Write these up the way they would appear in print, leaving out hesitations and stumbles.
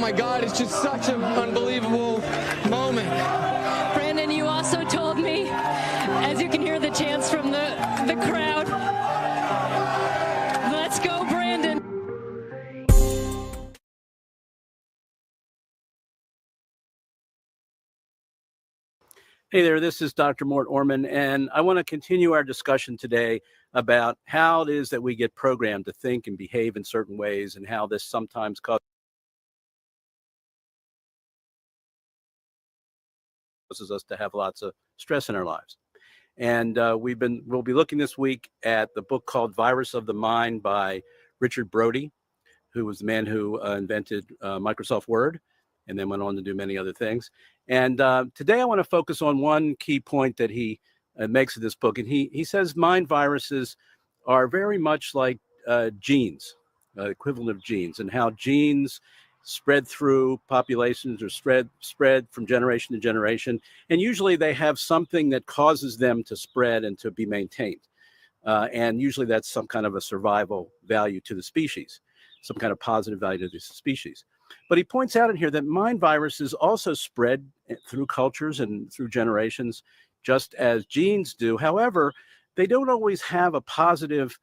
my God, it's just such an unbelievable moment. Brandon, you also told me, as you can hear the chants from the crowd, let's go, Brandon. Hey there, this is Dr. Mort Orman, and I want to continue our discussion today about how it is that we get programmed to think and behave in certain ways, and how this sometimes causes us to have lots of stress in our lives. And we'll be looking this week at the book called Virus of the Mind by Richard Brody, who was the man who invented Microsoft Word and then went on to do many other things. And today I want to focus on one key point that he makes in this book. And he says mind viruses are very much like genes, equivalent of genes, and how genes spread through populations or spread from generation to generation. And usually they have something that causes them to spread and to be maintained. And usually that's some kind of a survival value to the species, some kind of positive value to the species. But he points out in here that mind viruses also spread through cultures and through generations, just as genes do. However, they don't always have a positive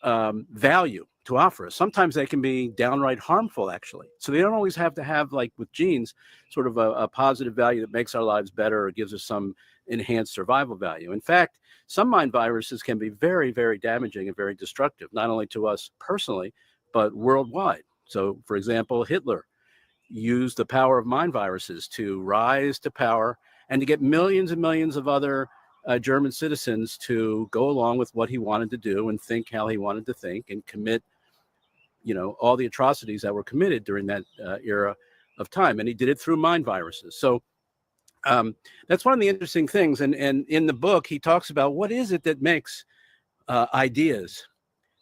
value to offer us. Sometimes they can be downright harmful, actually. So they don't always have to have, like with genes, sort of a positive value that makes our lives better or gives us some enhanced survival value. In fact, some mind viruses can be very, very damaging and very destructive, not only to us personally, but worldwide. So, for example, Hitler used the power of mind viruses to rise to power and to get millions and millions of other German citizens to go along with what he wanted to do and think how he wanted to think and commit, all the atrocities that were committed during that era of time. And he did it through mind viruses. So that's one of the interesting things. And in the book, he talks about what is it that makes ideas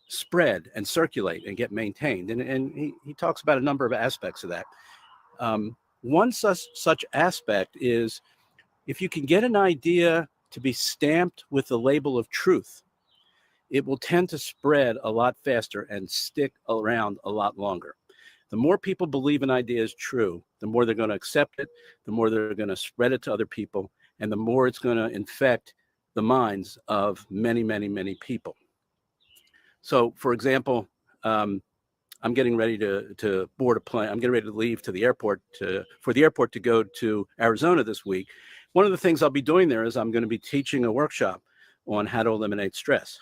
spread and circulate and get maintained. And he talks about a number of aspects of that. One such aspect is if you can get an idea to be stamped with the label of truth, it will tend to spread a lot faster and stick around a lot longer. The more people believe an idea is true, the more they're going to accept it, the more they're going to spread it to other people, and the more it's going to infect the minds of many, many, many people. So, for example, I'm getting ready to board a plane. I'm getting ready to leave to the airport for the airport to go to Arizona this week. One of the things I'll be doing there is I'm going to be teaching a workshop on how to eliminate stress.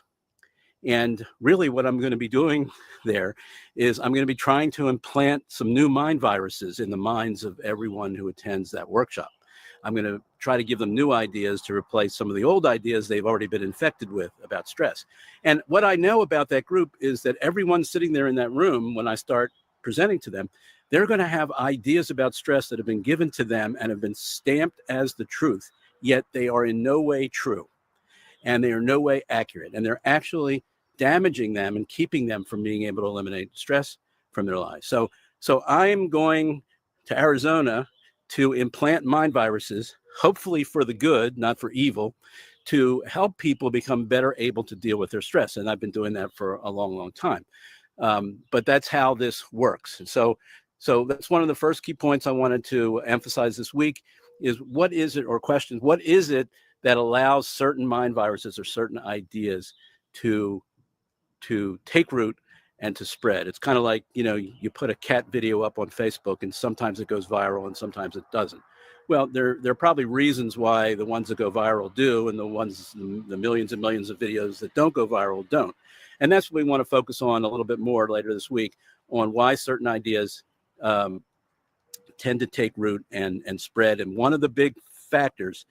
And really what I'm going to be doing there is I'm going to be trying to implant some new mind viruses in the minds of everyone who attends that workshop. I'm going to try to give them new ideas to replace some of the old ideas they've already been infected with about stress. And what I know about that group is that everyone sitting there in that room, when I start presenting to them, they're going to have ideas about stress that have been given to them and have been stamped as the truth, yet they are in no way true. And they are no way accurate. And they're actually damaging them and keeping them from being able to eliminate stress from their lives. So I'm going to Arizona to implant mind viruses, hopefully for the good, not for evil, to help people become better able to deal with their stress. And I've been doing that for a long, long time. But that's how this works. And so that's one of the first key points I wanted to emphasize this week is what is it that allows certain mind viruses or certain ideas to take root and to spread. It's kind of like, you put a cat video up on Facebook and sometimes it goes viral and sometimes it doesn't. Well, there are probably reasons why the ones that go viral do and the millions and millions of videos that don't go viral don't. And that's what we want to focus on a little bit more later this week, on why certain ideas tend to take root and spread. And one of the big factors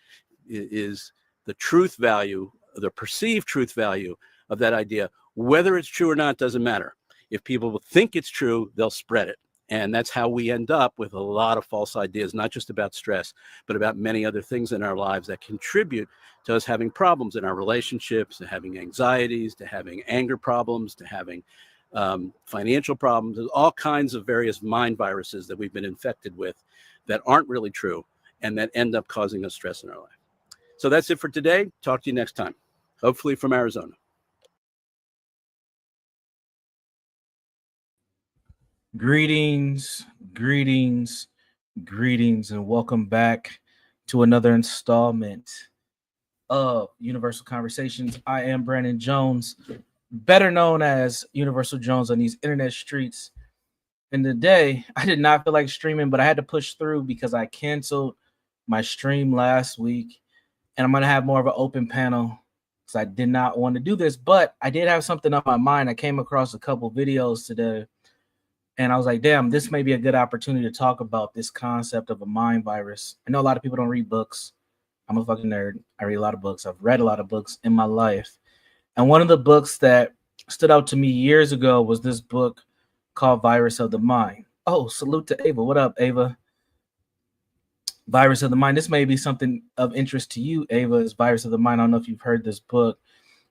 is the truth value, the perceived truth value of that idea. Whether it's true or not doesn't matter. If people think it's true, they'll spread it. And that's how we end up with a lot of false ideas, not just about stress, but about many other things in our lives that contribute to us having problems in our relationships, to having anxieties, to having anger problems, to having financial problems. There's all kinds of various mind viruses that we've been infected with that aren't really true and that end up causing us stress in our life. So that's it for today. Talk to you next time, hopefully from Arizona. Greetings, greetings, greetings, and welcome back to another installment of Universal Conversations. I am Brandon Jones, better known as Universal Jones on these internet streets. And today, I did not feel like streaming, but I had to push through because I canceled my stream last week. And I'm going to have more of an open panel because I did not want to do this, but I did have something on my mind. I came across a couple videos today. And I was like, damn, this may be a good opportunity to talk about this concept of a mind virus. I know a lot of people don't read books. I'm a fucking nerd. I read a lot of books. I've read a lot of books in my life. And one of the books that stood out to me years ago was this book called Virus of the Mind. Oh, salute to Ava. What up, Ava? Virus of the Mind. This may be something of interest to you, Ava, is Virus of the Mind. I don't know if you've heard this book,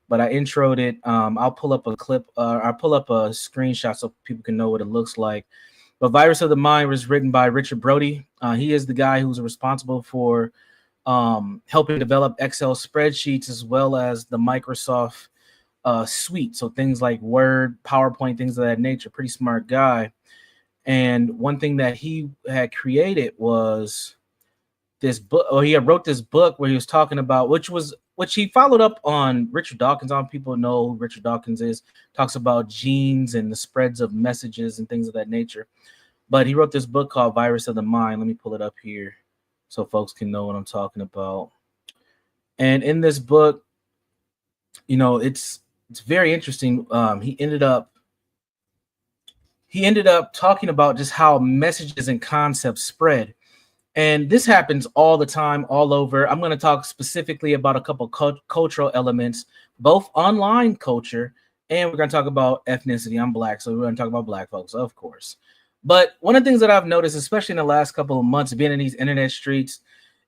but I introed it. I'll pull up a clip. I'll pull up a screenshot so people can know what it looks like. But Virus of the Mind was written by Richard Brody. He is the guy who's responsible for helping develop Excel spreadsheets as well as the Microsoft suite. So things like Word, PowerPoint, things of that nature. Pretty smart guy. And one thing that he had created was this book, or he had wrote this book where he was talking about, which he followed up on Richard Dawkins on. People know who Richard Dawkins is. Talks about genes and the spreads of messages and things of that nature. But he wrote this book called Virus of the Mind. Let me pull it up here so folks can know what I'm talking about. And in this book, you know, it's very interesting. He ended up talking about just how messages and concepts spread. And this happens all the time, all over. I'm going to talk specifically about a couple cultural elements, both online culture, and we're going to talk about ethnicity. I'm Black, so we're going to talk about Black folks, of course. But one of the things that I've noticed, especially in the last couple of months being in these internet streets,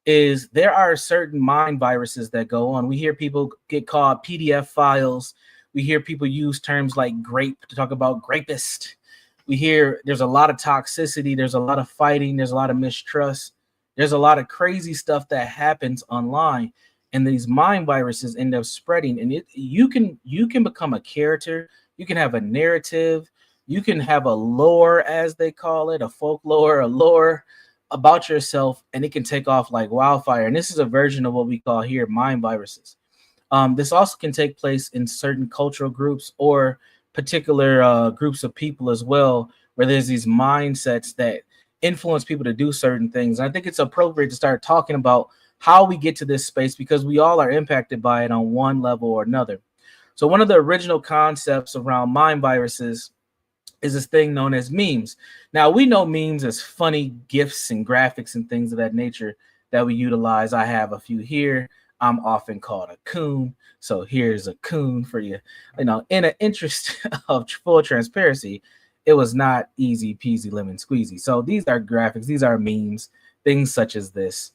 is there are certain mind viruses that go on. We hear people get called PDF files. We hear people use terms like grape to talk about grapist. We hear there's a lot of toxicity. There's a lot of fighting. There's a lot of mistrust. There's a lot of crazy stuff that happens online, and these mind viruses end up spreading. And you can become a character. You can have a narrative. You can have a lore, as they call it, a folklore, a lore about yourself, and it can take off like wildfire. And this is a version of what we call here mind viruses. This also can take place in certain cultural groups or particular groups of people as well, where there's these mindsets that influence people to do certain things. And I think it's appropriate to start talking about how we get to this space because we all are impacted by it on one level or another. So one of the original concepts around mind viruses is this thing known as memes. Now, we know memes as funny GIFs and graphics and things of that nature that we utilize. I have a few here. I'm often called a coon. So here's a coon for you. You know, in an interest of full transparency, it was not easy peasy lemon squeezy. So these are graphics, these are memes, things such as this.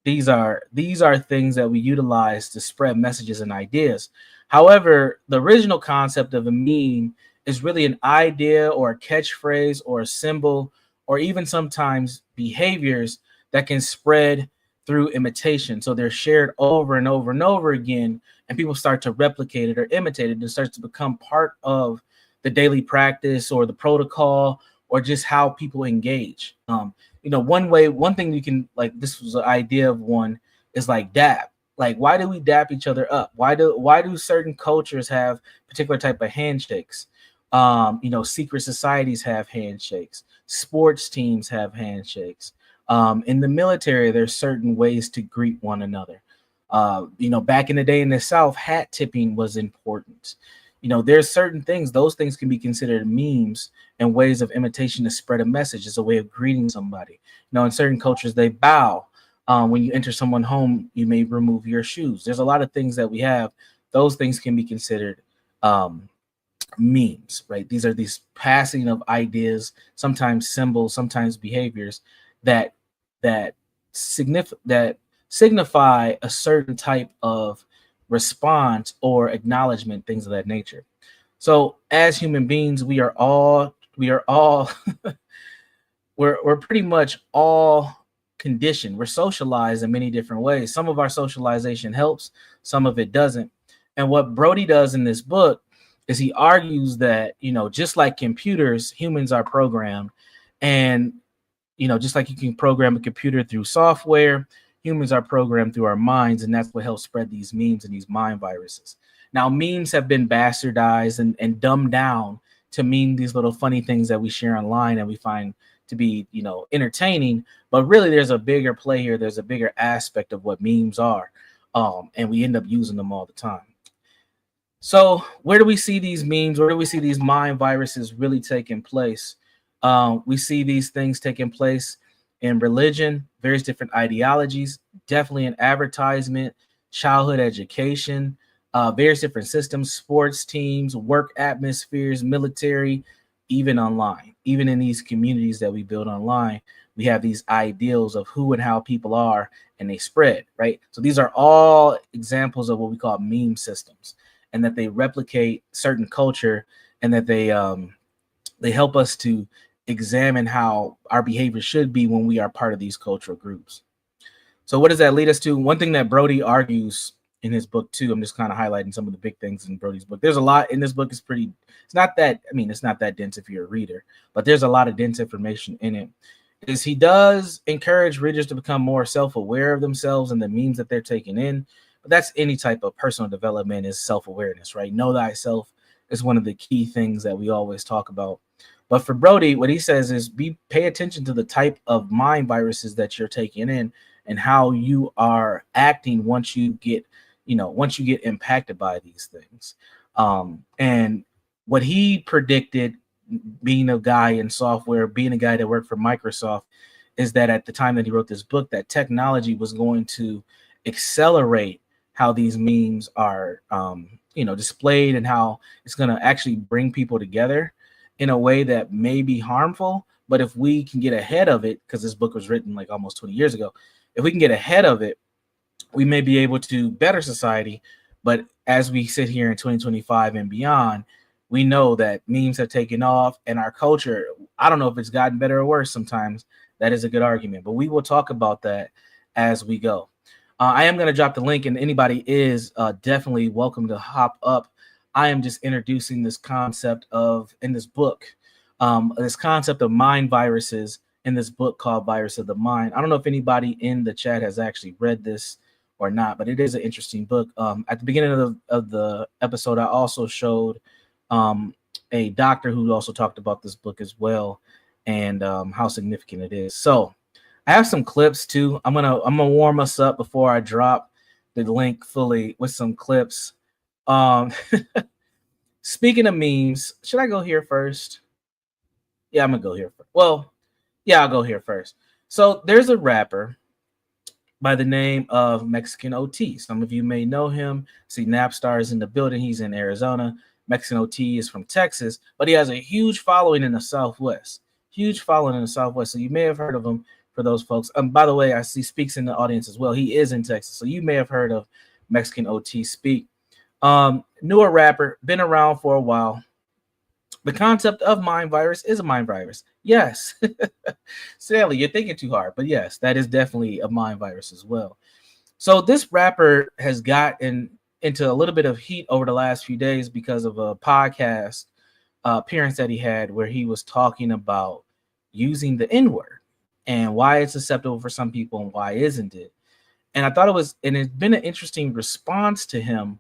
These are things that we utilize to spread messages and ideas. However, the original concept of a meme is really an idea or a catchphrase or a symbol or even sometimes behaviors that can spread through imitation. So they're shared over and over and over again, and people start to replicate it or imitate it. It starts to become part of the daily practice or the protocol or just how people engage. You know, one thing you can, like, this was an idea of one, is like dap. Like, why do we dap each other up? Why do certain cultures have particular type of handshakes? You know, secret societies have handshakes. Sports teams have handshakes. In the military, there's certain ways to greet one another. You know, back in the day in the South, hat tipping was important. You know, there's certain things, those things can be considered memes and ways of imitation to spread a message. It's a way of greeting somebody. You know, in certain cultures, they bow. When you enter someone's home, you may remove your shoes. There's a lot of things that we have. Those things can be considered memes, right? These are these passing of ideas, sometimes symbols, sometimes behaviors that signify a certain type of response or acknowledgement, things of that nature. So as human beings, we are all we're pretty much all conditioned. We're socialized in many different ways. Some of our socialization helps, some of it doesn't. And what Brody does in this book is he argues that, just like computers, humans are programmed, and just like you can program a computer through software, humans are programmed through our minds, and that's what helps spread these memes and these mind viruses. Now, memes have been bastardized and dumbed down to mean these little funny things that we share online and we find to be, entertaining. But really, there's a bigger play here. There's a bigger aspect of what memes are, and we end up using them all the time. So where do we see these memes? Where do we see these mind viruses really taking place? We see these things taking place in religion, various different ideologies, definitely in advertisement, childhood education, various different systems, sports teams, work atmospheres, military, even online. Even in these communities that we build online, we have these ideals of who and how people are, and they spread, right? So these are all examples of what we call meme systems, and that they replicate certain culture, and that they help us to examine how our behavior should be when we are part of these cultural groups. So what does that lead us to? One thing that Brody argues in his book too, I'm just kind of highlighting some of the big things in Brody's book. There's a lot in this book. It's not that dense if you're a reader, but there's a lot of dense information in it. Is he does encourage readers to become more self-aware of themselves and the memes that they're taking in. But that's any type of personal development, is self-awareness, right? Know thyself is one of the key things that we always talk about. But for Brody, what he says is pay attention to the type of mind viruses that you're taking in and how you are acting once you get impacted by these things. And what he predicted, being a guy in software, being a guy that worked for Microsoft, is that at the time that he wrote this book, that technology was going to accelerate how these memes are, displayed, and how it's going to actually bring people together in a way that may be harmful. But if we can get ahead of it, because this book was written like almost 20 years ago, if we can get ahead of it, we may be able to better society. But as we sit here in 2025 and beyond, we know that memes have taken off, and our culture, I don't know if it's gotten better or worse sometimes. That is a good argument, but we will talk about that as we go. I am going to drop the link, and anybody is definitely welcome to hop up. I am just introducing this concept in this book, this concept of mind viruses in this book called Virus of the Mind. I don't know if anybody in the chat has actually read this or not, but it is an interesting book. At the beginning of the episode, I also showed a doctor who also talked about this book as well, and how significant it is. So I have some clips too. I'm gonna warm us up before I drop the link fully with some clips. Speaking of memes, should I go here first? Yeah, I'm gonna go here first. Well, yeah, I'll go here first. So there's a rapper by the name of Mexican OT. Some of you may know him. See, Napstar is in the building. He's in Arizona. Mexican OT is from Texas, but he has a huge following in the Southwest. Huge following in the Southwest. So you may have heard of him, for those folks. By the way, I see Speaks in the audience as well. He is in Texas, so you may have heard of Mexican OT Speak. Newer rapper, been around for a while. The concept of mind virus is a mind virus. Yes. Sally, you're thinking too hard, but yes, that is definitely a mind virus as well. So this rapper has gotten into a little bit of heat over the last few days because of a podcast appearance that he had, where he was talking about using the N-word and why it's acceptable for some people and why isn't it. And I thought it's been an interesting response to him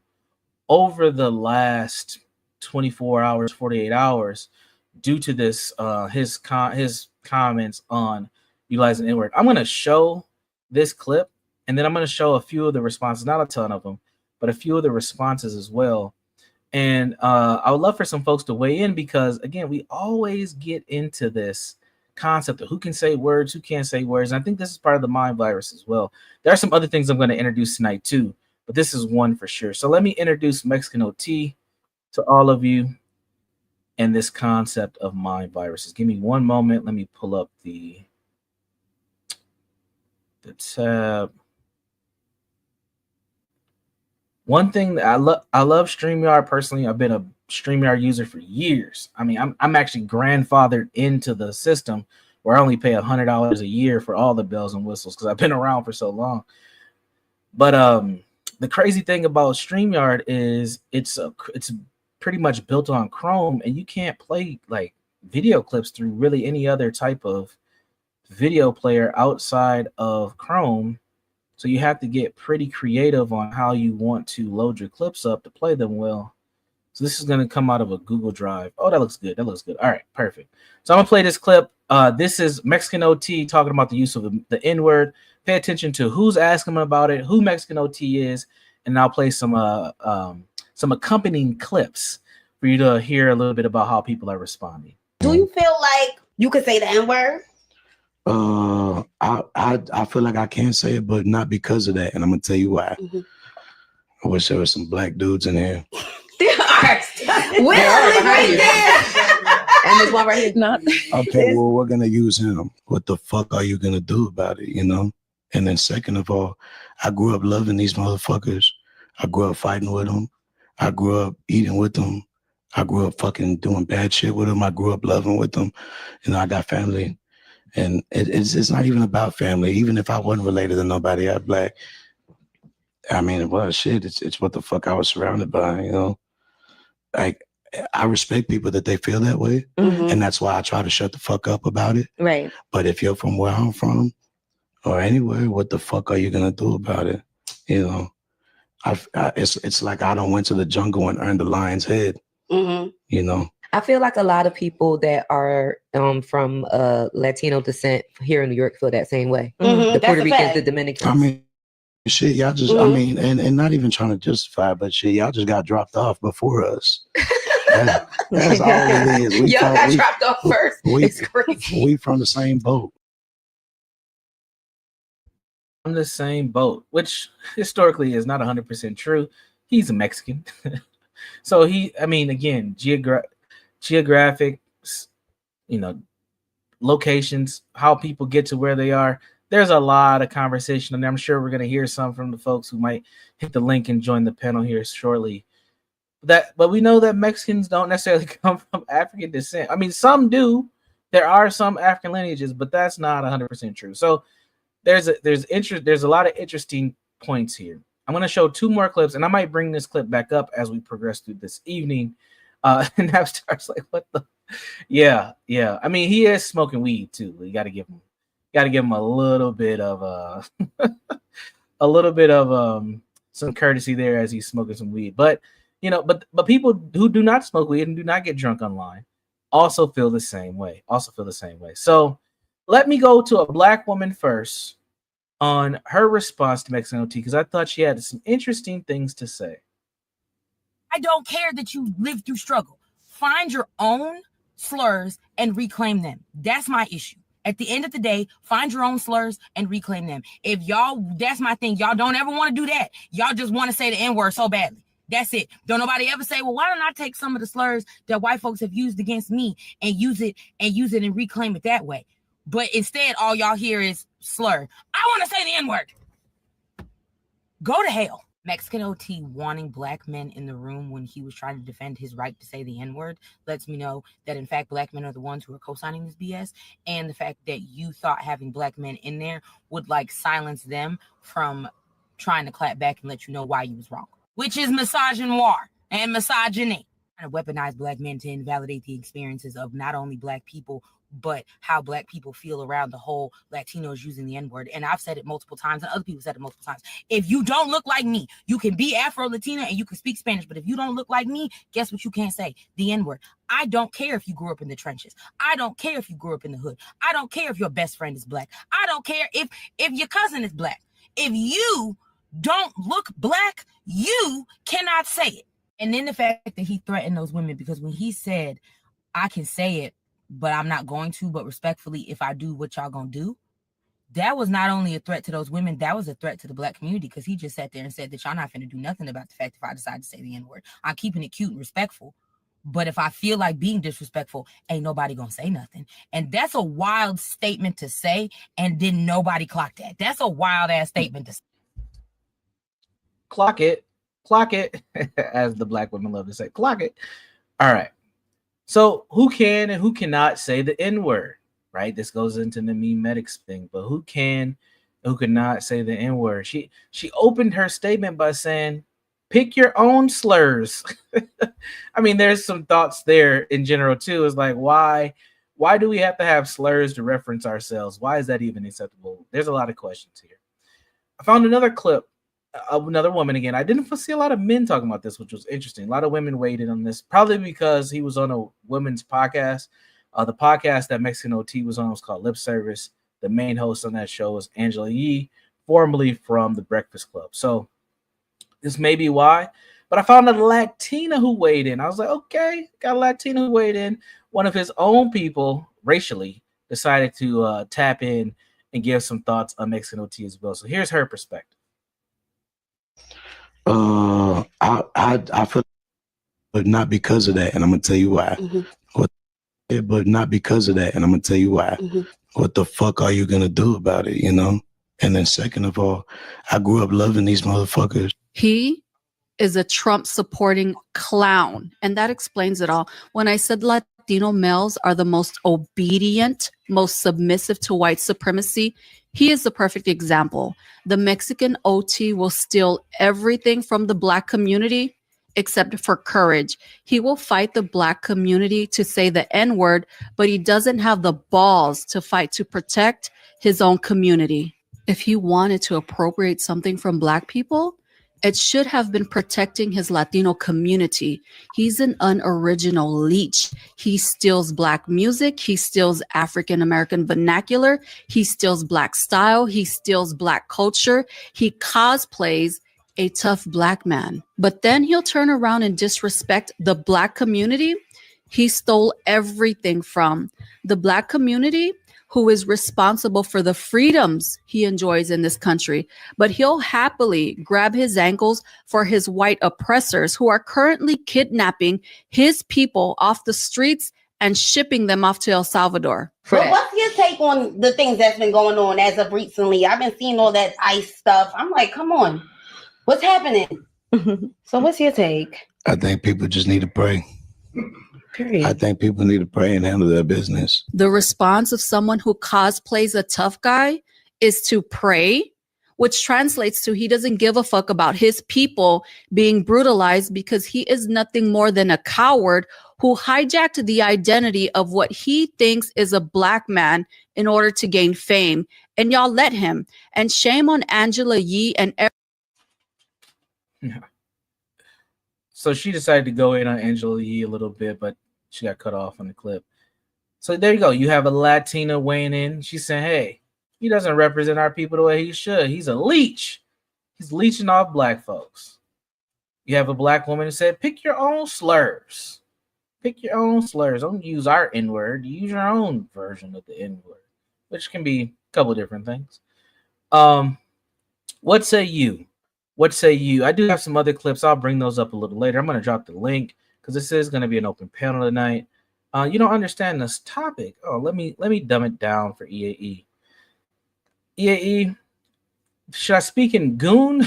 over the last 24 hours, 48 hours, due to this, his comments on utilizing N-word. I'm going to show this clip, and then I'm going to show a few of the responses, not a ton of them, but a few of the responses as well. And I would love for some folks to weigh in, because again, we always get into this concept of who can say words, who can't say words. And I think this is part of the mind virus as well. There are some other things I'm going to introduce tonight too, but this is one for sure. So let me introduce Mexican OT to all of you and this concept of mind viruses. Give me one moment. Let me pull up the tab. One thing that I love StreamYard personally. I've been a StreamYard user for years. I mean, I'm actually grandfathered into the system where I only pay $100 a year for all the bells and whistles because I've been around for so long. But the crazy thing about StreamYard is it's pretty much built on Chrome, and you can't play like video clips through really any other type of video player outside of Chrome. So you have to get pretty creative on how you want to load your clips up to play them well. So this is going to come out of a Google Drive. Oh, that looks good. That looks good. All right, perfect. So I'm going to play this clip. This is Mexican OT talking about the use of the N-word. Pay attention to who's asking him about it, who Mexican OT is, and I'll play some accompanying clips for you to hear a little bit about how people are responding. Do you feel like you could say the N-word? I feel like I can say it, but not because of that, and I'm gonna tell you why. Mm-hmm. I wish there was some black dudes in here. There are. Well, right there. And this one right here is not. Okay, well, we're gonna use him. What the fuck are you gonna do about it? You know. And then second of all, I grew up loving these motherfuckers. I grew up fighting with them. I grew up eating with them. I grew up fucking doing bad shit with them. I grew up loving with them. You know, I got family. And it's not even about family. Even if I wasn't related to nobody out black, I mean, well, shit, it's what the fuck I was surrounded by, you know? Like, I respect people that they feel that way. Mm-hmm. And that's why I try to shut the fuck up about it. Right. But if you're from where I'm from or anywhere, what the fuck are you going to do about it? You know, it's like I don't went to the jungle and earned the lion's head, Mm-hmm. you know? I feel like a lot of people that are from Latino descent here in New York feel that same way. Mm-hmm. The Puerto Ricans, the Dominicans. I mean, shit, y'all just, I mean, and not even trying to justify, but shit, y'all just got dropped off before us. That's all it is. Y'all got dropped off first. It's crazy. We from the same boat. On the same boat, which historically is not 100% true. He's a Mexican. So again, geographic, you know, locations, how people get to where they are. There's a lot of conversation, and I'm sure we're going to hear some from the folks who might hit the link and join the panel here shortly. But we know that Mexicans don't necessarily come from African descent. I mean, some do. There are some African lineages, but that's not 100% true. So there's a lot of interesting points here. I'm going to show two more clips, and I might bring this clip back up as we progress through this evening. And Napstar's like, what the? Yeah. I mean, he is smoking weed too. You got to give him a little bit of some courtesy there as he's smoking some weed. But you know, but people who do not smoke weed and do not get drunk online also feel the same way. So let me go to a black woman first on her response to Mexican OT, because I thought she had some interesting things to say. I don't care that you lived through struggle. Find your own slurs and reclaim them. That's my issue. At the end of the day, find your own slurs and reclaim them. If y'all, that's my thing. Y'all don't ever want to do that. Y'all just want to say the N-word so badly. That's it. Don't nobody ever say, well, why don't I take some of the slurs that white folks have used against me and use it and reclaim it that way? But instead, all y'all hear is slur. I want to say the N-word. Go to hell. Mexican OT wanting black men in the room when he was trying to defend his right to say the N-word lets me know that, in fact, black men are the ones who are co-signing this BS. And the fact that you thought having black men in there would like silence them from trying to clap back and let you know why you was wrong, which is misogynoir and misogyny. Trying to weaponize black men to invalidate the experiences of not only black people, but how black people feel around the whole Latinos using the N-word. And I've said it multiple times, and other people said it multiple times. If you don't look like me, you can be Afro-Latina and you can speak Spanish, but if you don't look like me, guess what you can't say? The N-word. I don't care if you grew up in the trenches. I don't care if you grew up in the hood. I don't care if your best friend is black. I don't care if your cousin is black. If you don't look black, you cannot say it. And then the fact that he threatened those women, because when he said, I can say it, but I'm not going to, but respectfully, if I do, what y'all gonna do? That was not only a threat to those women, that was a threat to the black community, because he just sat there and said that y'all not finna do nothing about the fact if I decide to say the N-word. I'm keeping it cute and respectful. But if I feel like being disrespectful, ain't nobody gonna say nothing. And that's a wild statement to say, and then nobody clocked that. That's a wild ass statement to say. Clock it, as the black women love to say, clock it. All right. So who can and who cannot say the N-word, right? This goes into the memetics thing, but who can, who cannot say the N-word? She opened her statement by saying, pick your own slurs. I mean, there's some thoughts there in general too. It's like, why do we have to have slurs to reference ourselves? Why is that even acceptable? There's a lot of questions here. I found another clip of another woman again. I didn't see a lot of men talking about this, which was interesting. A lot of women weighed in on this, probably because he was on a women's podcast. The podcast that Mexican OT was on was called Lip Service. The main host on that show was Angela Yee, formerly from The Breakfast Club. So this may be why, but I found a Latina who weighed in. I was like, okay, got a Latina who weighed in. One of his own people, racially, decided to tap in and give some thoughts on Mexican OT as well. So here's her perspective. I feel, but not because of that, and I'm gonna tell you why. But not because of that, and I'm gonna tell you why. What the fuck are you gonna do about it? You know. And then second of all, I grew up loving these motherfuckers. He is a Trump supporting clown. And that explains it all. When I said Latino males are the most obedient, most submissive to white supremacy, he is the perfect example. The Mexican OT will steal everything from the Black community except for courage. He will fight the Black community to say the N-word, but he doesn't have the balls to fight to protect his own community. If he wanted to appropriate something from Black people, it should have been protecting his Latino community. He's an unoriginal leech. He steals Black music. He steals African-American vernacular. He steals Black style. He steals Black culture. He cosplays a tough Black man. But then he'll turn around and disrespect the Black community he stole everything from. The Black community who is responsible for the freedoms he enjoys in this country, but he'll happily grab his ankles for his white oppressors who are currently kidnapping his people off the streets and shipping them off to El Salvador. But what's your take on the things that's been going on as of recently? I've been seeing all that ICE stuff. I'm like, come on, what's happening? So what's your take? I think people just need to pray. Period. I think people need to pray and handle their business. The response of someone who cosplays a tough guy is to pray, which translates to he doesn't give a fuck about his people being brutalized because he is nothing more than a coward who hijacked the identity of what he thinks is a Black man in order to gain fame. And y'all let him. And shame on Angela Yee and So she decided to go in on Angela Yee a little bit, but she got cut off on the clip. So there you go. You have a Latina weighing in. She said, hey, he doesn't represent our people the way he should. He's a leech. He's leeching off Black folks. You have a Black woman who said, pick your own slurs. Pick your own slurs. Don't use our N-word. Use your own version of the N-word, which can be a couple of different things. What say you? What say you? I do have some other clips. I'll bring those up a little later. I'm going to drop the link because this is going to be an open panel tonight. You don't understand this topic. Oh, let me dumb it down for EAE. EAE, should I speak in goon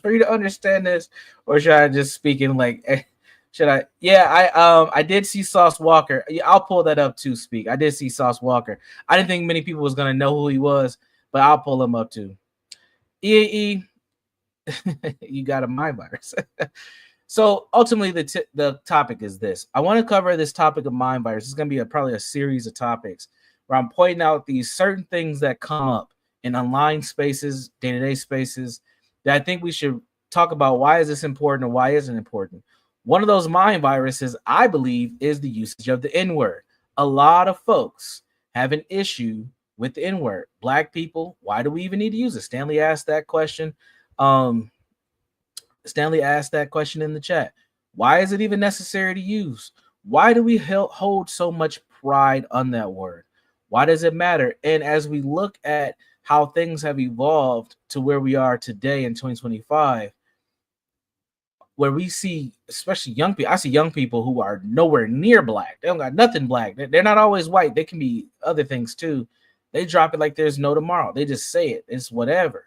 for you to understand this, or should I just speak in like? Should I? Yeah, I did see Sauce Walker. I'll pull that up too. Speak. I did see Sauce Walker. I didn't think many people was going to know who he was, but I'll pull him up too. EAE. You got a mind virus. So ultimately, the topic is this. I want to cover this topic of mind virus. It's going to be probably a series of topics where I'm pointing out these certain things that come up in online spaces, day-to-day spaces, that I think we should talk about. Why is this important and why isn't it important? One of those mind viruses, I believe, is the usage of the N-word. A lot of folks have an issue with the N-word. Black people, why do we even need to use it? Stanley asked that question. Stanley asked that question in the chat. Why is it even necessary to use? Why do we hold so much pride on that word? Why does it matter? And as we look at how things have evolved to where we are today in 2025, where we see, especially young people, I see young people who are nowhere near Black. They don't got nothing Black. They're not always white. They can be other things too. They drop it like there's no tomorrow. They just say it. It's whatever.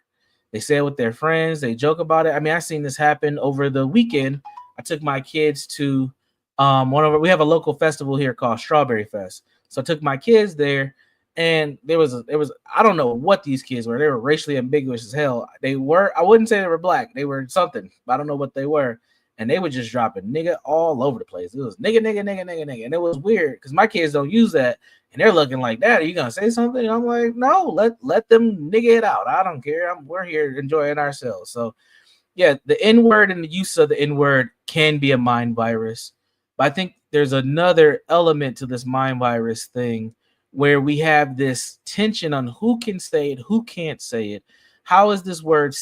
They say it with their friends. They joke about it. I mean, I've seen this happen over the weekend. I took my kids to we have a local festival here called Strawberry Fest. So I took my kids there, And there was I don't know what these kids were. They were racially ambiguous as hell. They were, I wouldn't say they were black. They were something. I don't know what they were. And they were just dropping nigga all over the place. It was nigga, nigga, nigga, nigga, nigga. And it was weird because my kids don't use that. And they're looking like, Dad, are you gonna say something? And I'm like, no, let them nigga it out. I don't care. We're here enjoying ourselves. So yeah, the N-word and the use of the N-word can be a mind virus. But I think there's another element to this mind virus thing where we have this tension on who can say it, who can't say it. How is this word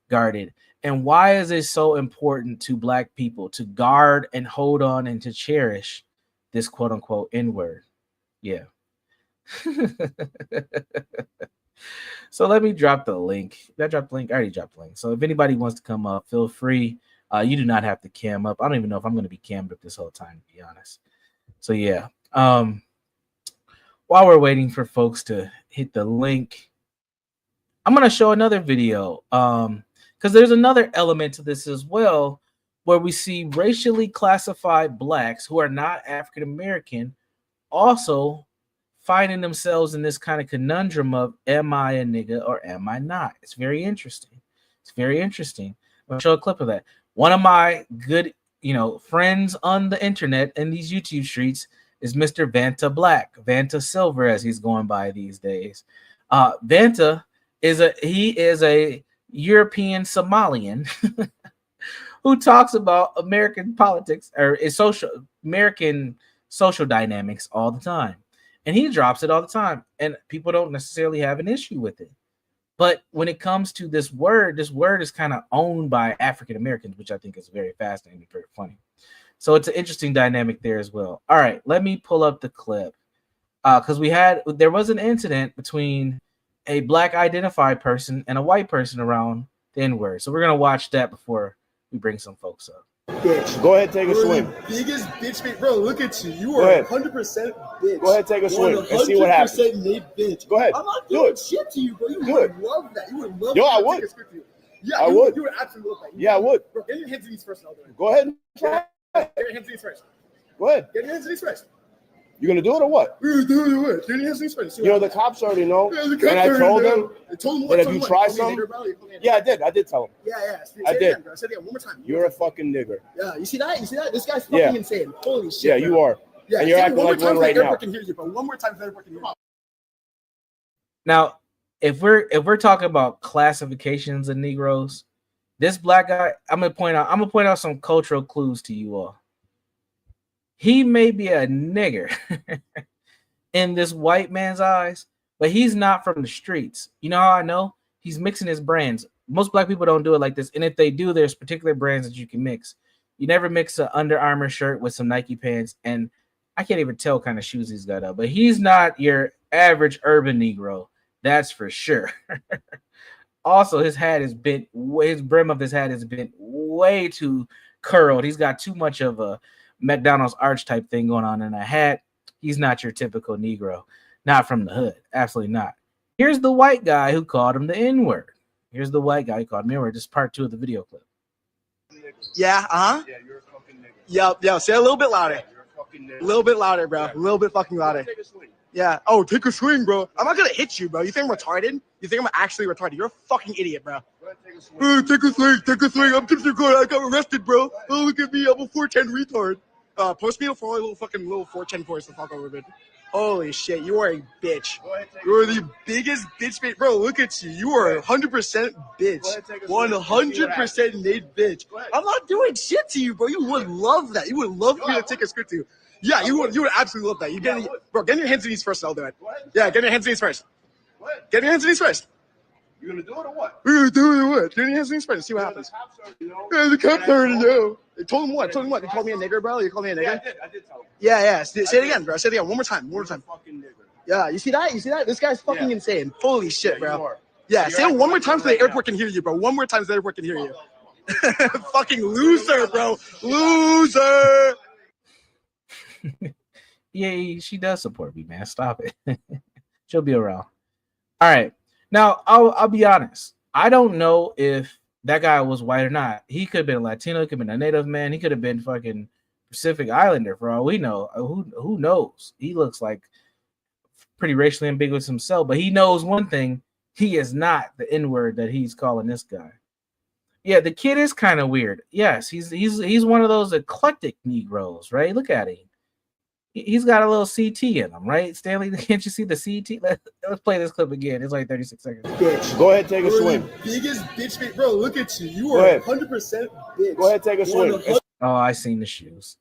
guarded? And why is it so important to Black people to guard and hold on and to cherish this quote unquote N-word? Yeah. So let me drop the link. Did I drop the link? I already dropped the link. So if anybody wants to come up, feel free. You do not have to cam up. I don't even know if I'm going to be cammed up this whole time, to be honest. So yeah. While we're waiting for folks to hit the link, I'm going to show another video because there's another element to this as well, where we see racially classified Blacks who are not African American also finding themselves in this kind of conundrum of, am I a nigga or am I not? It's very interesting. It's very interesting. I'll show a clip of that. One of my good, friends on the internet and these YouTube streets is Mr. Vanta Black, Vanta Silver, as he's going by these days. Vanta is a European Somalian who talks about American politics or American social dynamics all the time. And he drops it all the time. And people don't necessarily have an issue with it. But when it comes to this word is kind of owned by African Americans, which I think is very fascinating and very funny. So it's an interesting dynamic there as well. All right, let me pull up the clip. Because there was an incident between a Black identified person and a white person around the N-word. So we're going to watch that before we bring some folks up. Bitch. Go ahead, take a swing. Biggest bitch, mate, bro. Look at you. You are 100% bitch. Go ahead, take a swing and see what happens. 100% Nate bitch. Go ahead. I'm not doing shit to you, bro. You would love that. You would love Yo, that. I would. Yeah, I would. You would absolutely love that. Yeah, I would. Bro, get your hands to these first. Go ahead. Get your hands to these first. Go ahead. Get your hands to these first. You gonna do it or what? We're gonna do it. Get your hands to these first. The cops already know. Yeah, and I told them that if you try something. Yeah, I did tell them. Yeah. I did. Again, bro. Say it again one more time. You're a fucking nigger. Yeah, you see that? This guy's fucking insane. Holy shit. Yeah, you are. Yeah, and you're acting like one right now. Can hear you, bro. One more time, everyone can hear you. Now, if we're talking about classifications of Negroes, this Black guy, I'm gonna point out some cultural clues to you all. He may be a nigger in this white man's eyes, but he's not from the streets. You know how I know? He's mixing his brands. Most Black people don't do it like this. And if they do, there's particular brands that you can mix. You never mix an Under Armour shirt with some Nike pants. And I can't even tell what kind of shoes he's got up, but he's not your average urban Negro. That's for sure. Also, his brim of his hat is bent way too curled. He's got too much of a McDonald's arch type thing going on in a hat. He's not your typical Negro, not from the hood. Absolutely not. Here's the white guy who called him the N-word. Here's the white guy who called him the N-word. This is part 2 of the video clip. Yeah, Yeah, you're a fucking nigger. Yo, say it a little bit louder. Yeah, you're a fucking nigger. A little bit louder, bro. Yeah. A little bit fucking louder. Take a swing. Yeah. Oh, take a swing, bro. I'm not gonna hit you, bro. You think I'm retarded? You think I'm actually retarded? You're a fucking idiot, bro. Go ahead, take a swing. Take a swing. I'm tipsy good. I got arrested, bro. Oh, look at me. I'm a 410 retard. Post me a little 410 voice to fuck over, bitch. Holy shit, you are a bitch. You're the biggest bitch, mate. Bro, look at you. You are 100% bitch. 100% Nate bitch. I'm not doing shit to you, bro. You would love that. You would love me to take a script to you. Yeah, you would absolutely love that. Bro, get your hands in these first, I'll do it. Yeah, get your hands in these first. Get your hands in these first. You gonna do it or what? We're gonna do it or what? Get your hands in these first. See what happens. Yeah, the cops already know. They told him what? They called me a nigger, bro. You called me a nigger? Yeah, I did tell him. Yeah. Say it again, bro. Say it again. One more time. Fucking nigger. Yeah, you see that? This guy's fucking insane. Holy shit, bro. Yeah, say it one more time so the airport can hear you, bro. One more time so the airport can hear you. Fucking loser, bro. Loser. Yeah, she does support me, man. Stop it. She'll be around. All right. Now, I'll be honest. I don't know if that guy was white or not. He could have been a Latino, he could have been a Native man, he could have been fucking Pacific Islander for all we know. Who knows? He looks like pretty racially ambiguous himself, but he knows one thing: he is not the N-word that he's calling this guy. Yeah, the kid is kind of weird. Yes, he's one of those eclectic Negroes, right? Look at him. He's got a little CT in him, right? Stanley, can't you see the CT? Let's play this clip again. It's like 36 seconds. Bitch. Go ahead, take a swing. Biggest bitch, bro. Look at you. You are 100% bitch. Go ahead, take a swing. Oh, I seen the shoes.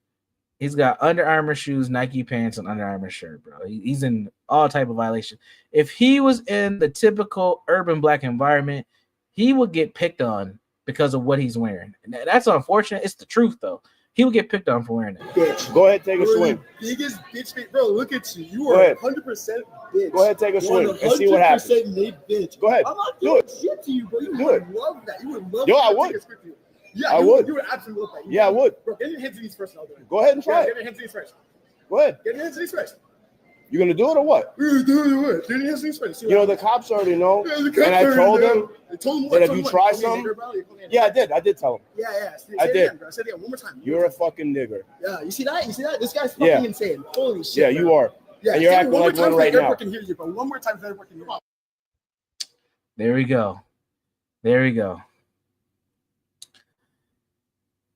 He's got Under Armour shoes, Nike pants, and Under Armour shirt, bro. He's in all type of violation. If he was in the typical urban black environment, he would get picked on because of what he's wearing. And that's unfortunate. It's the truth, though. He would get picked on for wearing that. Bitch. Go ahead, take a swing. Biggest bitch, bro. Look at you. You are 100% bitch. Go ahead, take a swing and see what happens. Bitch. Go ahead. I'm not do doing it. shit to you, bro. You do would it. love that. You would love Yo, I that. would. Yeah, I you would. You would absolutely love that. Yeah, I would. Bro, get your hands to these first. I'll do it. Go ahead and try it. Get your hands to these first. Go ahead. Get your hands to these first. You gonna do it or what? We're gonna do it. Get your hands to these first. You know, the cops already know. Yeah, the cops and I told them that if you try something. Yeah, I did. I did tell him. Yeah. I did. Again, bro. Say it again. One more time. You're a fucking nigger. Yeah, you see that? You see that? This guy's fucking insane. Holy shit. Yeah, you are. Yeah, and you're acting like one right now. Everyone can hear you, bro. One more time, everyone can hear you. There we go. There we go.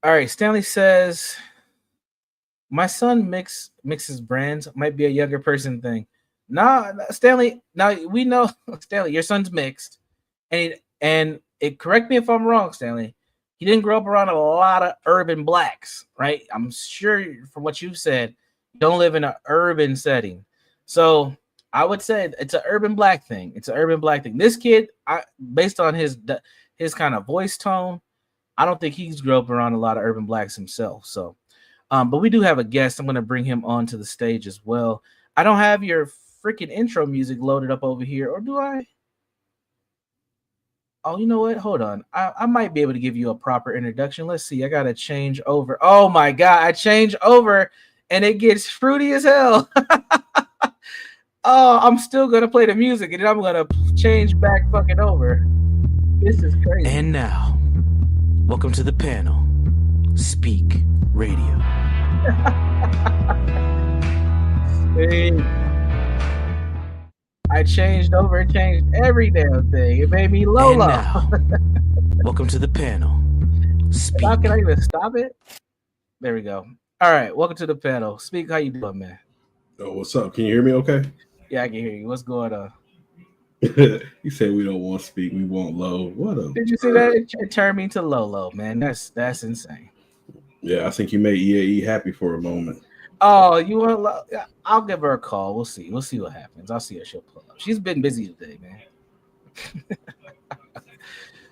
All right, Stanley says, my son mixes brands. Might be a younger person thing. Nah, Stanley. Now we know, Stanley, your son's mixed, and it. Correct me if I'm wrong, Stanley. He didn't grow up around a lot of urban blacks, right? I'm sure from what you've said, you don't live in an urban setting. So I would say it's an urban black thing. It's an urban black thing. This kid, based on his kind of voice tone, I don't think he's grew up around a lot of urban blacks himself. So, but we do have a guest. I'm going to bring him onto the stage as well. I don't have your freaking intro music loaded up over here, or do I? Oh, you know what? Hold on. I might be able to give you a proper introduction. Let's see. I got to change over. Oh, my God. I change over, and it gets fruity as hell. Oh, I'm still going to play the music, and then I'm going to change back fucking over. This is crazy. And now, welcome to the panel, Speak Radio. Hey. I changed over, changed every damn thing. It made me low. Welcome to the panel. Speak. How can I even stop it? There we go. All right, welcome to the panel. Speak. How you doing, man? Oh, what's up? Can you hear me okay? Yeah, I can hear you. What's going on? You said we don't want speak, we want low. What a Did you see that? It turned me to low, man. That's insane. Yeah, I think you made EAE happy for a moment. Oh, you want? I'll give her a call. We'll see. We'll see what happens. I'll see if she'll pull up. She's been busy today, man.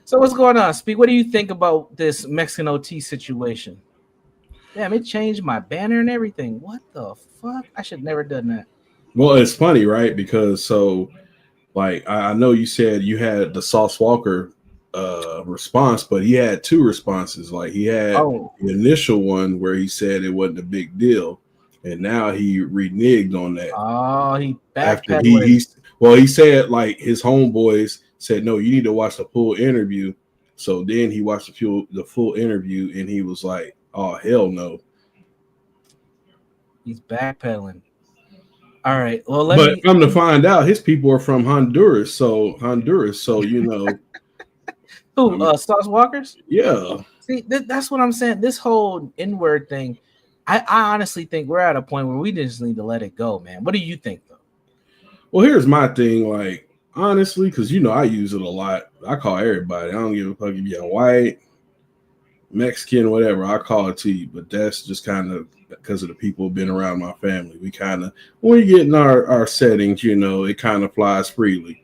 So what's going on? Speak. What do you think about this Mexican OT situation? Damn, it changed my banner and everything. What the fuck? I should never done that. Well, it's funny, right? Because like I know you said you had the Sauce Walker response, but he had two responses. Like he had the initial one where he said it wasn't a big deal. And now he reneged on that. Oh, he after he said like his homeboys said, no, you need to watch the full interview. So then he watched the full interview and he was like, oh, hell no. He's backpedaling. All right. Well, but come to find out, his people are from Honduras. So you know. Who, Sauce Walkers? Yeah. See, that's what I'm saying. This whole N-word thing, I honestly think we're at a point where we just need to let it go, man. What do you think, though? Well, here's my thing. Like, honestly, because, you know, I use it a lot. I call everybody. I don't give a fuck if you're white, Mexican, whatever. I call it to you. But that's just kind of because of the people who've been around my family. We kind of, when we get in our settings, you know, it kind of flies freely.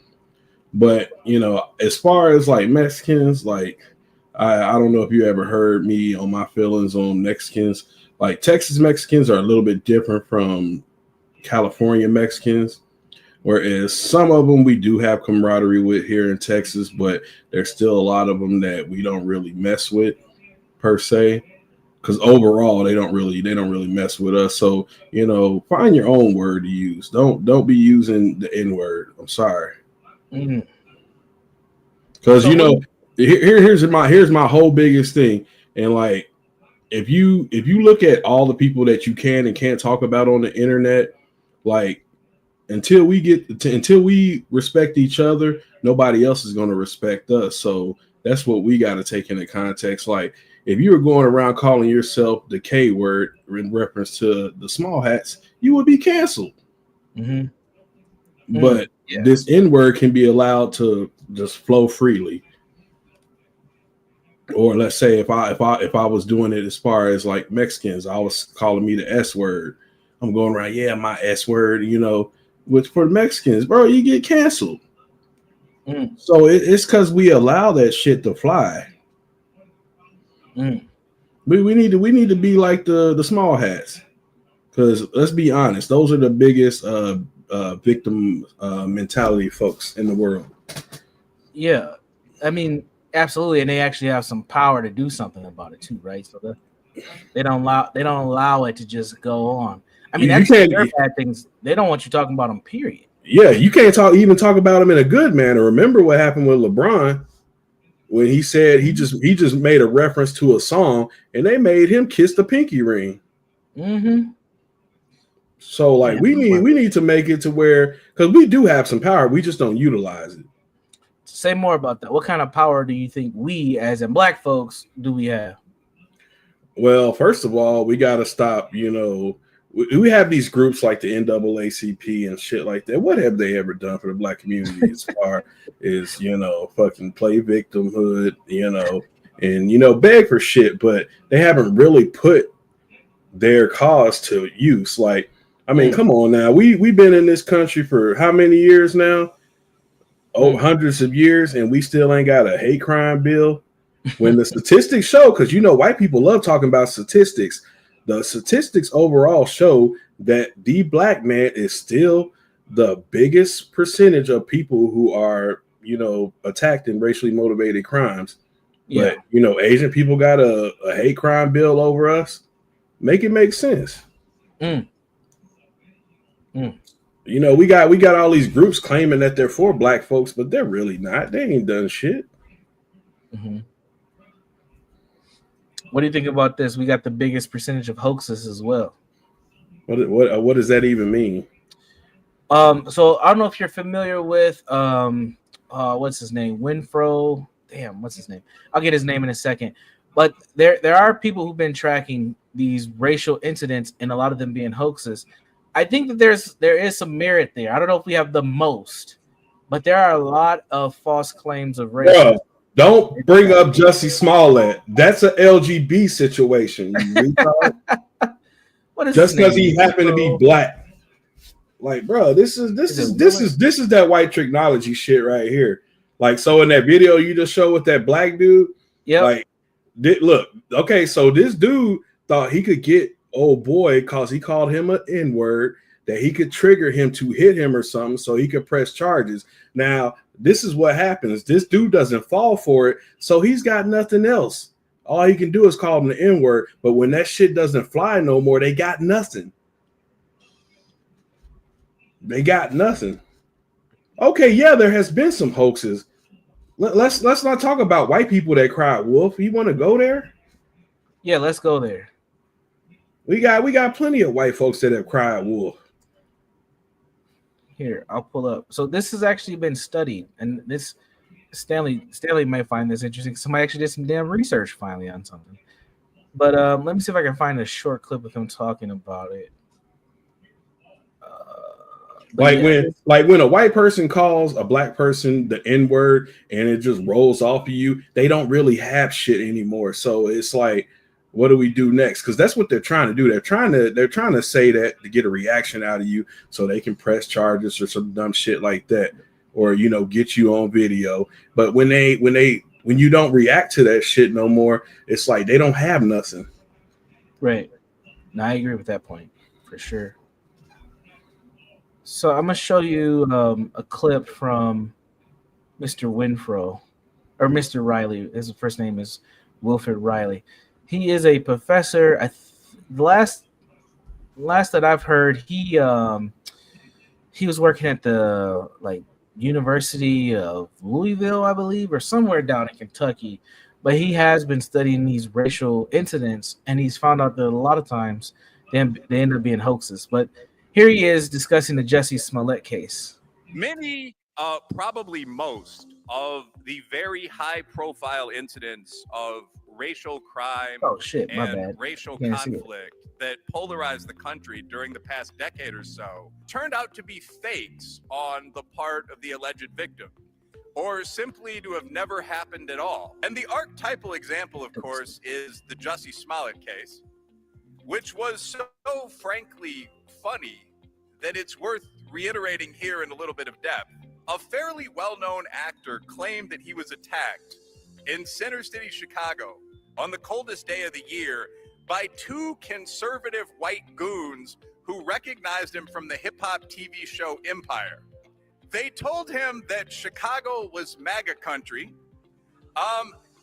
But, you know, as far as like Mexicans, like, I don't know if you ever heard me on my feelings on Mexicans. Like Texas Mexicans are a little bit different from California Mexicans, whereas some of them we do have camaraderie with here in Texas, but there's still a lot of them that we don't really mess with per se, because overall they don't really mess with us. So, you know, find your own word to use. Don't be using the N-word. I'm sorry. Because you know, here's my whole biggest thing, and like. If you look at all the people that you can and can't talk about on the internet, like until we respect each other, nobody else is going to respect us. So that's what we got to take into context. Like, if you were going around calling yourself the K word in reference to the small hats, you would be canceled. But this N word can be allowed to just flow freely. Or let's say if I was doing it as far as like Mexicans, I was calling me the S word. I'm going around, yeah, my S word, you know, which for the Mexicans, bro, you get canceled. So it's because we allow that shit to fly. We need to be like the small hats, because let's be honest, those are the biggest victim mentality folks in the world. Yeah, I mean, absolutely, and they actually have some power to do something about it too, right? So they don't allow it to just go on. I mean, that's their bad things. They don't want you talking about them. Period. Yeah, you can't talk about them in a good manner. Remember what happened with LeBron when he said he just made a reference to a song and they made him kiss the pinky ring. So like we need to make it to where, because we do have some power, we just don't utilize it. Say more about that. What kind of power do you think we, as in black folks, do we have? Well, first of all, we got to stop. You know, we have these groups like the NAACP and shit like that. What have they ever done for the black community as far as, you know, fucking play victimhood, you know, and, you know, beg for shit, but they haven't really put their cause to use. Like, I mean, come on now. We've been in this country for how many years now? Oh, hundreds of years, and we still ain't got a hate crime bill. When the statistics show, because, you know, white people love talking about statistics. The statistics overall show that the black man is still the biggest percentage of people who are, you know, attacked in racially motivated crimes. Yeah. But, you know, Asian people got a hate crime bill over us. Make it make sense. You know, we got all these groups claiming that they're for black folks, but they're really not. They ain't done shit. What do you think about this? We got the biggest percentage of hoaxes as well. What does that even mean? So I don't know if you're familiar with what's his name? Winfro. Damn, what's his name? I'll get his name in a second. But there are people who've been tracking these racial incidents, and a lot of them being hoaxes. I think that there is some merit there. I don't know if we have the most, but there are a lot of false claims of racism. Bro, don't bring up Jussie Smollett. That's an LGB situation. Just because he happened to be black. Like, bro, this is that white technology shit right here. Like, so in that video you just showed with that black dude, like, look, okay, so this dude thought he could get old boy because he called him an N-word, that he could trigger him to hit him or something so he could press charges. Now, this is what happens. This dude doesn't fall for it, so he's got nothing else. All he can do is call him the N-word, but when that shit doesn't fly no more, they got nothing. They got nothing. Okay, yeah, there has been some hoaxes. Let's not talk about white people that cried wolf. You want to go there? Yeah, let's go there. We got plenty of white folks that have cried wolf. Here, I'll pull up. So this has actually been studied, and this Stanley might find this interesting. Somebody actually did some damn research finally on something. But let me see if I can find a short clip of him talking about it. When a white person calls a black person the N-word and it just rolls off of you, they don't really have shit anymore. So it's like, what do we do next? Because that's what they're trying to do. They're trying to say that to get a reaction out of you so they can press charges or some dumb shit like that, or, you know, get you on video. But when you don't react to that shit no more, it's like they don't have nothing. Right. No, I agree with that point for sure. So I'm gonna show you a clip from Mr. Winfro, or Mr. Riley. His first name is Wilfred Riley. He is a professor. The last that I've heard, he was working at the University of Louisville, I believe, or somewhere down in Kentucky. But he has been studying these racial incidents, and he's found out that a lot of times they end up being hoaxes. But Here he is discussing the Jussie Smollett case. Many, probably most, of the very high-profile incidents of racial crime and racial conflict that polarized the country during the past decade or so turned out to be fakes on the part of the alleged victim, or simply to have never happened at all. And the archetypal example, of course, is the Jussie Smollett case, which was so frankly funny that it's worth reiterating here in a little bit of depth. A fairly well-known actor claimed that he was attacked in Center City, Chicago, on the coldest day of the year by two conservative white goons who recognized him from the hip-hop TV show Empire. They told him that Chicago was MAGA country,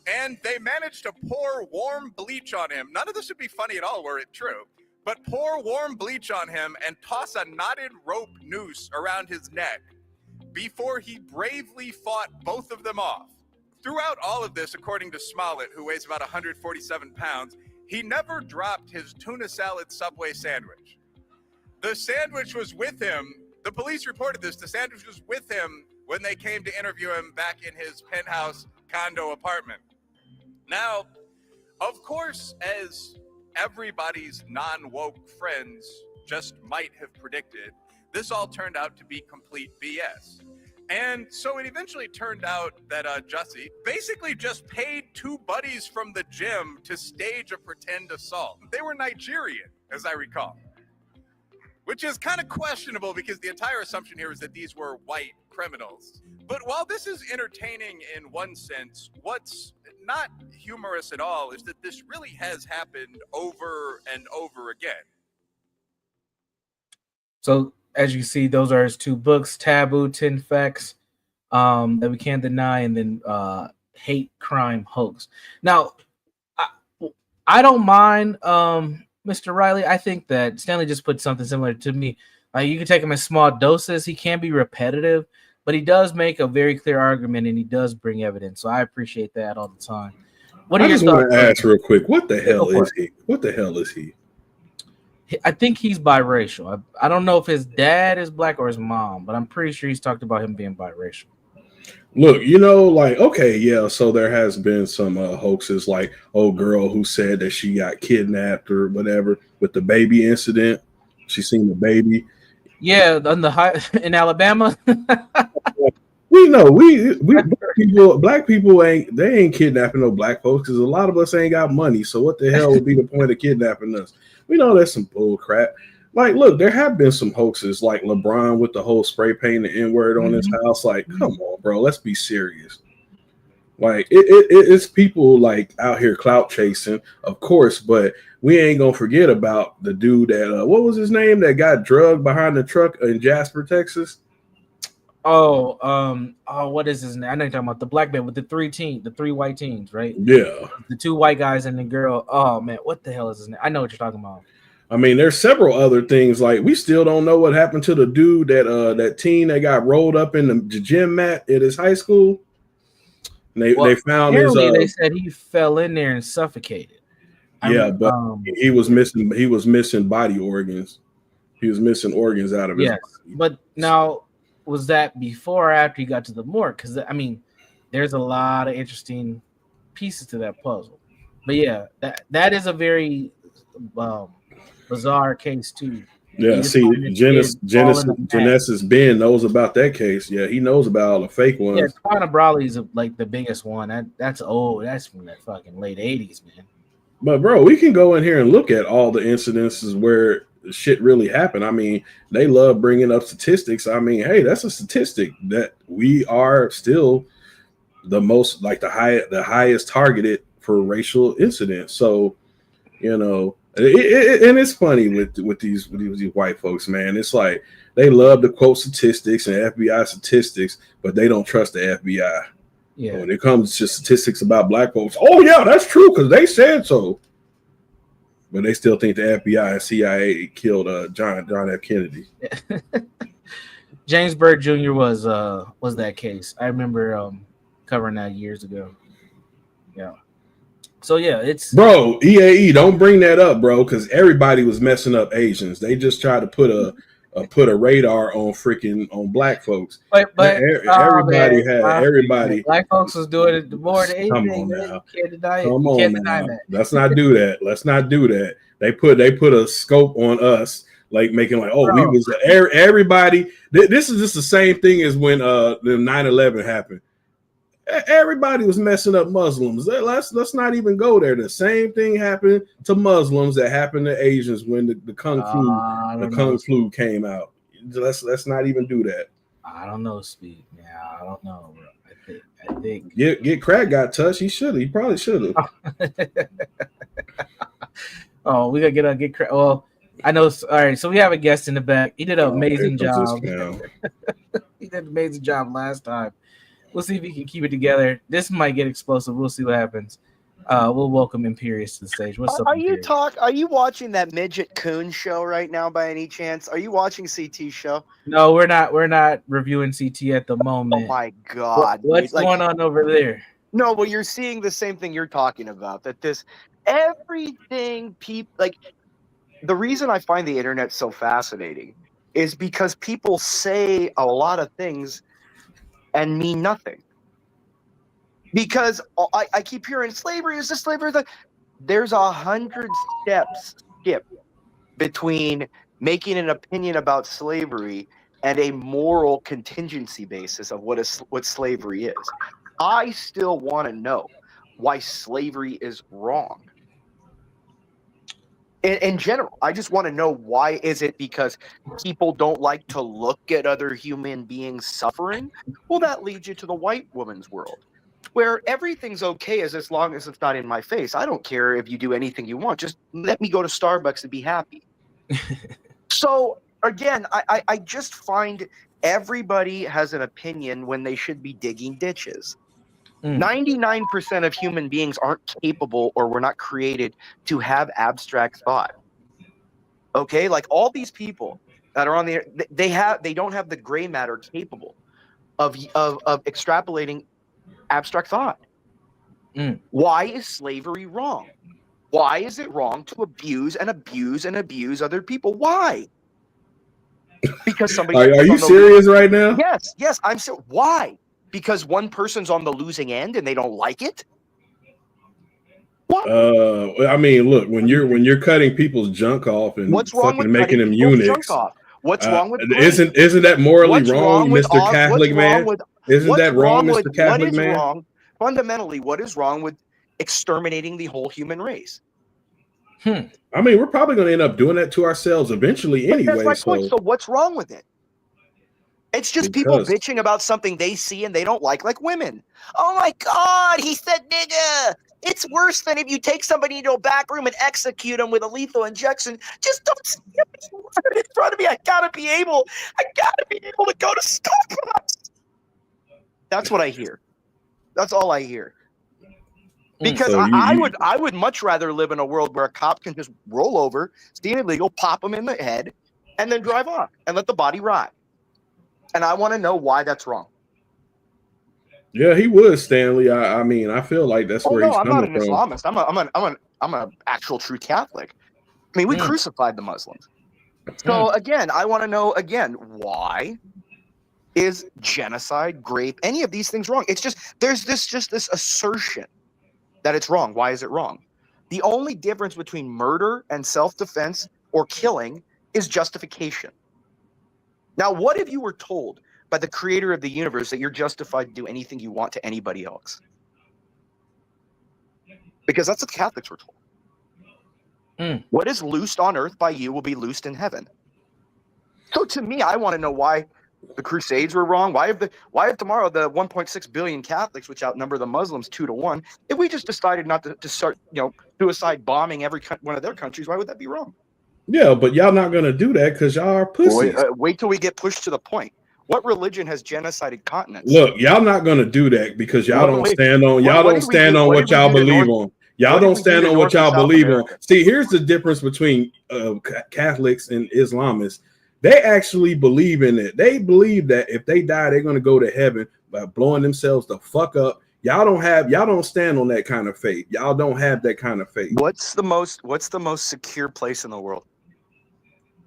and they managed to pour warm bleach on him. None of this would be funny at all were it true, but pour warm bleach on him and toss a knotted rope noose around his neck before he bravely fought both of them off. Throughout all of this, according to Smollett, who weighs about 147 pounds, he never dropped his tuna salad Subway sandwich. The sandwich was with him. The police reported this. The sandwich was with him when they came to interview him back in his penthouse condo apartment. Now, of course, as everybody's non-woke friends just might have predicted, this all turned out to be complete BS. And so it eventually turned out that Jussie basically just paid two buddies from the gym to stage a pretend assault. They were Nigerian, as I recall, which is kind of questionable because the entire assumption here is that these were white criminals. But while this is entertaining in one sense, what's not humorous at all is that this really has happened over and over again. So as you see, those are his two books, Taboo, 10 Facts That We Can't Deny, and then Hate, Crime, Hoax. Now, I don't mind Mr. Riley. I think that Stanley just put something similar to me. You can take him in small doses. He can be repetitive, but he does make a very clear argument, and he does bring evidence. So I appreciate that all the time. What I just want to ask real quick, what the hell is he? What the hell is he? I think he's biracial. I don't know if his dad is black or his mom, but I'm pretty sure he's talked about him being biracial. Look, you know, like, okay, yeah, so there has been some hoaxes, like old girl who said that she got kidnapped or whatever with the baby incident. She seen the baby. Yeah, on the in Alabama. We know black people ain't kidnapping no black folks because a lot of us ain't got money. So what the hell would be the point of kidnapping us? We know that's some bull crap. Like, look, there have been some hoaxes, like LeBron with the whole spray paint the N-word on his house. Like, come on, bro, let's be serious. Like, it's people like out here clout chasing, of course, but we ain't gonna forget about the dude that what was his name that got drugged behind the truck in Jasper, Texas. What is his name? I know you're talking about the black man with the three white teens, right? Yeah, the two white guys and the girl. Oh man, what the hell is his name? I know what you're talking about. I mean, there's several other things. Like, we still don't know what happened to the dude that teen that got rolled up in the gym mat at his high school. And they found his. They said he fell in there and suffocated. But he was missing body organs. He was missing organs out of his body. But now, was that before or after he got to the morgue? Because I mean, there's a lot of interesting pieces to that puzzle. But yeah, that is a very bizarre case too. Yeah, see, Genesis Ben knows about that case. Yeah, he knows about all the fake ones. Yeah, Connor Brawley is like the biggest one. That's old. That's from that fucking late 80s, man. But bro, we can go in here and look at all the incidences where shit really happened. I mean, they love bringing up statistics. I mean, hey, that's a statistic that we are still the most, like the highest targeted for racial incidents. So, you know, and it's funny with these white folks, man. It's like they love to quote statistics and FBI statistics, but they don't trust the FBI. Yeah. When it comes to statistics about black folks, oh yeah, that's true because they said so. But they still think the FBI and CIA killed John F. Kennedy. James Byrd Jr. was that case. I remember covering that years ago. Yeah. So yeah, it's bro. EAE, don't bring that up, bro, because everybody was messing up Asians. They just tried to put put a radar on black folks. But everybody had everybody. Black folks was doing it more than anything. Come on Man. now. You can't deny it. Come You on can't now. deny that. Let's not do that. Let's not do that. They put a scope on us, like making like, oh, we was everybody. This is just the same thing as when the 9/11 happened. Everybody was messing up Muslims. Let's not even go there. The same thing happened to Muslims that happened to Asians when the kung flu came out. Let's not even do that. I don't know, Speed. Yeah, I don't know, bro. I think. Get Craig got touched. He probably should have. Oh, we gotta get Craig. Well, I know. All right, so we have a guest in the back. He did an amazing job. He did an amazing job last time. We'll see if he can keep it together. This might get explosive. We'll see what happens. We'll welcome Imperious to the stage. What's up? Are you watching that Midget Coon show right now by any chance? Are you watching CT show? No, we're not. We're not reviewing CT at the moment. Oh my god! What's going on over there? No, well, you're seeing the same thing you're talking about. That everything people like. The reason I find the internet so fascinating is because people say a lot of things and mean nothing. Because I keep hearing slavery is this slavery. There's 100 steps skipped between making an opinion about slavery and a moral contingency basis of what slavery is. I still want to know why slavery is wrong. In general, I just want to know why is it because people don't like to look at other human beings suffering? Well, that leads you to the white woman's world, where everything's okay as long as it's not in my face. I don't care if you do anything you want. Just let me go to Starbucks and be happy. So, again, I just find everybody has an opinion when they should be digging ditches. 99% of human beings aren't capable or were not created to have abstract thought. Okay, like all these people that are on the air, they don't have the gray matter capable of extrapolating abstract thought. Why is slavery wrong? Why is it wrong to abuse and abuse and abuse other people? Why? Because somebody. Are you serious right now? Yes, I'm so. Why? Because one person's on the losing end and they don't like it? I mean, look, when you're cutting people's junk off and fucking making them eunuchs, what's wrong with isn't that morally wrong, Mr. Catholic man? Isn't that wrong, Mr. Catholic man? Fundamentally, what is wrong with exterminating the whole human race? I mean, we're probably going to end up doing that to ourselves eventually anyway. That's my point. So what's wrong with it? It's just people bitching about something they see and they don't like women. Oh my God, he said nigga. It's worse than if you take somebody into a back room and execute them with a lethal injection. Just don't skip it in front of me. I gotta be able to go to Starbucks. That's what I hear. That's all I hear. Because I would much rather live in a world where a cop can just roll over, see an illegal, pop him in the head, and then drive off and let the body rot. And I want to know why that's wrong. Yeah, he would, Stanley. I mean, I feel like that's where he's coming from. I'm not an Islamist. I'm an actual true Catholic. I mean, we crucified the Muslims. So again, I want to know why is genocide, rape, any of these things wrong? It's just there's this assertion that it's wrong. Why is it wrong? The only difference between murder and self-defense or killing is justification. Now, what if you were told by the creator of the universe that you're justified to do anything you want to anybody else? Because that's what Catholics were told. What is loosed on earth by you will be loosed in heaven. So to me, I want to know why the Crusades were wrong. Why if tomorrow the 1.6 billion Catholics, which outnumber the Muslims 2-1, if we just decided not to start, suicide bombing every one of their countries, why would that be wrong? Yeah, but y'all not gonna do that because y'all are pussies. Wait till we get pushed to the point. What religion has genocided continents? Look, y'all not gonna do that because y'all don't stand on what y'all believe on. Y'all don't stand on what y'all believe on. See, here's the difference between Catholics and Islamists. They actually believe in it. They believe that if they die, they're gonna go to heaven by blowing themselves the fuck up. Y'all don't stand on that kind of faith. Y'all don't have that kind of faith. What's the most secure place in the world?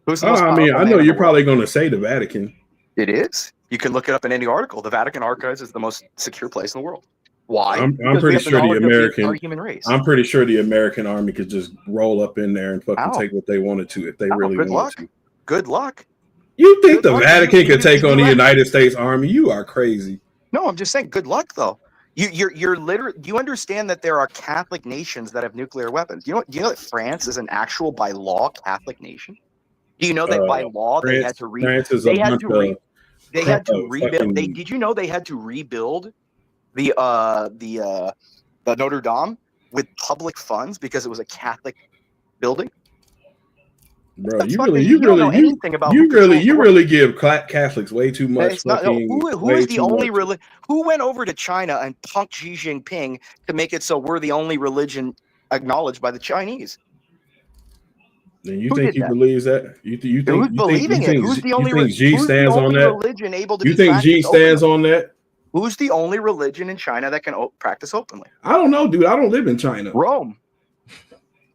Who's the Oh, most I powerful mean, I man know in the you're world? probably going to say the Vatican. It is. You can look it up in any article. The Vatican Archives is the most secure place in the world. Why? I'm Because we pretty have the sure the knowledge of the entire American. human race. I'm pretty sure the American army could just roll up in there and fucking Ow. take what they wanted to if they Oh, really good wanted luck. to. Good luck. You think Good the luck. Vatican could take on the US United States Army? You are crazy. No, I'm just saying. Good luck, though. You're literally. Do you understand that there are Catholic nations that have nuclear weapons? Do you know that France is an actual by law Catholic nation? Do you know that by law they had to France is a bunch of they had to rebuild. fucking. Did you know they had to rebuild the Notre Dame with public funds because it was a Catholic building? Bro, you don't know anything about who controls the world. really give Catholics way too much It's not, no, fucking. who is the only religion? Who went over to China and punked Xi Jinping to make it so we're the only religion acknowledged by the Chinese? And you Who think did he that? believes that? Who's believing it? Who's the only Xi stands on that? religion able to You be think Xi practiced stands openly? on that? Who's the only religion in China that can practice openly? I don't know, dude. I don't live in China. Rome.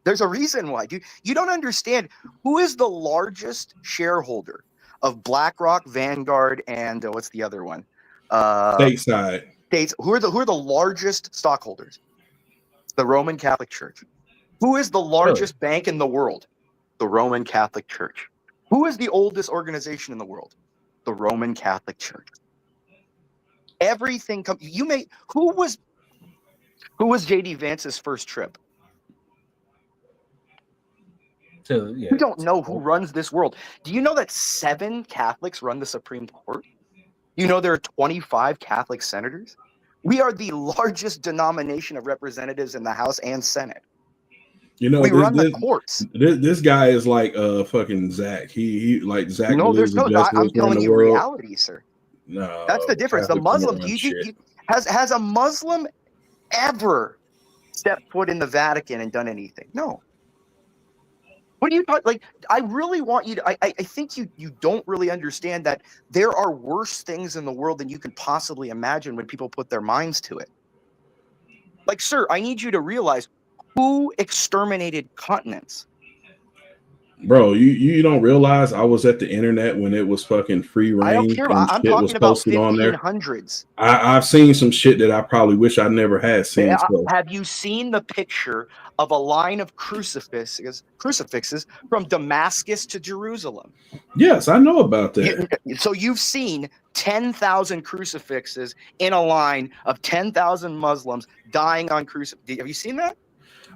There's a reason why, dude. You don't understand. Who is the largest shareholder of BlackRock, Vanguard, and what's the other one? Stateside. States. Who are the largest stockholders? The Roman Catholic Church. Who is the largest bank in the world? The Roman Catholic Church. Who is the oldest organization in the world? The Roman Catholic Church. Everything comes. Who was JD Vance's first trip? You don't know who runs this world. Do you know that 7 Catholics run the Supreme Court? You know there are 25 Catholic senators? We are the largest denomination of representatives in the House and Senate. You know, we run the courts. This guy is like fucking Zach. He like Zach. No, there's no. I'm telling you world. reality, sir. No, that's the difference. Catholics The Muslim. don't run Has a Muslim ever stepped foot in the Vatican and done anything? No. What do you talk like? I really want you to. I think you don't really understand that there are worse things in the world than you can possibly imagine when people put their minds to it. Like, sir, I need you to realize who exterminated continents. Bro, you don't realize I was at the internet when it was fucking free reign. I don't care. I'm talking about 1500s. I've seen some shit that I probably wish I never had seen. Have you seen the picture of a line of crucifixes from Damascus to Jerusalem? Yes, I know about that. So you've seen 10,000 crucifixes in a line of 10,000 Muslims dying on crucifixes. Have you seen that?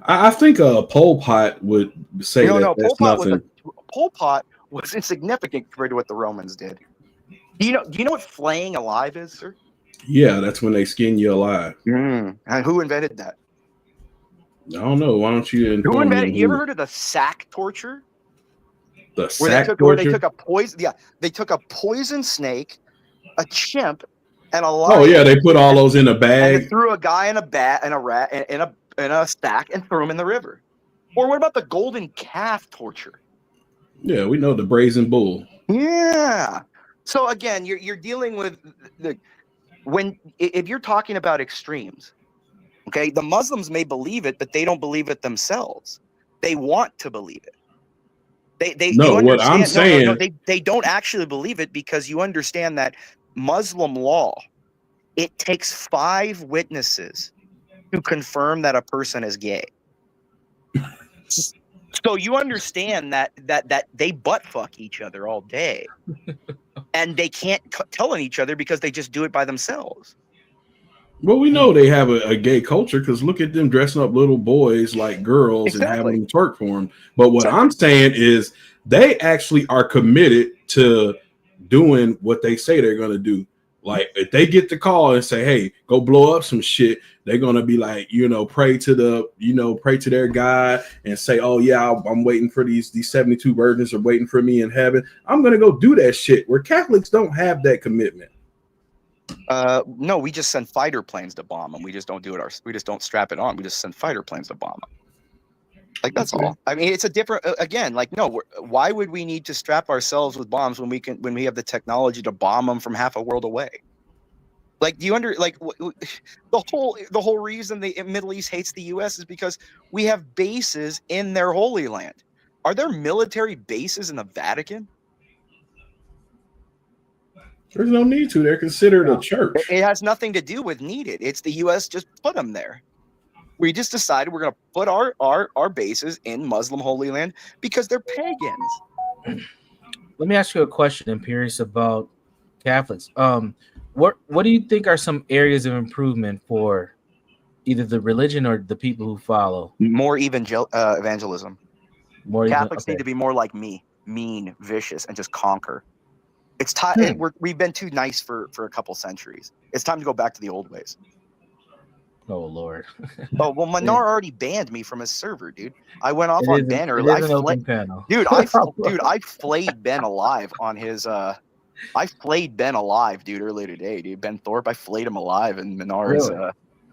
I think Pol Pot would say that's nothing. Pol Pot was insignificant compared to what the Romans did. Do you know what flaying alive is, sir? Yeah, that's when they skin you alive. And who invented that? I don't know. Why don't you inform Who invented? me? You ever heard of the sack torture? The sack torture? Where they took a poison. Yeah, they took a poison snake, a chimp, and a lion. Oh yeah, they put all those in a bag. And they threw a guy in a bat and a rat in a stack and threw him in the river. Or what about the golden calf torture? Yeah, we know the brazen bull. Yeah. So again, you're dealing with if you're talking about extremes, okay, the Muslims may believe it, but they don't believe it themselves. They want to believe it. What I'm saying, they don't actually believe it because you understand that Muslim law, it takes 5 witnesses to confirm that a person is gay. So you understand that they butt fuck each other all day, and they can't tell on each other because they just do it by themselves. Well, we know they have a gay culture because look at them dressing up little boys like girls and having them twerk for them. But what I'm saying is they actually are committed to doing what they say they're going to do. Like if they get the call and say, hey, go blow up some shit, they're going to be like, pray to their God and say, oh yeah, I'm waiting for these 72 virgins are waiting for me in heaven. I'm going to go do that shit, where Catholics don't have that commitment. No, we just send fighter planes to bomb them. We just don't do it. We just don't strap it on. We just send fighter planes to bomb them. Like that's all. I mean, it's a different. Again, like no. Why would we need to strap ourselves with bombs when we have the technology to bomb them from half a world away? Like, do you the whole reason the Middle East hates the U.S. is because we have bases in their Holy Land. Are there military bases in the Vatican? There's no need to. They're considered a church. It has nothing to do with needed. It's the U.S. just put them there. We just decided we're going to put our bases in Muslim Holy Land because they're pagans. Let me ask you a question. I'm curious about Catholics. What do you think are some areas of improvement for either the religion or the people who follow? More evangelism. Catholics need to be more like me, mean, vicious, and just conquer. It's time. We've been too nice for a couple centuries. It's time to go back to the old ways. Oh Lord. Oh well, Manar already banned me from his server, dude. I went off on Ben earlier. It is an open panel. Dude, I flayed Ben alive on his I flayed Ben alive, dude, earlier today, dude. Ben Thorpe, I flayed him alive in Menar's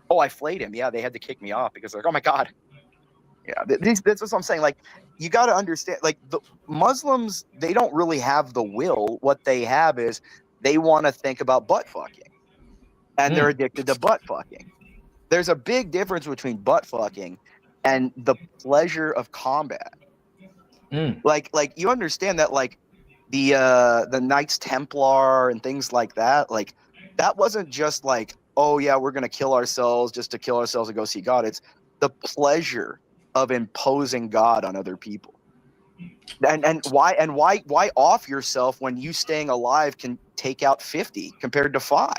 I flayed him. Yeah, they had to kick me off because they're like, oh my god. Yeah, that's what I'm saying. Like, you got to understand, like, the Muslims, they don't really have the will. What they have is they want to think about butt fucking, and they're addicted to butt fucking. There's a big difference between butt fucking and the pleasure of combat. Like you understand that, like, the Knights Templar and things like that, like, that wasn't just like, oh yeah, we're gonna kill ourselves just to kill ourselves and go see God. It's the pleasure of imposing God on other people. And why off yourself when you staying alive can take out 50 compared to 5?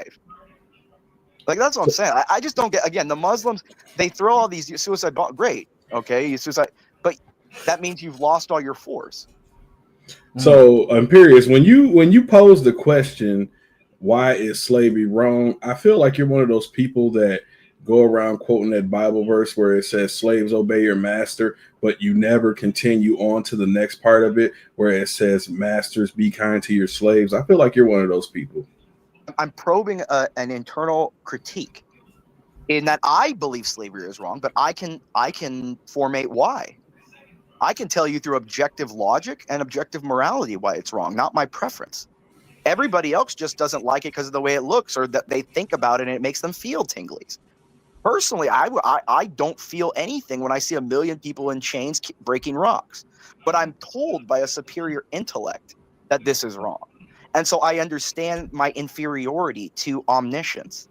Like, that's what I'm saying. I just don't get, again, the Muslims, they throw all these suicide bombs. Great, okay, you suicide, but that means you've lost all your force. So I'm curious, when you pose the question, why is slavery wrong? I feel like you're one of those people that go around quoting that Bible verse where it says slaves obey your master, but you never continue on to the next part of it where it says masters be kind to your slaves. I feel like you're one of those people. I'm probing an internal critique in that I believe slavery is wrong, but I can formate why. I can tell you through objective logic and objective morality why it's wrong, not my preference. Everybody else just doesn't like it because of the way it looks, or that they think about it and it makes them feel tinglies. Personally, I don't feel anything when I see 1 million people in chains breaking rocks, but I'm told by a superior intellect that this is wrong. And so I understand my inferiority to omniscience.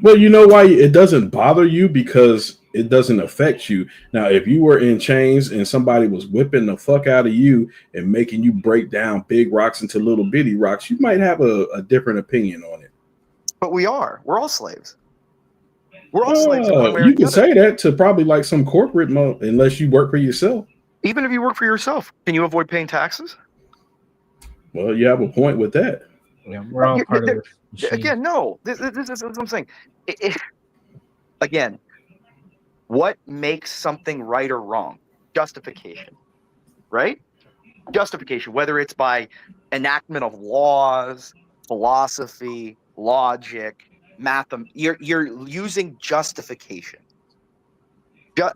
Well, you know why it doesn't bother you? Because it doesn't affect you. Now, if you were in chains and somebody was whipping the fuck out of you and making you break down big rocks into little bitty rocks, you might have a different opinion on it. But we're all slaves. We're all slaves. You can say that to probably like some corporate unless you work for yourself. Even if you work for yourself, can you avoid paying taxes? Well, you have a point with that. Yeah, we're all part of it. Again, no. This is what I'm saying. Again, what makes something right or wrong? Justification, right? Justification, whether it's by enactment of laws, philosophy, logic, math, you're using justification.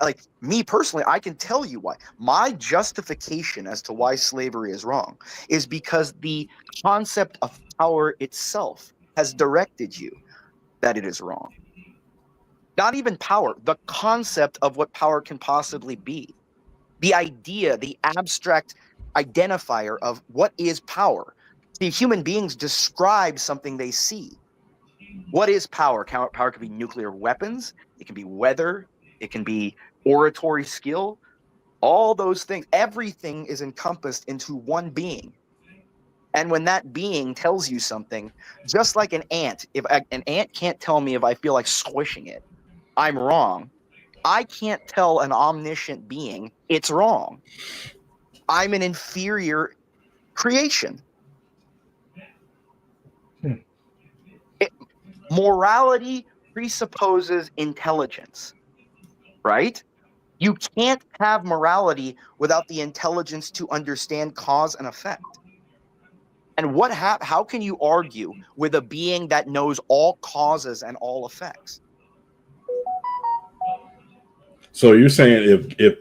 Like me personally, I can tell you why. My justification as to why slavery is wrong is because the concept of power itself has directed you that it is wrong. Not even power, the concept of what power can possibly be. The idea, the abstract identifier of what is power. See, human beings describe something they see. What is power? Power can be nuclear weapons. It can be weather. It can be oratory skill. All those things, everything is encompassed into one being. And when that being tells you something, just like an ant, if an ant can't tell me if I feel like squishing it, I'm wrong. I can't tell an omniscient being it's wrong. I'm an inferior creation. Morality presupposes intelligence, right? You can't have morality without the intelligence to understand cause and effect. And how can you argue with a being that knows all causes and all effects? So you're saying if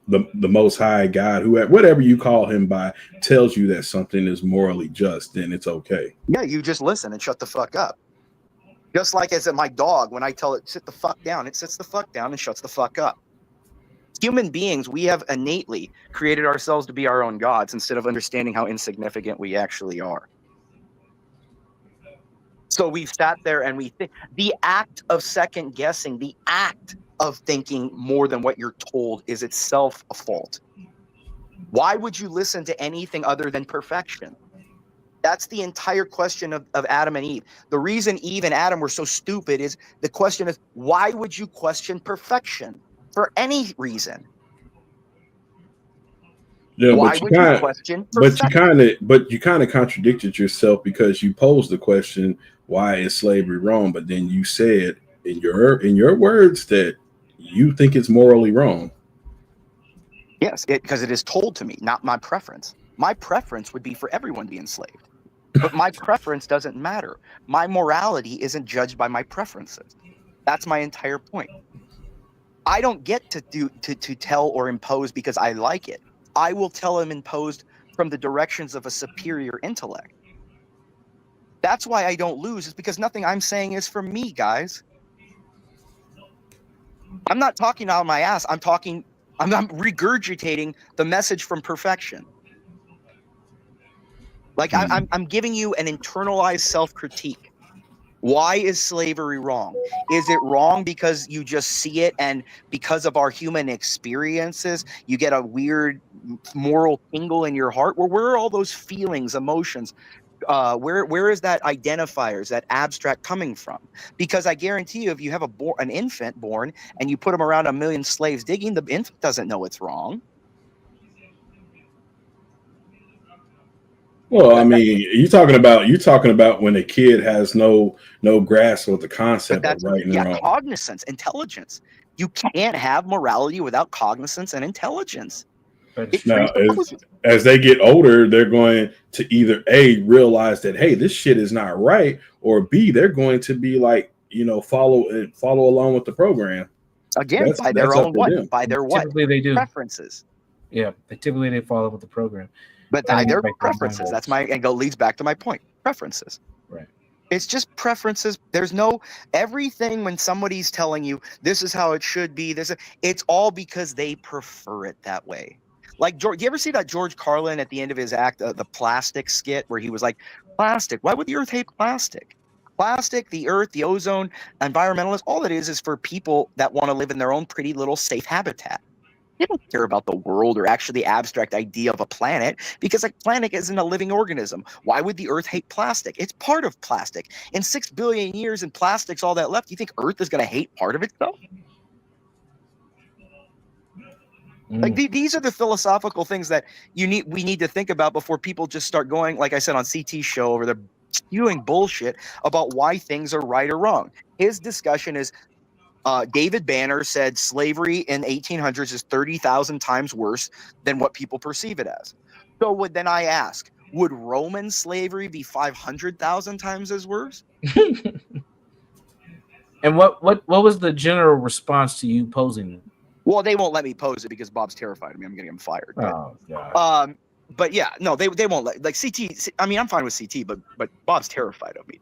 the Most High God, whatever you call him by, tells you that something is morally just, then it's okay. Yeah, you just listen and shut the fuck up. Just like as my dog, when I tell it sit the fuck down, it sits the fuck down and shuts the fuck up. Human beings, we have innately created ourselves to be our own gods instead of understanding how insignificant we actually are. So we've sat there and we think the act of second guessing, the act of thinking more than what you're told is itself a fault. Why would you listen to anything other than perfection? That's the entire question of Adam and Eve. The reason Eve and Adam were so stupid is the question is, why would you question perfection for any reason? Yeah, Why would you question perfection? but you kind of contradicted yourself because you posed the question, why is slavery wrong? But then you said in your words that you think it's morally wrong. Yes, because it is told to me, not my preference. My preference would be for everyone to be enslaved. But my preference doesn't matter. My morality isn't judged by my preferences. That's my entire point. I don't get to tell or impose because I like it. I will tell them imposed from the directions of a superior intellect. That's why I don't lose, is because nothing I'm saying is for me, guys. I'm not talking out of my ass. I'm regurgitating the message from perfection. Like I'm giving you an internalized self-critique. Why is slavery wrong? Is it wrong because you just see it and because of our human experiences, you get a weird moral tingle in your heart? Well, where are all those feelings, emotions? Where is that identifiers, that abstract coming from? Because I guarantee you, if you have an infant born and you put him around a million slaves digging, the infant doesn't know it's wrong. Well, I mean, you're talking about when a kid has no grasp of the concept of right and wrong. Cognizance, intelligence. You can't have morality without cognizance and intelligence. Now, as they get older, they're going to either A, realize that, hey, this shit is not right, or B, they're going to be like, follow along with the program. Again, by their own what? By their what? Typically they do. Preferences. Yeah, typically they follow with the program. But by their preferences. That's leads back to my point. Preferences. Right. It's just preferences. There's no everything when somebody's telling you this is how it should be. It's all because they prefer it that way. Like, do you ever see that George Carlin at the end of his act, the plastic skit, where he was like, plastic, why would the earth hate plastic? Plastic, the earth, the ozone, environmentalists, all it is for people that want to live in their own pretty little safe habitat. They don't care about the world or actually the abstract idea of a planet, because a planet isn't a living organism. Why would the earth hate plastic? It's part of plastic. In 6 billion years and plastic's all that left, you think earth is going to hate part of itself? Like these are the philosophical things that we need to think about before people just start going, like I said on CT's show, over there spewing bullshit about why things are right or wrong. His discussion is David Banner said slavery in 1800s is 30,000 times worse than what people perceive it as. So then I ask, would Roman slavery be 500,000 times as worse? And what was the general response to you posing it? Well, they won't let me pose it because Bob's terrified of me. I'm going to get him fired. Oh, God. But yeah, no, they won't let, like CT. I mean, I'm fine with CT, but Bob's terrified of me.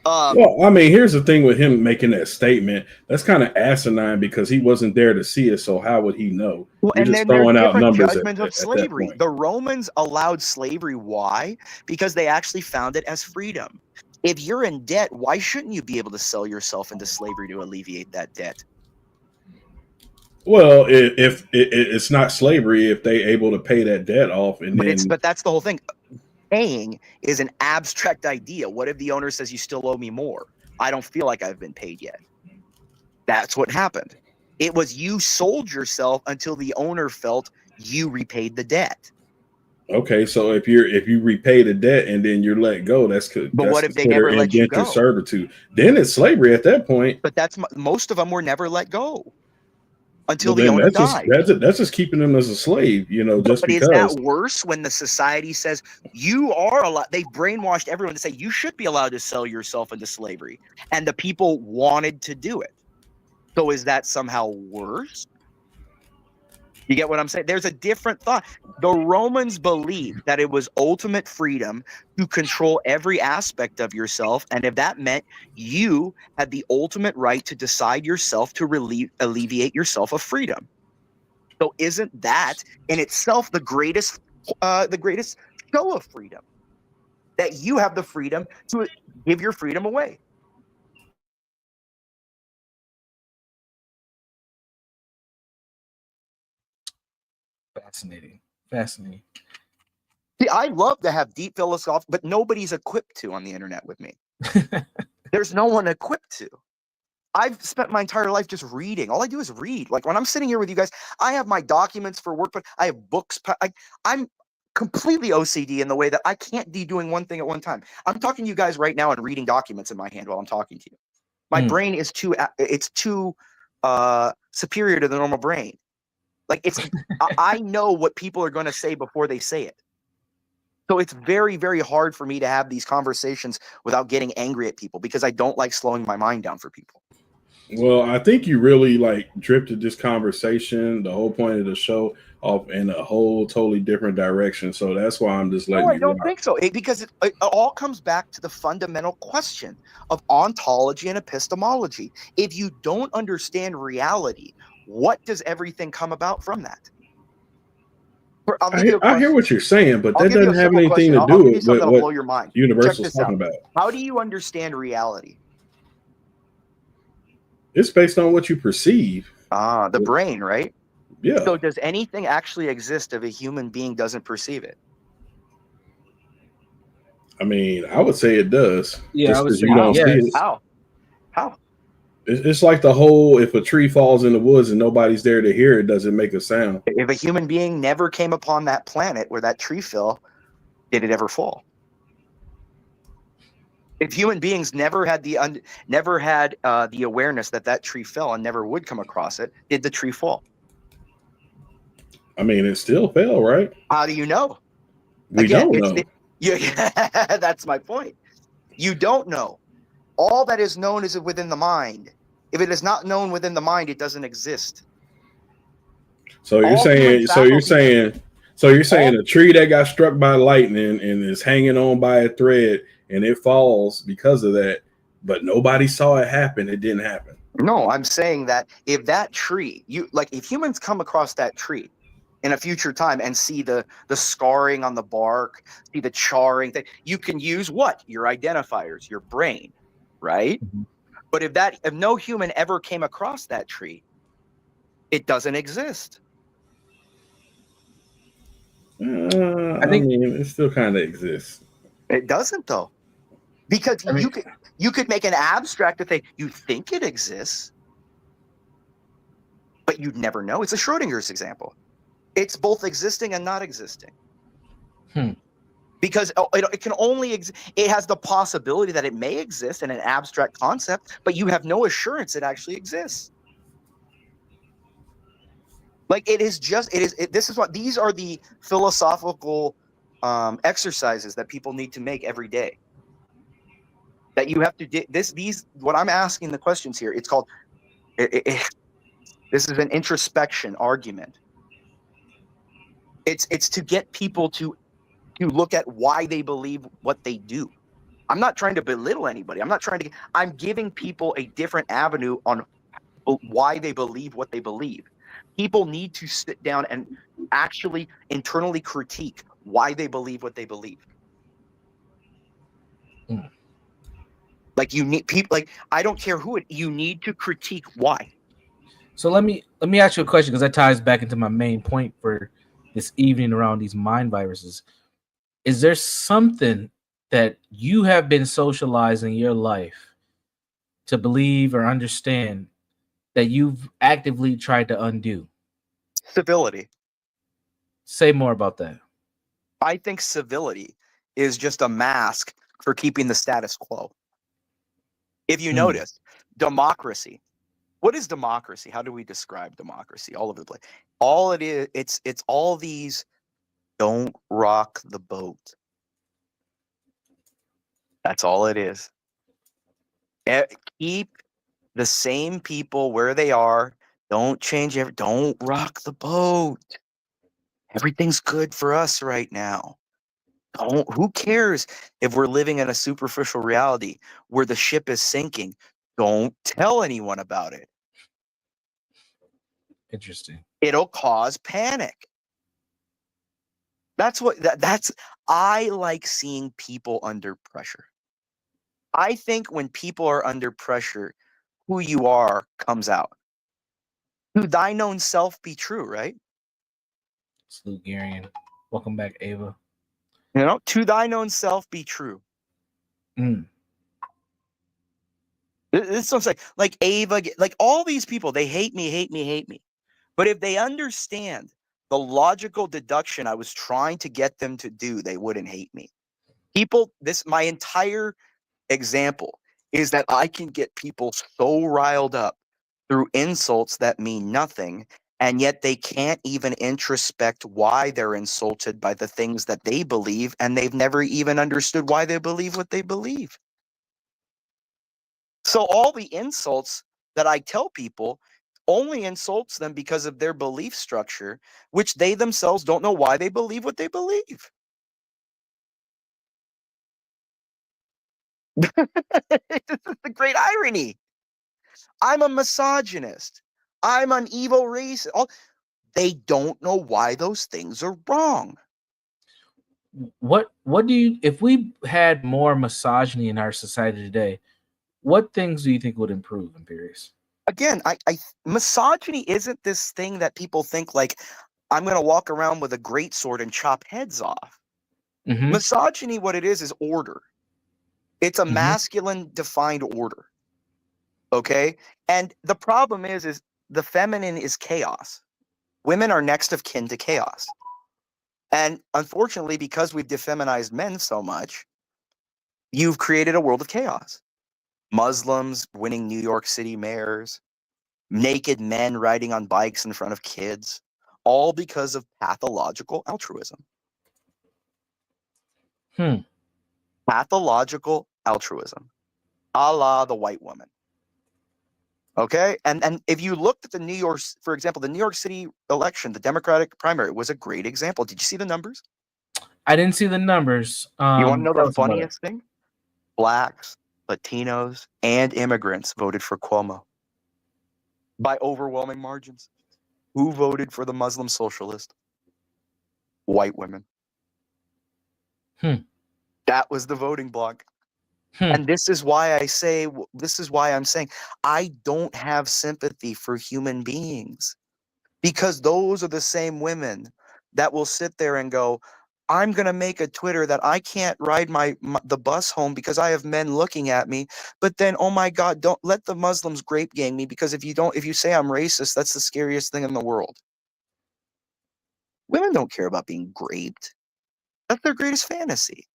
Well, I mean, here's the thing with him making that statement. That's kind of asinine because he wasn't there to see it. So how would he know? Well, You're and just then throwing there's out different numbers judgments of at slavery. that point. The Romans allowed slavery. Why? Because they actually found it as freedom. If you're in debt, why shouldn't you be able to sell yourself into slavery to alleviate that debt? Well, if it's not slavery, if they able to pay that debt off, But that's the whole thing. Paying is an abstract idea. What if the owner says you still owe me more? I don't feel like I've been paid yet. That's what happened. It was you sold yourself until the owner felt you repaid the debt. Okay, so if you repay the debt and then you're let go, that's what if they never let you go? Servitude. Then it's slavery at that point. But most of them were never let go until the owner died. That's just keeping them as a slave, just because. Is that worse when the society says you are allowed? They've brainwashed everyone to say you should be allowed to sell yourself into slavery, and the people wanted to do it. So is that somehow worse? You get what I'm saying? There's a different thought. The Romans believed that it was ultimate freedom to control every aspect of yourself. And if that meant you had the ultimate right to decide yourself to alleviate yourself of freedom. So isn't that in itself the greatest show of freedom? That you have the freedom to give your freedom away. Fascinating. See, I love to have deep philosophy, but nobody's equipped to on the internet with me. There's no one equipped to. I've spent my entire life just reading. All I do is read. Like when I'm sitting here with you guys, I have my documents for work, but I have books. I'm completely OCD in the way that I can't be doing one thing at one time. I'm talking to you guys right now and reading documents in my hand while I'm talking to you. My brain is too superior to the normal brain. Like I know what people are going to say before they say it. So it's very, very hard for me to have these conversations without getting angry at people because I don't like slowing my mind down for people. Well, I think you really like drifted this conversation, the whole point of the show, off in a whole totally different direction. So that's why I'm just letting you. No, I don't think so. Because it all comes back to the fundamental question of ontology and epistemology. If you don't understand reality, what does everything come about from that? I hear what you're saying, but that doesn't have anything to do with what Universal's talking about. How do you understand reality? It's based on what you perceive. The brain, right? Yeah. So does anything actually exist if a human being doesn't perceive it? I mean, I would say it does. Yeah, I would say you don't see it. How? It's like the whole, if a tree falls in the woods and nobody's there to hear it, does it make a sound? If a human being never came upon that planet where that tree fell, did it ever fall? If human beings never had the awareness that tree fell and never would come across it, did the tree fall? I mean, it still fell, right? How do you know? We don't know. That's my point. You don't know. All that is known is within the mind. If it is not known within the mind, it doesn't exist. So you're saying a tree that got struck by lightning and is hanging on by a thread and it falls because of that, but nobody saw it happen. It didn't happen. No, I'm saying that if that tree, if humans come across that tree in a future time and see the scarring on the bark, see the charring thing, you can use what? Your identifiers, your brain, right? Mm-hmm. But if no human ever came across that tree, it doesn't exist. I mean, it still kind of exists. It doesn't though, because you could make an abstract to say you think it exists, but you'd never know. It's a Schrodinger's example. It's both existing and not existing. Because it can only it has the possibility that it may exist in an abstract concept, but you have no assurance it actually exists. Like these are the philosophical exercises that people need to make every day. That you have to what I'm asking the questions here, it's called this is an introspection argument. It's to get people to look at why they believe what they do. I'm not trying to belittle anybody. I'm giving people a different avenue on why they believe what they believe. People need to sit down and actually internally critique why they believe what they believe. Like you need people, I don't care who you need to critique why. So let me ask you a question, because that ties back into my main point for this evening around these mind viruses. Is there something that you have been socialized in your life to believe or understand that you've actively tried to undo? Civility. Say more about that. I think civility is just a mask for keeping the status quo. If you notice, democracy. What is democracy? How do we describe democracy? All over the place. All it is, it's all these don't rock the boat. That's all it is. Keep the same people where they are. Don't change don't rock the boat. Everything's good for us right now. Who cares if we're living in a superficial reality where the ship is sinking? Don't tell anyone about it. Interesting. It'll cause panic. That's I like seeing people under pressure. I think when people are under pressure, who you are comes out. To thine own self be true, right? Salute Garion. Welcome back, Ava. You know, to thine own self be true. Mm. This is what I'm saying. Like Ava, like all these people, they hate me, hate me, hate me. But if they understand the logical deduction I was trying to get them to do, they wouldn't hate me. People, my entire example is that I can get people so riled up through insults that mean nothing, and yet they can't even introspect why they're insulted by the things that they believe, and they've never even understood why they believe what they believe. So all the insults that I tell people only insults them because of their belief structure, which they themselves don't know why they believe what they believe. This is the great irony. I'm a misogynist. I'm an evil racist. They don't know why those things are wrong. What do you, if we had more misogyny in our society today, what things do you think would improve, Imperius? Again, misogyny isn't this thing that people think like, I'm going to walk around with a greatsword and chop heads off. Mm-hmm. Misogyny, what it is order. It's a masculine defined order. Okay? And the problem is the feminine is chaos. Women are next of kin to chaos. And unfortunately, because we've defeminized men so much, you've created a world of chaos. Muslims winning New York City mayors, naked men riding on bikes in front of kids, all because of pathological altruism. Pathological altruism, a la the white woman. Okay? And if you looked at for example, the New York City election, the Democratic primary was a great example. Did you see the numbers? I didn't see the numbers. You want to know the funniest thing? Blacks, Latinos, and immigrants voted for Cuomo by overwhelming margins. Who voted for the Muslim socialist? White women. That was the voting bloc. And this is why I'm saying I don't have sympathy for human beings, because those are the same women that will sit there and go, I'm going to make a Twitter that I can't ride the bus home because I have men looking at me. But then, oh my God, don't let the Muslims grape gang me, because if you say I'm racist, that's the scariest thing in the world. Women don't care about being graped. That's their greatest fantasy.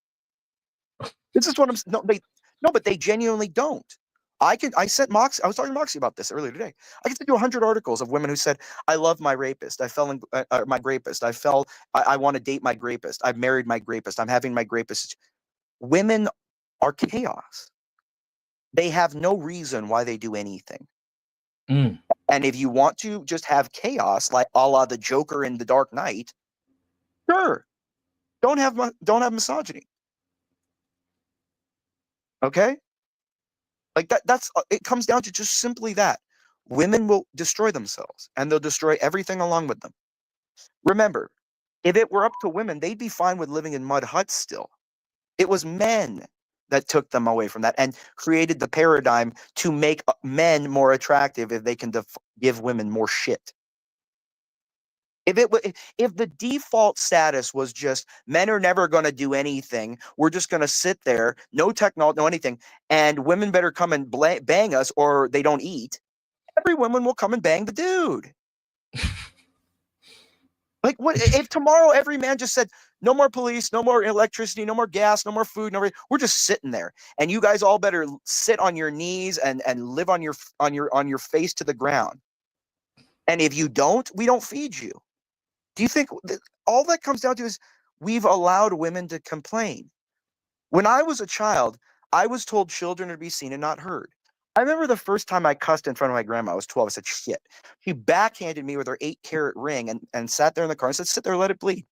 This is what but they genuinely don't. I sent Moxie. I was talking to Moxie about this earlier today. I can send you 100 articles of women who said, I love my rapist. I fell in my rapist. I want to date my rapist. I've married my rapist. I'm having my rapist. Women are chaos. They have no reason why they do anything. And if you want to just have chaos, like a la the Joker in The Dark Knight, sure, don't have misogyny. Okay? Like that's it comes down to just simply that. Women will destroy themselves, and they'll destroy everything along with them. Remember, if it were up to women, they'd be fine with living in mud huts still. It was men that took them away from that and created the paradigm to make men more attractive if they can give women more shit. If the default status was just men are never going to do anything, we're just going to sit there, no technology, no anything, and women better come and bang us or they don't eat, every woman will come and bang the dude. Like, what if tomorrow every man just said, no more police, no more electricity, no more gas, no more food, we're just sitting there, and you guys all better sit on your knees and live on your face to the ground. And if you don't, we don't feed you. Do you think all that comes down to is we've allowed women to complain? When I was a child, I was told children are to be seen and not heard. I remember the first time I cussed in front of my grandma. I was 12. I said, shit. She backhanded me with her 8-carat ring and sat there in the car and said, sit there, let it bleed.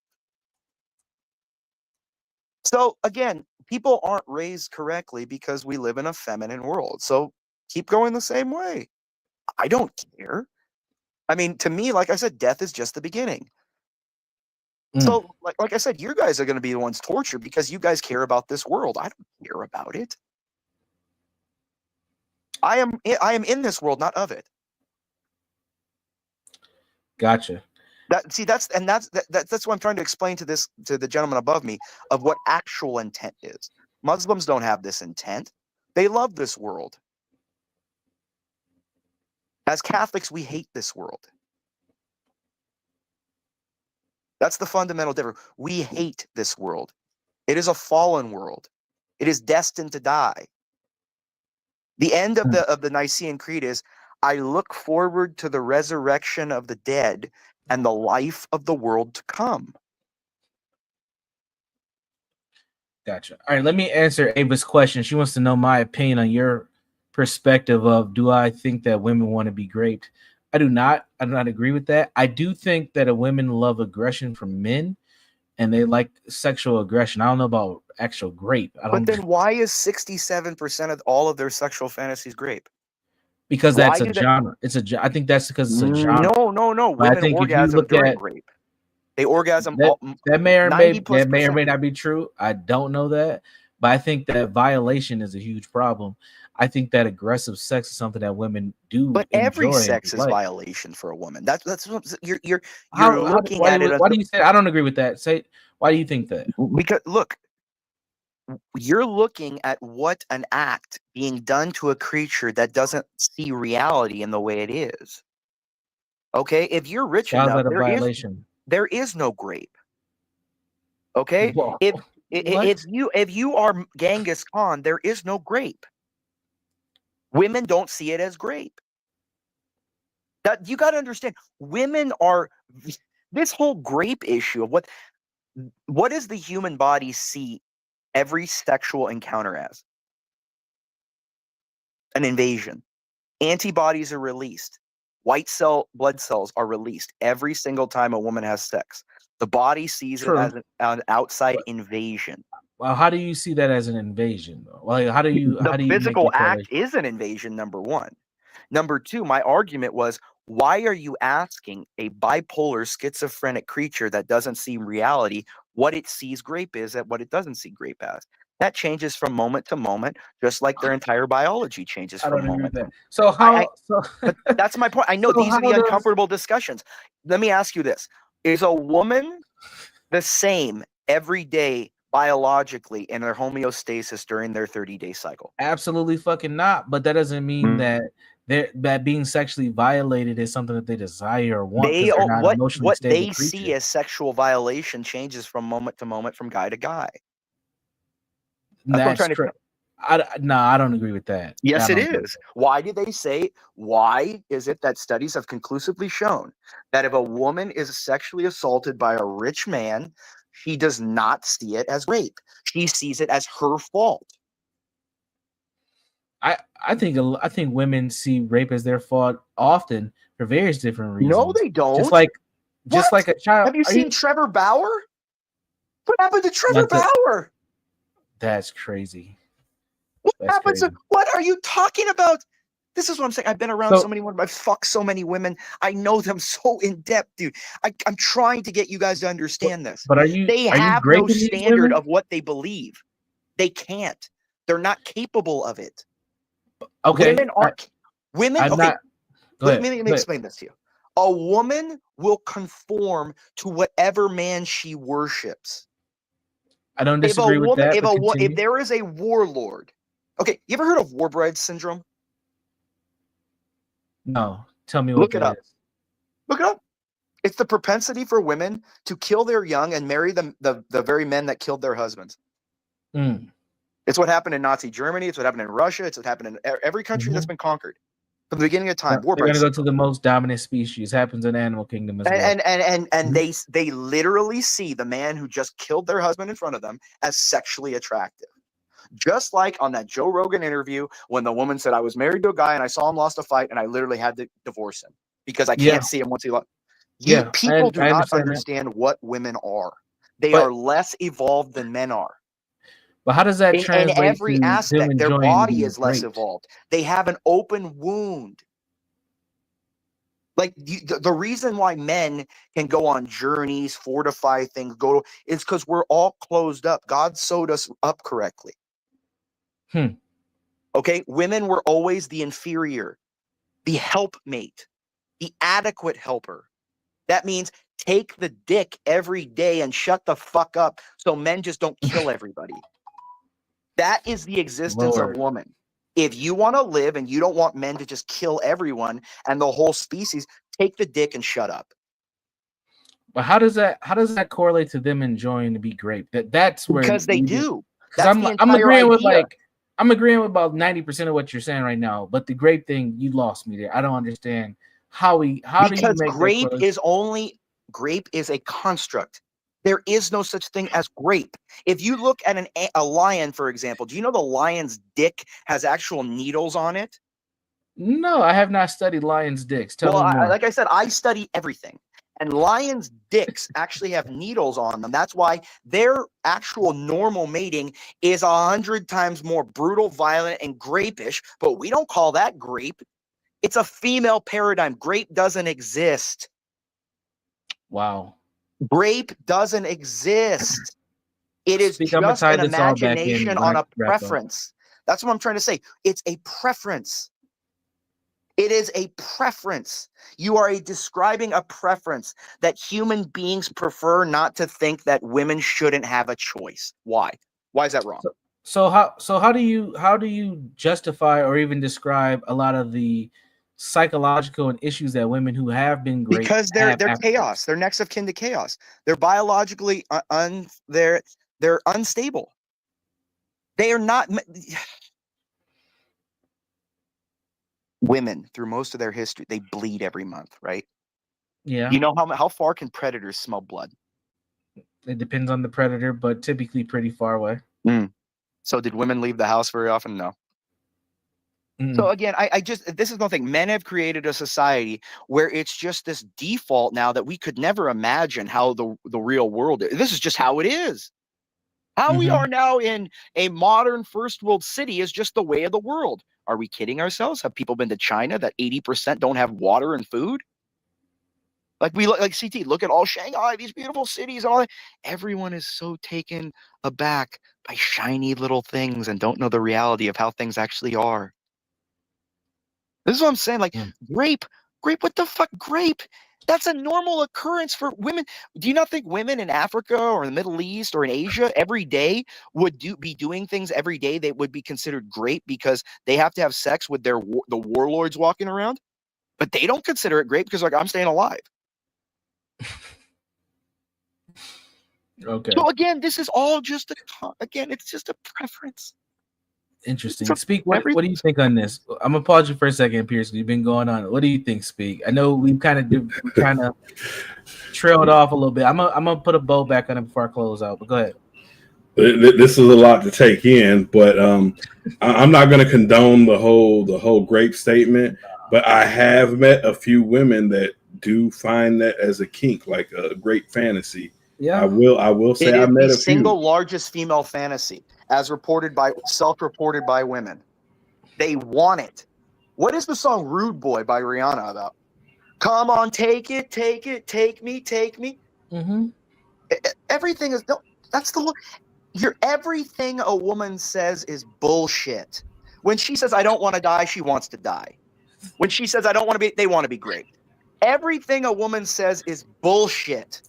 So again, people aren't raised correctly because we live in a feminine world. So keep going the same way. I don't care. I mean, to me, like I said, death is just the beginning. So, like I said, you guys are going to be the ones tortured because you guys care about this world. I don't care about it. I am in this world, not of it. Gotcha. That's what I'm trying to explain to the gentleman above me of what actual intent is. Muslims don't have this intent. They love this world. As Catholics, we hate this world. That's the fundamental difference. We hate this world. It is a fallen world. It is destined to die. The end of the Nicene Creed is, I look forward to the resurrection of the dead and the life of the world to come. Gotcha. All right, let me answer Ava's question. She wants to know my opinion on your perspective of, do I think that women want to be raped? I do not. I do not agree with that. I do think that women love aggression from men, and they like sexual aggression. I don't know about actual grape. But then why is 67% of all of their sexual fantasies grape? Because that's a genre. I think that's because it's a genre. No. Women orgasm during rape. They orgasm. That may or may not be true. I don't know that, but I think that violation is a huge problem. I think that aggressive sex is something that women do. But every sex is violation for a woman. That's what you're looking at it. Why do you say? I don't agree with that. Say, why do you think that? Because look, you're looking at what an act being done to a creature that doesn't see reality in the way it is. Okay, if you're rich enough, there is no grape. Okay, Whoa. if you are Genghis Khan, there is no grape. Women don't see it as grape. That you got to understand. Women are this whole grape issue of what does the human body see every sexual encounter as? An invasion. Antibodies are released. White blood cells are released every single time a woman has sex. The body sees it as an outside invasion. Well, how do you see that as an invasion, though? Like, how do you physical act is an invasion, number one. Number two, my argument was, why are you asking a bipolar schizophrenic creature that doesn't see reality what it sees grape is and what it doesn't see grape as? That changes from moment to moment, just like their entire biology changes from moment to moment. So but that's my point. I know these are the uncomfortable discussions. Let me ask you this. Is a woman the same every day biologically in their homeostasis during their 30-day cycle? Absolutely fucking not. But that doesn't mean that being sexually violated is something that they desire or want. What they see as sexual violation changes from moment to moment, from guy to guy. That's true. I don't agree with that. Yes, it is. Why do they say? Why is it that studies have conclusively shown that if a woman is sexually assaulted by a rich man, she does not see it as rape? She sees it as her fault. I think women see rape as their fault often for various different reasons. No, they don't. Just like a child. Have you seen Trevor Bauer? What happened to Trevor Bauer? That's crazy. What are you talking about? This is what I'm saying. I've been around so many women. I've fucked so many women. I know them so in depth, dude. I'm trying to get you guys to understand this. But they have no standard of what they believe. They can't. They're not capable of it. Okay. Let me explain this to you. A woman will conform to whatever man she worships. I don't disagree with that. If there is a warlord, okay, you ever heard of war bride syndrome? No, tell me what that is. Look it up. It's the propensity for women to kill their young and marry the very men that killed their husbands. It's what happened in Nazi Germany. It's what happened in Russia. It's what happened in every country that's been conquered from the beginning of time. They're going to go to the most dominant species. Happens in animal kingdom as well. And they literally see the man who just killed their husband in front of them as sexually attractive. Just like on that Joe Rogan interview when the woman said, I was married to a guy and I saw him lost a fight and I literally had to divorce him because I can't see him once he lost. People do not understand what women are. They are less evolved than men are. But how does that translate in every to aspect? Their them enjoying being body is less raped? evolved. They have an open wound. Like the reason why men can go on journeys, fortify things, is because we're all closed up. God sewed us up correctly. Okay, women were always the inferior, the helpmate, the adequate helper. That means take the dick every day and shut the fuck up so men just don't kill everybody. That is the existence of woman. If you want to live and you don't want men to just kill everyone and the whole species, take the dick and shut up. But how does that correlate to them enjoying to be grape? That's where, because they do. Because That's I'm agreeing with idea. I'm agreeing with about 90% of what you're saying right now. But the grape thing, you lost me there. I don't understand how do you make grape that grape is a construct. There is no such thing as grape. If you look at a lion, for example, do you know the lion's dick has actual needles on it? No, I have not studied lions' dicks. Tell me more. Like I said, I study everything. And lions' dicks actually have needles on them. That's why their actual normal mating is 100 times more brutal, violent, and grape-ish. But we don't call that grape. It's a female paradigm. Grape doesn't exist. Wow. Grape doesn't exist. It is just an imagination on a preference. That's what I'm trying to say. It's a preference. It is a preference. You are describing a preference that human beings prefer not to think that women shouldn't have a choice. Why? Why is that wrong? So how do you justify or even describe a lot of the psychological and issues that women who have been great because they're chaos. They're next of kin to chaos. They're biologically they're unstable. They are not. Women, through most of their history, they bleed every month, right? Yeah. You know how far can predators smell blood? It depends on the predator, but typically pretty far away. So did women leave the house very often? No. So again, this is nothing. Men have created a society where it's just this default now that we could never imagine how the real world is. This is just how it is. How we are now in a modern first world city is just the way of the world. Are we kidding ourselves? Have people been to China that 80% don't have water and food? Like CT, look at all Shanghai, these beautiful cities, and all that. Everyone is so taken aback by shiny little things and don't know the reality of how things actually are. This is what I'm saying. Like grape, what the fuck? Grape. That's a normal occurrence for women. Do you not think women in Africa or in the Middle East or in Asia every day would be doing things every day that would be considered great because they have to have sex with the warlords walking around? But they don't consider it great because like I'm staying alive. Okay. So again, this is all just it's just a preference. Interesting. Speak. What do you think on this? I'm gonna pause you for a second, Pierce. You've been going on. What do you think, Speak? I know we kind of trailed off a little bit. I'm gonna put a bow back on it before I close out. But go ahead. This is a lot to take in, but I'm not going to condone the whole grape statement. But I have met a few women that do find that as a kink, like a great fantasy. Yeah, I will say I met a few. Single largest female fantasy, as self-reported by women. They want it. What is the song "Rude Boy" by Rihanna about? Come on, take it, take me, take me. Everything is that's the look. Everything a woman says is bullshit. When she says, I don't want to die, she wants to die. When she says, I don't want to be, they want to be great. Everything a woman says is bullshit.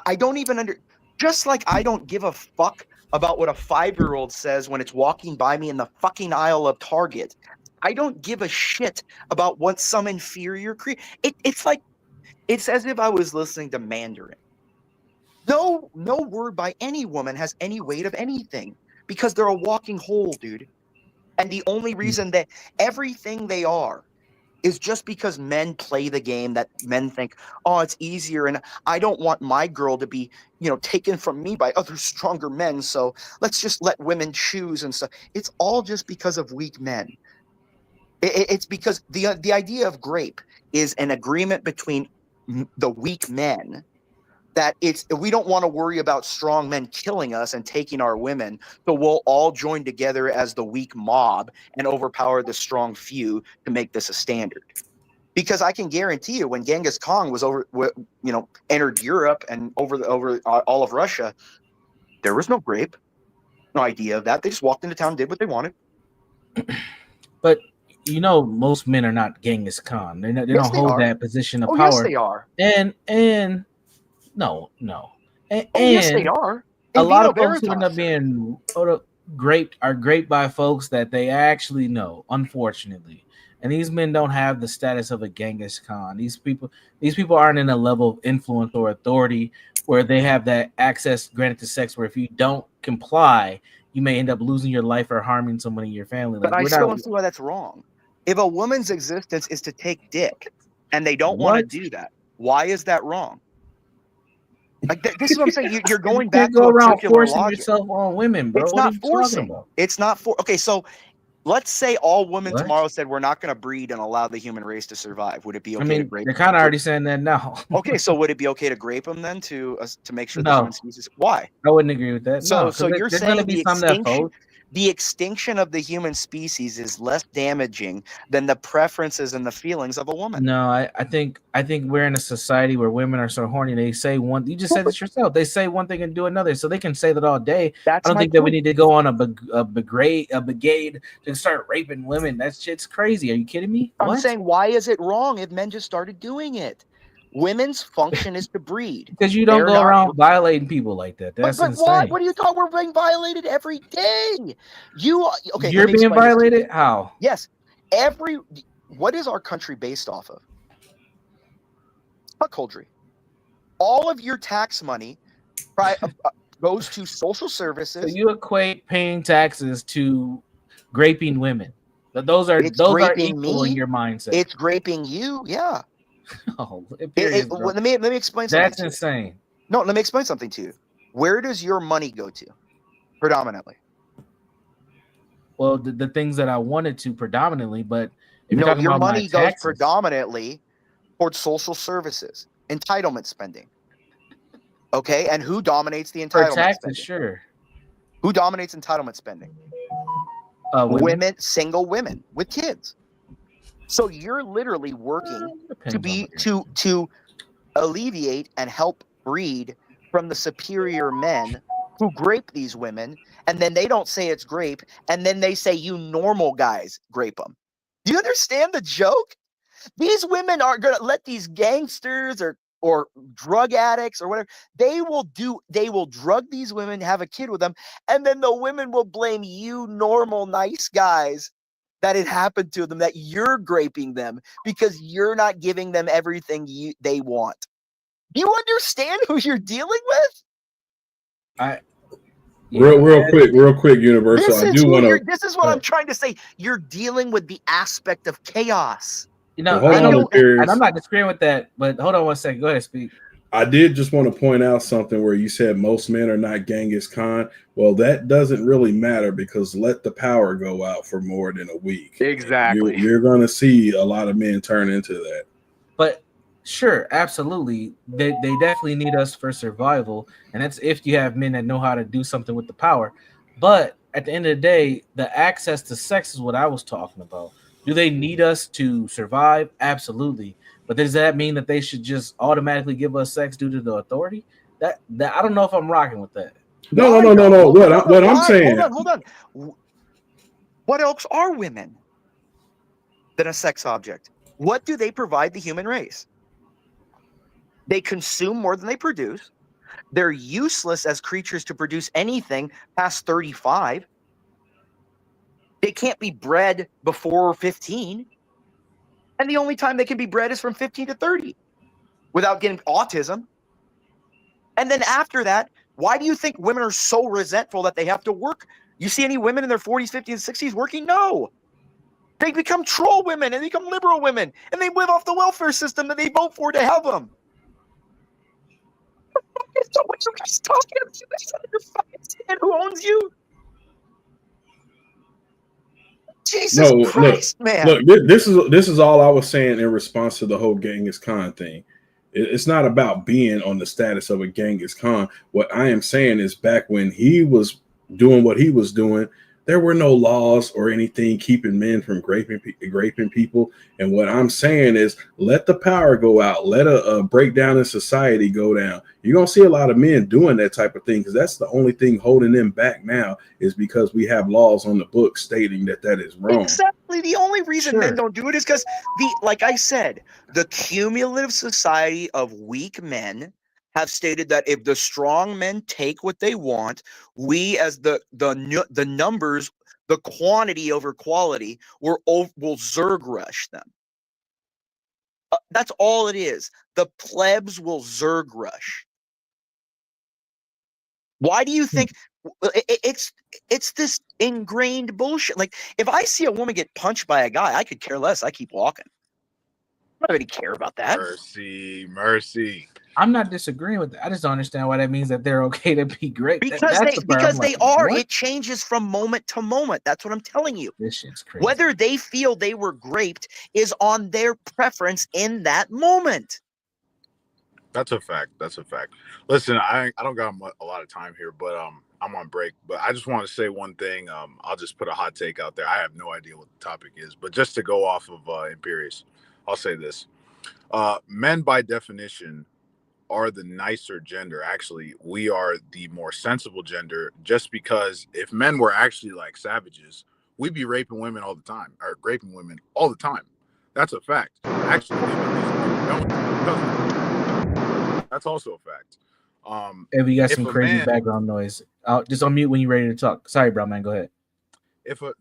I don't even just like I don't give a fuck about what a 5-year-old says when it's walking by me in the fucking aisle of Target. I don't give a shit about what some inferior it's like, it's as if I was listening to Mandarin. No word by any woman has any weight of anything because they're a walking hole, dude. And the only reason that everything they are is just because men play the game that men think, oh, it's easier. And I don't want my girl to be, taken from me by other stronger men. So let's just let women choose and stuff. It's all just because of weak men. It's because the idea of grape is an agreement between the weak men that we don't want to worry about strong men killing us and taking our women, so we'll all join together as the weak mob and overpower the strong few to make this a standard. Because I can guarantee you, when Genghis Khan was entered Europe and over all of Russia, there was no rape, no idea of that. They just walked into town, did what they wanted. But you know, most men are not Genghis Khan. They don't hold that position of power. Yes, they are. And no. And yes, they are. A lot of folks who end up being raped by folks that they actually know, unfortunately. And these men don't have the status of a Genghis Khan. These people aren't in a level of influence or authority where they have that access granted to sex where if you don't comply, you may end up losing your life or harming someone in your family. But I still don't see why that's wrong. If a woman's existence is to take dick and they don't want to do that, why is that wrong? Like this is what I'm saying. You're going back to around forcing yourself on women, bro. It's not forcing. It's not for. Okay, so let's say all women tomorrow said we're not going to breed and allow the human race to survive. Would it be okay to grape? They're kind of already saying that now. Okay, so would it be okay to grape them then to make sure the human species? Why? I wouldn't agree with that. So you're saying the extinction of the human species is less damaging than the preferences and the feelings of a woman. No, I think we're in a society where women are so horny. They say one. You just said this yourself. They say one thing and do another, so they can say that all day. I don't think that we need to go on a brigade to start raping women. That shit's crazy. Are you kidding me? I'm saying, why is it wrong if men just started doing it? Women's function is to breed. Because you don't go around violating people like that. That's insane. What do you thought? We're being violated every day. You're being violated? How? Yes. What is our country based off of? Cuckoldry. All of your tax money goes to social services. So you equate paying taxes to graping women. But those are equal in your mindset. It's graping you, yeah. Oh, let me explain something. That's insane. No, let me explain something to you. Where does your money go to, predominantly? Well, the things that I wanted to predominantly, but if no, your money goes predominantly towards social services, entitlement spending. Okay, and who dominates the entitlement spending? Sure. Who dominates entitlement spending? Women, single women with kids. So you're literally working to alleviate and help breed from the superior men who grape these women, and then they don't say it's grape, and then they say you normal guys grape them. Do you understand the joke? These women are gonna let these gangsters or drug addicts or whatever, they will drug these women, have a kid with them, and then the women will blame you normal nice guys that it happened to them, that you're graping them because you're not giving them everything they want. Do you understand who you're dealing with? Real quick, Universal. This is what I'm trying to say. You're dealing with the aspect of chaos. You know, and I'm not disagreeing with that, but hold on one second. Go ahead, speak. I did just want to point out something where you said most men are not Genghis Khan. Well, that doesn't really matter because let the power go out for more than a week. Exactly. You're going to see a lot of men turn into that. But sure, absolutely. They definitely need us for survival. And that's if you have men that know how to do something with the power. But at the end of the day, the access to sex is what I was talking about. Do they need us to survive? Absolutely. But does that mean that they should just automatically give us sex due to the authority? That I don't know if I'm rocking with that. No. What I'm saying. Hold on. What else are women than a sex object? What do they provide the human race? They consume more than they produce. They're useless as creatures to produce anything past 35. They can't be bred before 15. And the only time they can be bred is from 15 to 30 without getting autism. And then after that, why do you think women are so resentful that they have to work? You see any women in their 40s, 50s, and 60s working? No. They become troll women and they become liberal women and they live off the welfare system that they vote for to have them. So what you guys talking about? You guys understand who owns you? Jesus Christ, man. Look, this is all I was saying in response to the whole Genghis Khan thing. It's not about being on the status of a Genghis Khan. What I am saying is back when he was doing what he was doing, there were no laws or anything keeping men from raping people. And what I'm saying is let the power go out. Let a breakdown in society go down. You're going to see a lot of men doing that type of thing because that's the only thing holding them back now is because we have laws on the book stating that is wrong. Exactly. The only reason men don't do it is because like I said, the cumulative society of weak men have stated that if the strong men take what they want, we as the numbers, the quantity over quality, will Zerg rush them. That's all it is. The plebs will Zerg rush. Why do you think it's this ingrained bullshit? Like, if I see a woman get punched by a guy, I could care less. I keep walking. I don't really care about that. Mercy. I'm not disagreeing with that. I just don't understand why that means that they're okay to be great. Because they are. It changes from moment to moment. That's what I'm telling you. This shit's crazy. Whether they feel they were raped is on their preference in that moment. That's a fact. Listen, I don't got a lot of time here, but I'm on break. But I just want to say one thing. I'll just put a hot take out there. I have no idea what the topic is, but just to go off of Imperius, I'll say this. Men by definition are the nicer gender. Actually, we are the more sensible gender, just because if men were actually like savages, we'd be raping women all the time, or raping women all the time. That's a fact. Actually, that's also a fact. If you got some crazy background noise, just unmute when you're ready to talk. Sorry, bro, man. Go ahead.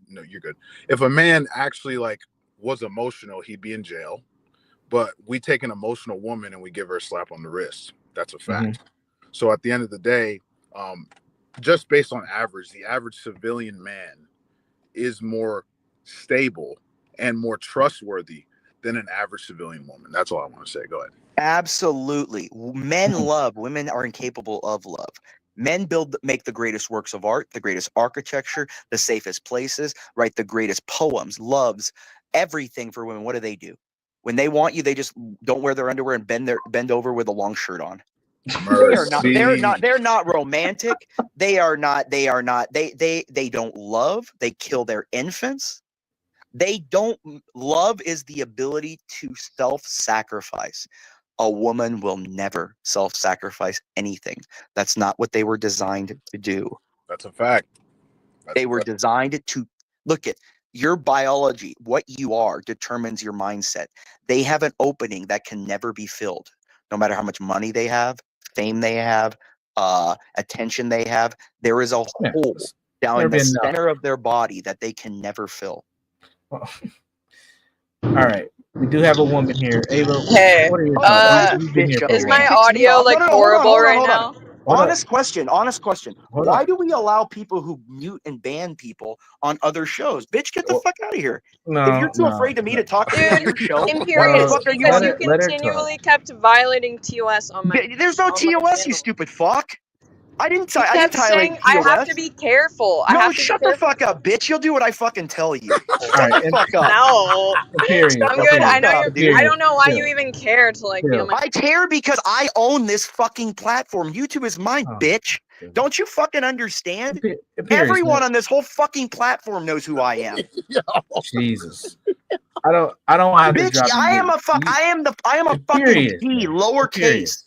No, you're good. If a man actually was emotional, he'd be in jail. But we take an emotional woman and we give her a slap on the wrist. That's a fact. Mm-hmm. So at the end of the day, just based on average, the average civilian man is more stable and more trustworthy than an average civilian woman. That's all I want to say. Go ahead. Absolutely. Men love. Women are incapable of love. Men make the greatest works of art, the greatest architecture, the safest places, write the greatest poems, loves, everything for women. What do? When they want you, they just don't wear their underwear and bend over with a long shirt on. They're not romantic. They don't love. They kill their infants. Love is the ability to self-sacrifice. A woman will never self-sacrifice anything. That's not what they were designed to do. That's a fact. They were designed to look at your biology. What you are determines your mindset. They have an opening that can never be filled, no matter how much money they have, fame they have, attention they have. There is a hole down in the center of their body that they can never fill. All right. We do have a woman here. Ava, hey, is my audio horrible right now? Honest question. Why do we allow people who mute and ban people on other shows? Bitch, get the fuck out of here. If you're too afraid of me to talk to you on your show, Imperious, because you continually kept violating TOS on my. There's no TOS, you stupid fuck. I didn't violate TOS. I have to be careful. Shut the fuck up, bitch. You'll do what I fucking tell you. Shut the fuck up. No. I'm good. I know you're. I don't know why you even care to be on my. I care because I own this fucking platform. YouTube is mine, bitch. Don't you fucking understand? Everyone on this whole fucking platform knows who I am. Jesus. I don't want to. Bitch, I am a fucking D, lowercase.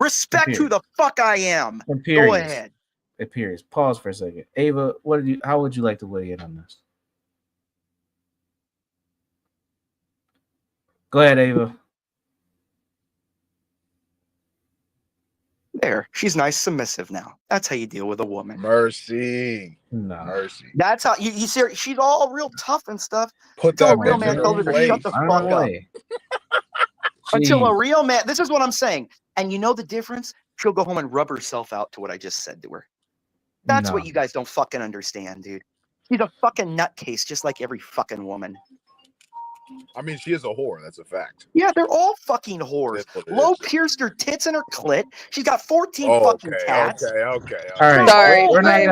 Respect who the fuck I am. Go ahead. Imperious. Pause for a second. Ava, how would you like to weigh in on this? Go ahead, Ava. There. She's nice, submissive now. That's how you deal with a woman. Mercy. No. Mercy. That's how you see her. She's all real tough and stuff. Put that real man told her to shut the fuck up. Until a real man, this is what I'm saying. And you know the difference? She'll go home and rub herself out to what I just said to her. That's what you guys don't fucking understand, dude. She's a fucking nutcase, just like every fucking woman. I mean, she is a whore. That's a fact. Yeah, they're all fucking whores. Low pierced her tits and her clit. She's got 14 fucking cats. Okay. All right. Sorry. We're not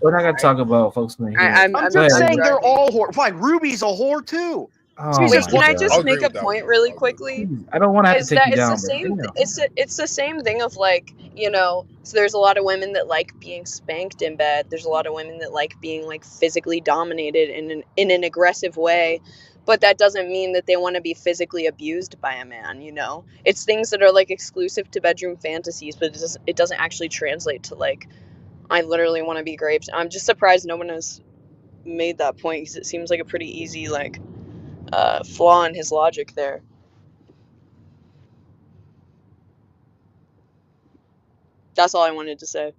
gonna talk about folks. I'm just saying they're all whores. Fine, Ruby's a whore too. Oh Can I just make a point really quickly? I don't want to have to Is take that you it's the down, but same damn. it's the same thing of like, so there's a lot of women that like being spanked in bed. There's a lot of women that like being like physically dominated in an aggressive way, but that doesn't mean that they want to be physically abused by a man, It's things that are like exclusive to bedroom fantasies, but it doesn't actually translate to like I literally want to be raped. I'm just surprised no one has made that point because it seems like a pretty easy like flaw in his logic there. That's all I wanted to say.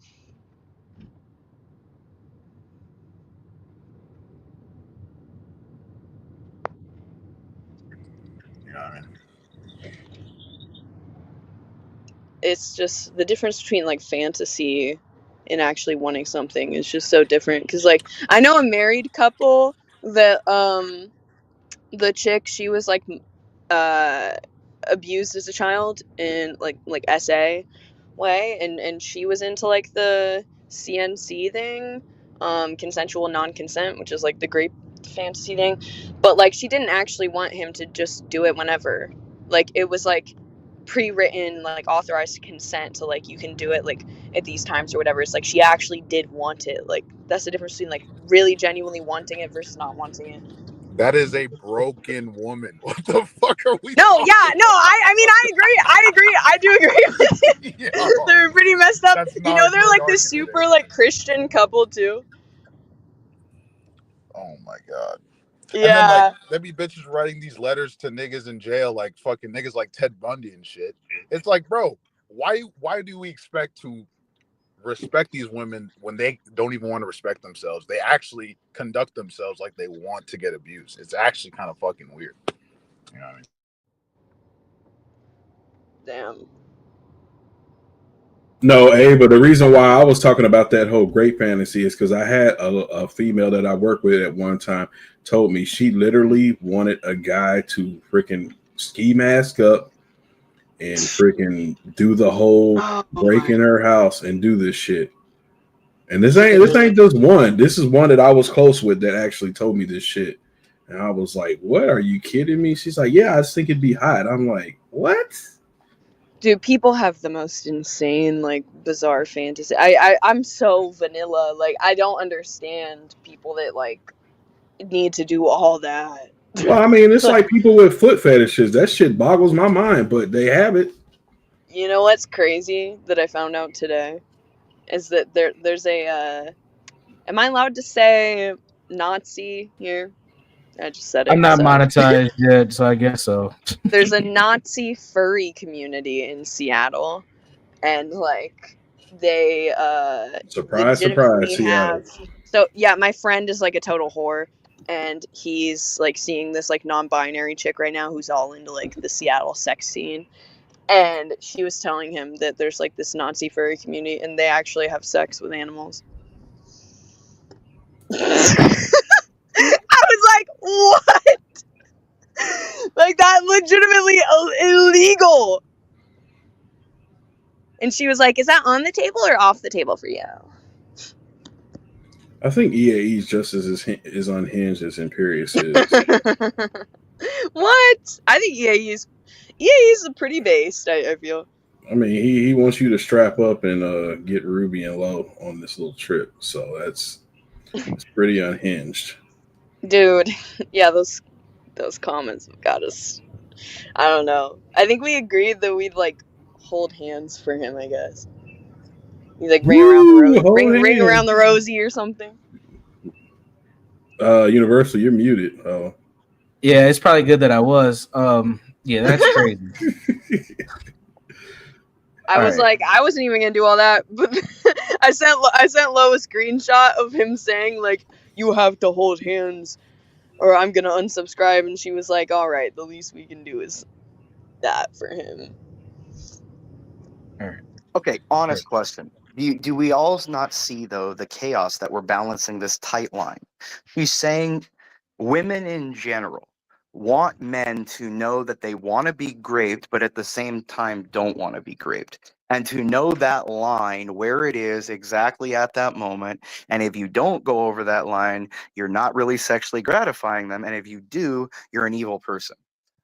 It's just the difference between like fantasy and actually wanting something is just so different. Because like I know a married couple that the chick, she was like abused as a child in like SA way, and she was into like the CNC thing, consensual non-consent, which is like the grape fantasy thing, but like she didn't actually want him to just do it whenever. Like it was like pre-written, like authorized consent to like you can do it like at these times or whatever. It's like she actually did want it. Like that's the difference between like really genuinely wanting it versus not wanting it. That is a broken woman. What the fuck are we? No, yeah, no, I mean, I do agree with you. They're pretty messed up. They're like this super like Christian couple too. Oh my god. Yeah. And then like there be bitches writing these letters to niggas in jail, like fucking niggas like Ted Bundy and shit. It's like, bro, why do we expect to respect these women when they don't even want to respect themselves? They actually conduct themselves like they want to get abused. It's actually kind of fucking weird. You know what I mean? Damn. No, but the reason why I was talking about that whole great fantasy is because I had a female that I worked with at one time told me she literally wanted a guy to freaking ski mask up and freaking do the whole break in her house and do this shit. And this ain't just one. This is one that I was close with that actually told me this shit. And I was like, what? Are you kidding me? She's like, yeah, I just think it'd be hot. I'm like, what? Dude, people have the most insane, like, bizarre fantasy. I'm so vanilla. Like, I don't understand people that, like, need to do all that. Well, I mean, it's like people with foot fetishes. That shit boggles my mind, but they have it. You know what's crazy that I found out today? Is that there's a, am I allowed to say Nazi here? I just said it. I'm not so. monetized yet, so I guess so. There's a Nazi furry community in Seattle, and like they surprise have. So yeah, my friend is like a total whore, and he's like seeing this like non-binary chick right now who's all into like the Seattle sex scene, and she was telling him that there's like this Nazi furry community, and they actually have sex with animals. I was like, what? Like, that legitimately illegal. And she was like, is that on the table or off the table for you? I think EAE's just as unhinged as Imperius is. What? I think EAE's pretty based, I feel. I mean, he wants you to strap up and get Ruby and Low on this little trip. So it's pretty unhinged. Dude, yeah, those comments have got us. I don't know. I think we agreed that we'd like hold hands for him, I guess. You like ring around the rosy or something. Universal, you're muted. Oh. Yeah, it's probably good that I was. Yeah, that's crazy. I was like, I wasn't even gonna do all that, but I sent Lo a screenshot of him saying like, you have to hold hands or I'm gonna unsubscribe, and she was like, all right, the least we can do is that for him. Okay, honest question. Do we all not see, though, the chaos that we're balancing this tight line? He's saying women in general want men to know that they want to be raped, but at the same time don't want to be raped. And to know that line, where it is exactly at that moment. And if you don't go over that line, you're not really sexually gratifying them. And if you do, you're an evil person.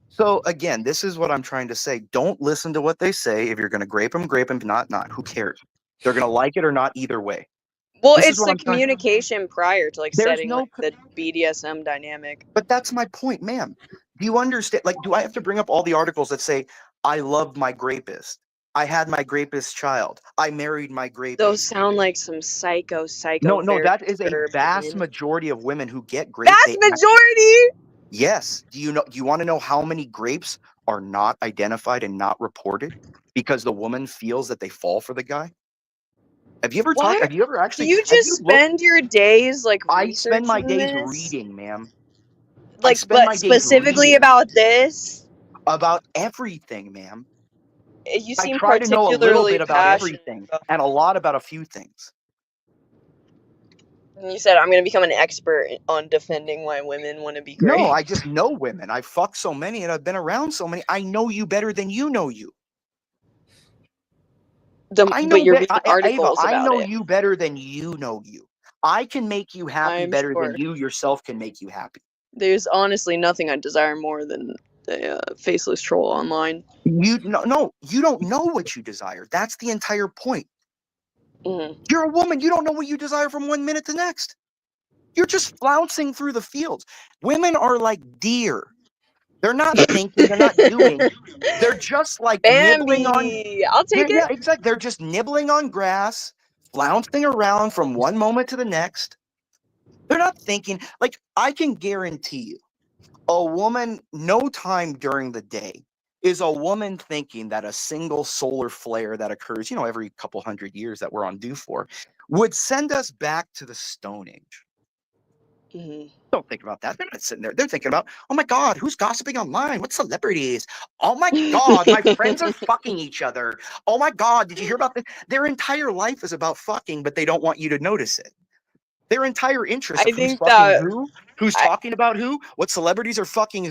So again, this is what I'm trying to say. Don't listen to what they say. If you're going to grape them, not. Who cares? They're going to like it or not either way. Well, This is it's what the I'm trying. communication prior to like There's setting no like the BDSM dynamic. But that's my point, ma'am. Do you understand? Like, do I have to bring up all the articles that say, I loved my rapist? I had my rapist child. I married my rapist. Those sound like some psycho, No, very that is a disturbed vast women. majority of women who get raped. Vast majority? Yes. Do you want to know how many grapes are not identified and not reported because the woman feels that they fall for the guy? Have you ever talked? Have you ever actually? Do you just spend your days like I spend my days this? reading, ma'am. Like, but specifically about this? About everything, ma'am. You I seem try to know a little particularly bit about passionate everything and a lot about a few things. And you said I'm going to become an expert on defending why women want to be great. No, I just know women. I fucked so many and I've been around so many. I know you better than you know you. But you're reading articles Ava, I about know it. you better than you know you. I can make you happy I'm better sure. than you yourself can make you happy. There's honestly nothing I desire more than the faceless troll online. You don't know what you desire. That's the entire point. Mm-hmm. You're a woman. You don't know what you desire from one minute to the next. You're just flouncing through the fields. Women are like deer. They're not thinking. They're not doing. They're just like nibbling on. I'll take it. Yeah, exactly. They're just nibbling on grass, flouncing around from one moment to the next. They're not thinking. Like, I can guarantee you, a woman, no time during the day is a woman thinking that a single solar flare that occurs, every couple hundred years that we're on due for, would send us back to the Stone Age. Mm-hmm. Don't think about that. They're not sitting there. They're thinking about, oh my God, who's gossiping online? What celebrities? Oh my God, my friends are fucking each other. Oh my God, did you hear about this? Their entire life is about fucking, but they don't want you to notice it. Their entire interest of who's fucking who, who's talking about who, what celebrities are fucking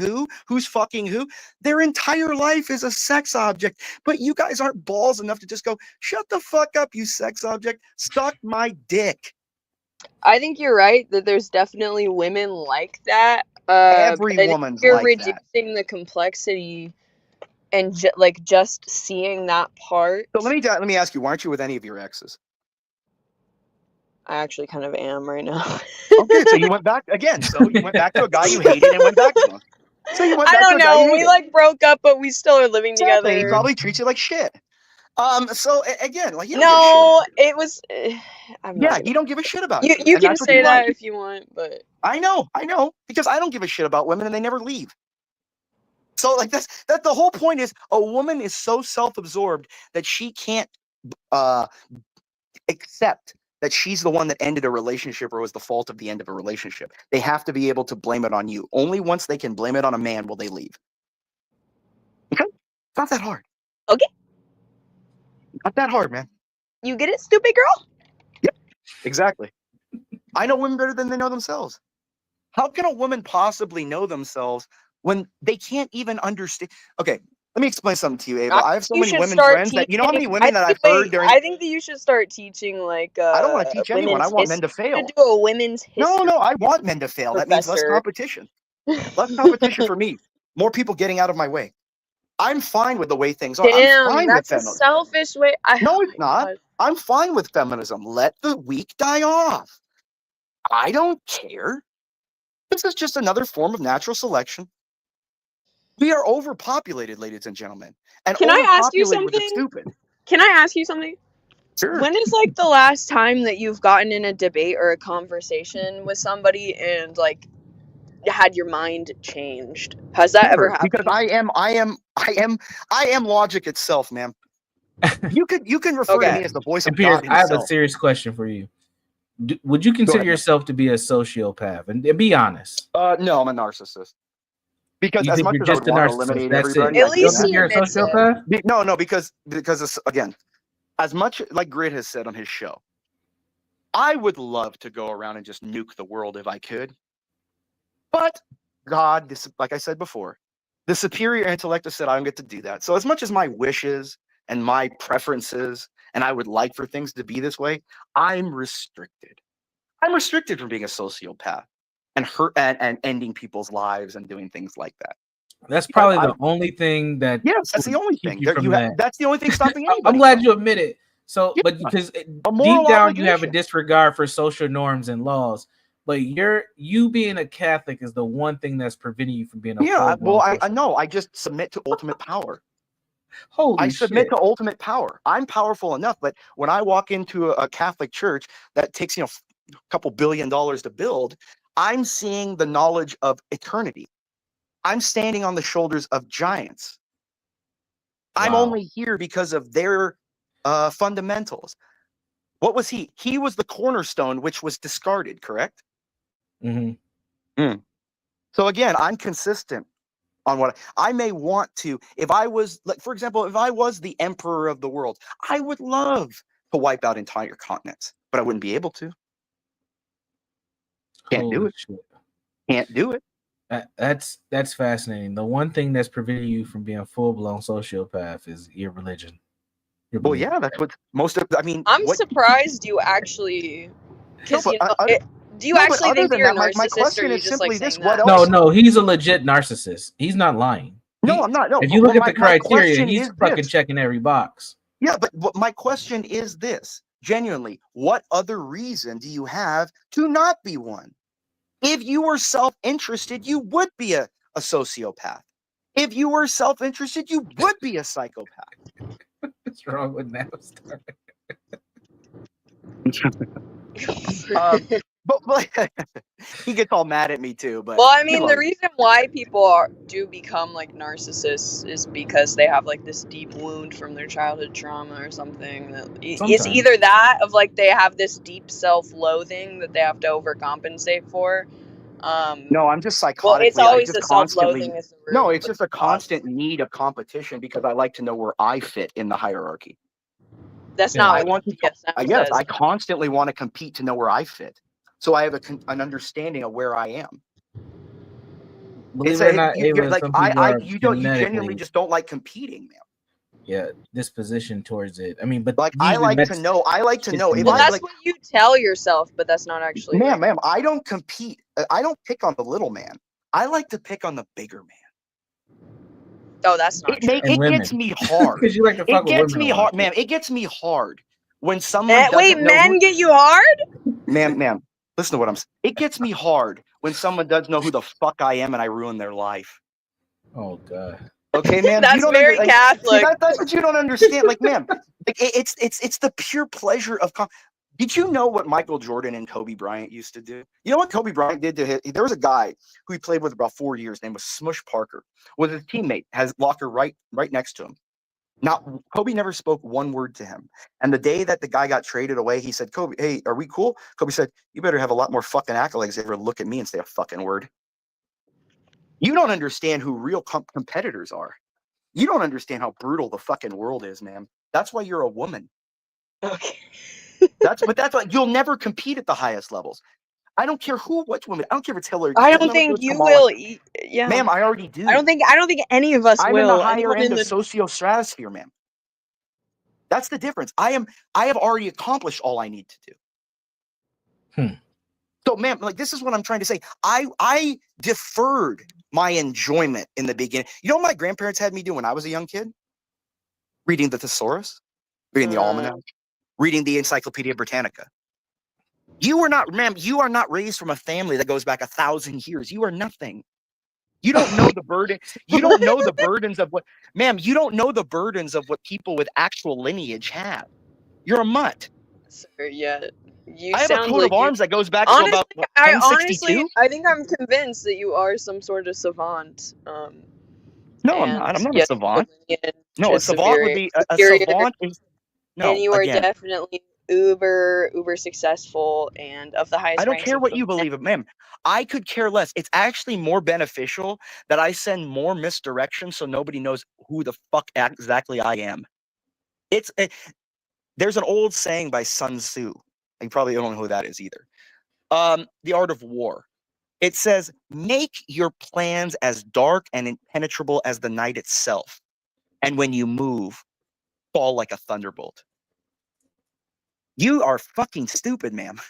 who's fucking who. Their entire life is a sex object. But you guys aren't balls enough to just go, shut the fuck up, you sex object. Suck my dick. I think you're right that there's definitely women like that. Every woman's you're like reducing the complexity and just seeing that part. So let me ask you, why aren't you with any of your exes? I actually kind of am right now. Okay, so you went back again. So you went back to a guy you hated and went back to him. So you went back I don't to a guy you know. hated. We broke up, but we still are living Exactly. together. He probably treats you like shit. So again, like you don't no, give a shit. it was. You don't give a shit about you. it. You And can that's what say you that like. if you want, but I know, because I don't give a shit about women and they never leave. So like that the whole point is a woman is so self-absorbed that she can't accept that she's the one that ended a relationship or was the fault of the end of a relationship. They have to be able to blame it on you. Only once they can blame it on a man will they leave. Okay? It's not that hard. Okay. Not that hard, man. You get it, stupid girl? Yep. Exactly. I know women better than they know themselves. How can a woman possibly know themselves when they can't even understand? Okay, let me explain something to you, Ava. I have so many women friends that you know how many women that I've heard during. I think that you should start teaching like. I don't want to teach anyone. I want men to fail. Do a women's history. No, I want men to fail. That means less competition. Less competition for me. More people getting out of my way. I'm fine with the way things are. Damn, I'm fine that's with a feminism. selfish way. No, it's not. I'm fine with feminism. Let the weak die off. I don't care. This is just another form of natural selection. We are overpopulated, ladies and gentlemen. And Can I ask you overpopulated with the something? stupid. Can I ask you something? Sure. When is like the last time that you've gotten in a debate or a conversation with somebody and like had your mind changed? Has that ever happened? Because I am logic itself, ma'am. You can refer to me as the voice of Pierce, God I have himself. a serious question for you. Would you consider yourself to be a sociopath? And be honest. No, I'm a narcissist. Because You as think much you're as I just would a want to narcissist? eliminate That's everybody, it. At least he you're a admits it. sociopath? No, because it's, again, as much like Grit has said on his show, I would love to go around and just nuke the world if I could. But God, this, like I said before, the superior intellect has said I don't get to do that. So as much as my wishes and my preferences, and I would like for things to be this way, I'm restricted. I'm restricted from being a sociopath and hurt and ending people's lives and doing things like that. That's probably the only thing that. Yes, that's the only thing. That's the only thing stopping anybody. I'm glad you admit it. So, Yeah. but because A moral deep down you have a obligation. disregard for social norms and laws. But you being a Catholic is the one thing that's preventing you from being a Well, I know. I just submit to ultimate power. Holy I submit shit. to ultimate power. I'm powerful enough, but when I walk into a Catholic church that takes a couple $1 billion to build, I'm seeing the knowledge of eternity. I'm standing on the shoulders of giants. I'm only here because of their fundamentals. What was he? He was the cornerstone, which was discarded, correct? Mm-hmm. So again, I'm consistent on what I may want to. If I was, like, for example, if I was the emperor of the world, I would love to wipe out entire continents, but I wouldn't be able to. Can't do it. Shit. Can't do it. That's fascinating. The one thing that's preventing you from being a full-blown sociopath is your religion. Well, yeah, that's what most of. I mean, I'm surprised you actually, because do you actually think that you're a narcissist, or are you just like saying that? No, he's a legit narcissist. He's not lying. No, I'm not. No, if you look at the criteria, question he's is fucking this. checking every box. Yeah, but my question is this: genuinely, what other reason do you have to not be one? If you were self-interested, you would be a sociopath. If you were self-interested, you would be a psychopath. What's wrong with Napster? But he gets all mad at me too. But well, I mean, the reason why people do become like narcissists is because they have like this deep wound from their childhood trauma or something. It's either that of like they have this deep self-loathing that they have to overcompensate for. No, I'm just psychotically. Well, it's always the self-loathing. No, it's just a constant need of competition because I like to know where I fit in the hierarchy. That's not what DSM yes, says. I constantly want to compete to know where I fit, so I have an understanding of where I am. Believe it or not, you genetically, genuinely just don't like competing, man. Yeah, disposition towards it. I mean, but like I like to know. I like to know. Well, that's what you tell yourself, but that's not actually. Ma'am, I don't compete. I don't pick on the little man. I like to pick on the bigger man. Oh, that's not true. It gets me hard. Because you like to fuck with women. It gets me hard, ma'am. It gets me hard when someone doesn't wait, know men get you hard? Ma'am, listen to what I'm saying. It gets me hard when someone doesn't know who the fuck I am and I ruin their life. Oh God. Okay, man. That's very Catholic. See, that's what you don't understand. Like, ma'am, like it's the pure pleasure of. Did you know what Michael Jordan and Kobe Bryant used to do? You know what Kobe Bryant did to his? There was a guy who he played with about 4 years. Named was Smush Parker. Was his teammate. Has locker right next to him. Now, Kobe never spoke one word to him. And the day that the guy got traded away, he said, "Kobe, hey, are we cool?" Kobe said, "You better have a lot more fucking accolades if you ever look at me and say a fucking word." You don't understand who real competitors are. You don't understand how brutal the fucking world is, man. That's why you're a woman. Okay. That's why you'll never compete at the highest levels. I don't care which woman. I don't care if it's Hillary. I don't think you will. Yeah, ma'am. I already do. I don't think any of us will. I'm in the higher end of sociostratosphere, ma'am. That's the difference. I have already accomplished all I need to do. So, ma'am, like this is what I'm trying to say. I deferred my enjoyment in the beginning. You know what my grandparents had me do when I was a young kid? Reading the Thesaurus, reading the Almanac, reading the Encyclopedia Britannica. You are not raised from a family that goes back 1,000 years. You are nothing. You don't know the burden. You don't know the burdens of what, ma'am, you don't know the burdens of what people with actual lineage have. You're a mutt. Sir, yeah. I have a coat of arms that goes back honestly, to about 1062. I think I'm convinced that you are some sort of savant. No, I'm not. I'm not a savant. No, a savant would be a savant is no. And you are definitely uber successful and of the highest. I don't care what you believe of, ma'am. I could care less. It's actually more beneficial that I send more misdirection so nobody knows who the fuck exactly I am. There's an old saying by Sun Tzu. You probably don't know who that is either. The Art of War. It says, make your plans as dark and impenetrable as the night itself. And when you move, fall like a thunderbolt. You are fucking stupid, ma'am.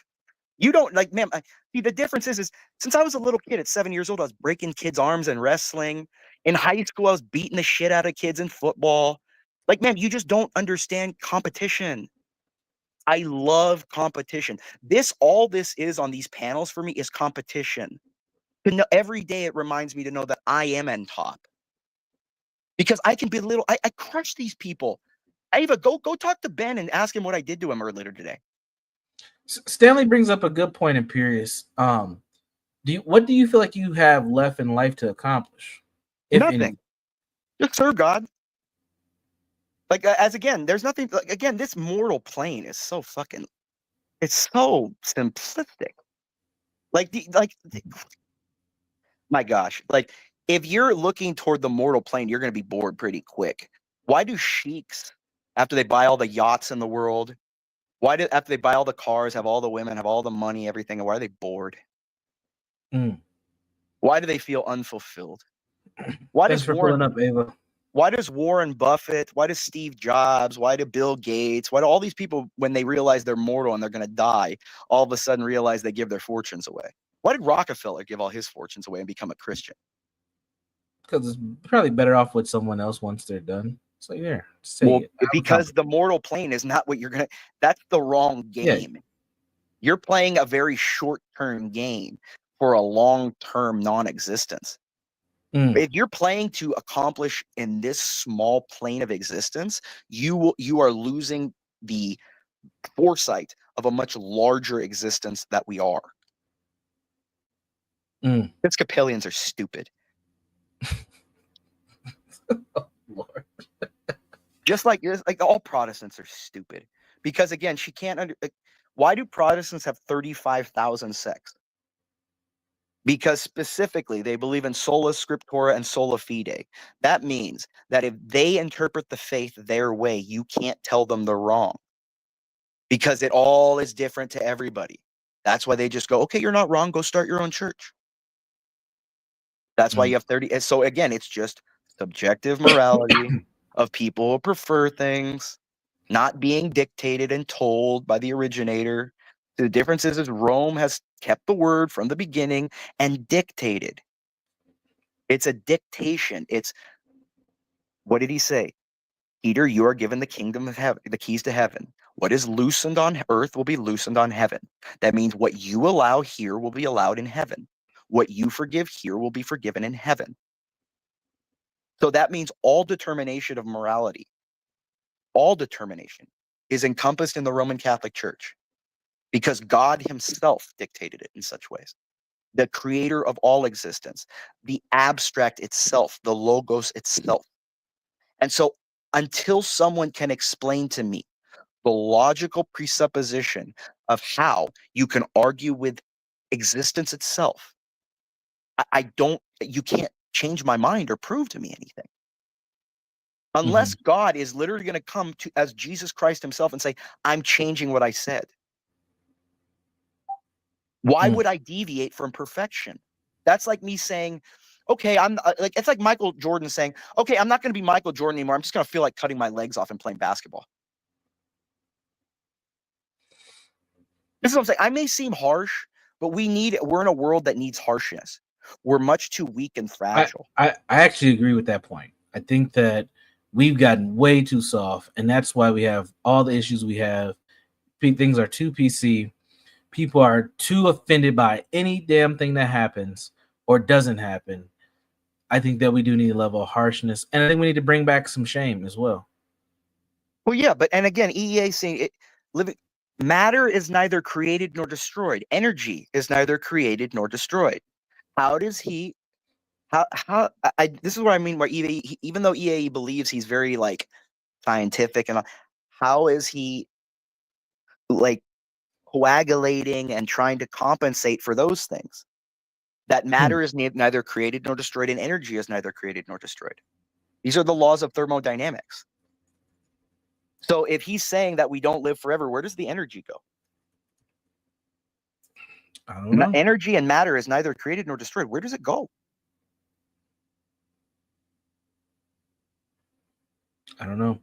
You don't like, ma'am. See, the difference is since I was a little kid at 7 years old, I was breaking kids' arms in wrestling. In high school, I was beating the shit out of kids in football. Like, ma'am, you just don't understand competition. I love competition. All this is on these panels for me is competition. Every day it reminds me to know that I am on top. Because I can belittle, I crush these people. Ava, go talk to Ben and ask him what I did to him earlier today. Stanley brings up a good point, Imperious. What do you feel like you have left in life to accomplish? Nothing. Just serve God. Like, there's nothing. Like, again, this mortal plane is so fucking. It's so simplistic. My gosh, like if you're looking toward the mortal plane, you're going to be bored pretty quick. Why do sheiks, after they buy all the yachts in the world, after they buy all the cars, have all the women, have all the money, everything, why are they bored? Why do they feel unfulfilled? Thanks for pulling up, Ava. Why does Warren Buffett, why does Steve Jobs, why do Bill Gates, why do all these people, when they realize they're mortal and they're going to die, all of a sudden realize they give their fortunes away? Why did Rockefeller give all his fortunes away and become a Christian? Because it's probably better off with someone else once they're done. So yeah, because the mortal plane is not what you're going to, that's the wrong game. Yeah. You're playing a very short-term game for a long-term non-existence. If you're playing to accomplish in this small plane of existence, you are losing the foresight of a much larger existence that we are. Episcopalians are stupid. Oh, Lord. Just like all Protestants are stupid. Because again, she can't why do Protestants have 35,000 sects? Because specifically, they believe in sola scriptura and sola fide. That means that if they interpret the faith their way, you can't tell them they're wrong. Because it all is different to everybody. That's why they just go, okay, you're not wrong. Go start your own church. That's why you have 30. So again, it's just subjective morality of people who prefer things, not being dictated and told by the originator. The difference is Rome has kept the word from the beginning and dictated. It's a dictation. It's, what did he say? Peter, you are given the kingdom of heaven, the keys to heaven. What is loosened on earth will be loosened on heaven. That means what you allow here will be allowed in heaven. What you forgive here will be forgiven in heaven. So that means all determination of morality, all determination is encompassed in the Roman Catholic Church. Because God himself dictated it in such ways. The creator of all existence, the abstract itself, the logos itself. And so until someone can explain to me the logical presupposition of how you can argue with existence itself, you can't change my mind or prove to me anything. Unless God is literally going to come to as Jesus Christ himself and say, I'm changing what I said. Why would I deviate from perfection? That's like me saying, okay, it's like Michael Jordan saying, okay, I'm not going to be Michael Jordan anymore. I'm just going to feel like cutting my legs off and playing basketball. This is what I'm saying. I may seem harsh, but we're in a world that needs harshness. We're much too weak and fragile. I actually agree with that point. I think that we've gotten way too soft, and that's why we have all the issues we have. Things are too PC. People are too offended by any damn thing that happens or doesn't happen. I think that we do need a level of harshness, and I think we need to bring back some shame as well. Well, yeah, and again, EEA saying matter is neither created nor destroyed. Energy is neither created nor destroyed. How does he? This is what I mean by EAE. Even though EAE believes he's very like scientific and how is he like coagulating and trying to compensate for those things? That matter is neither created nor destroyed, and energy is neither created nor destroyed. These are the laws of thermodynamics. So if he's saying that we don't live forever, where does the energy go? I don't know. Energy and matter is neither created nor destroyed. Where does it go? I don't know.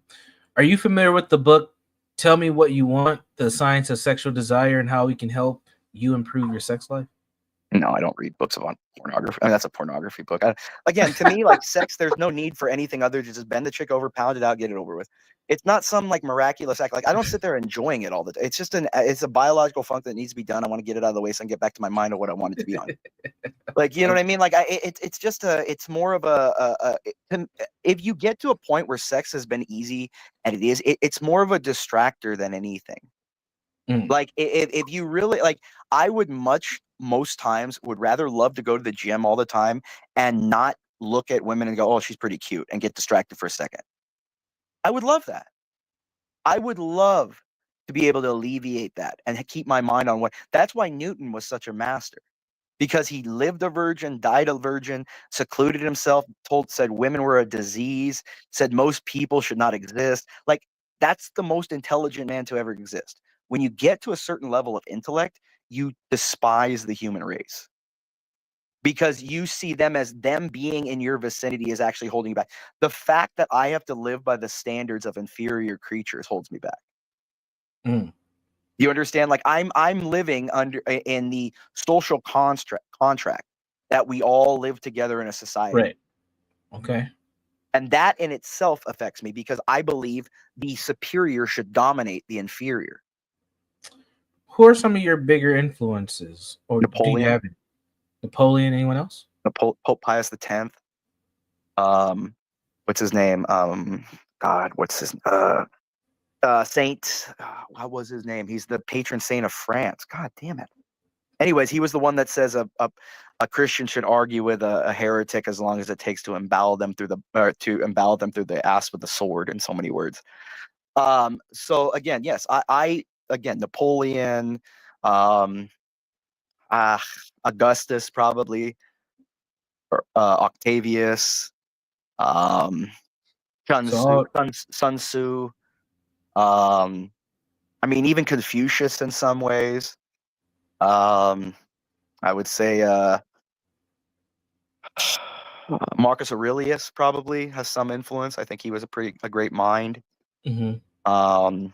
Are you familiar with the book Tell Me What You Want, The Science of Sexual Desire and How We Can Help You Improve Your Sex Life? No, I don't read books on pornography. I mean, that's a pornography book. Again, to me, like sex, there's no need for anything other than just bend the chick over, pound it out, get it over with. It's not some like miraculous act. Like I don't sit there enjoying it all the time. It's just it's a biological function that needs to be done. I want to get it out of the way so I can get back to my mind of what I want it to be on. Like, you know what I mean? Like it's just it's more of if you get to a point where sex has been easy and it's more of a distractor than anything. Like if you really like, I would most times would rather love to go to the gym all the time and not look at women and go, oh, she's pretty cute, and get distracted for a second. I would love that. I would love to be able to alleviate that and keep my mind on what. That's why Newton was such a master, because he lived a virgin, died a virgin, secluded himself, said women were a disease, said most people should not exist. Like that's the most intelligent man to ever exist. When you get to a certain level of intellect, you despise the human race because you see them as them being in your vicinity is actually holding you back. The fact that I have to live by the standards of inferior creatures holds me back. You understand? Like I'm living in the social contract that we all live together in a society. Right. Okay. And that in itself affects me because I believe the superior should dominate the inferior. Who are some of your bigger influences? Or Napoleon. Do you have Napoleon? Anyone else? Pope Pius X. What's his name? God, what's his Saint? What was his name? He's the patron saint of France. God damn it. Anyways, he was the one that says a Christian should argue with a heretic as long as it takes to embowel them through the ass with the sword. In so many words. So again, yes, I again Napoleon, Augustus probably, or Octavius, Sun Tzu. I mean, even Confucius in some ways. I would say Marcus Aurelius probably has some influence. I think he was a great mind. Mm-hmm.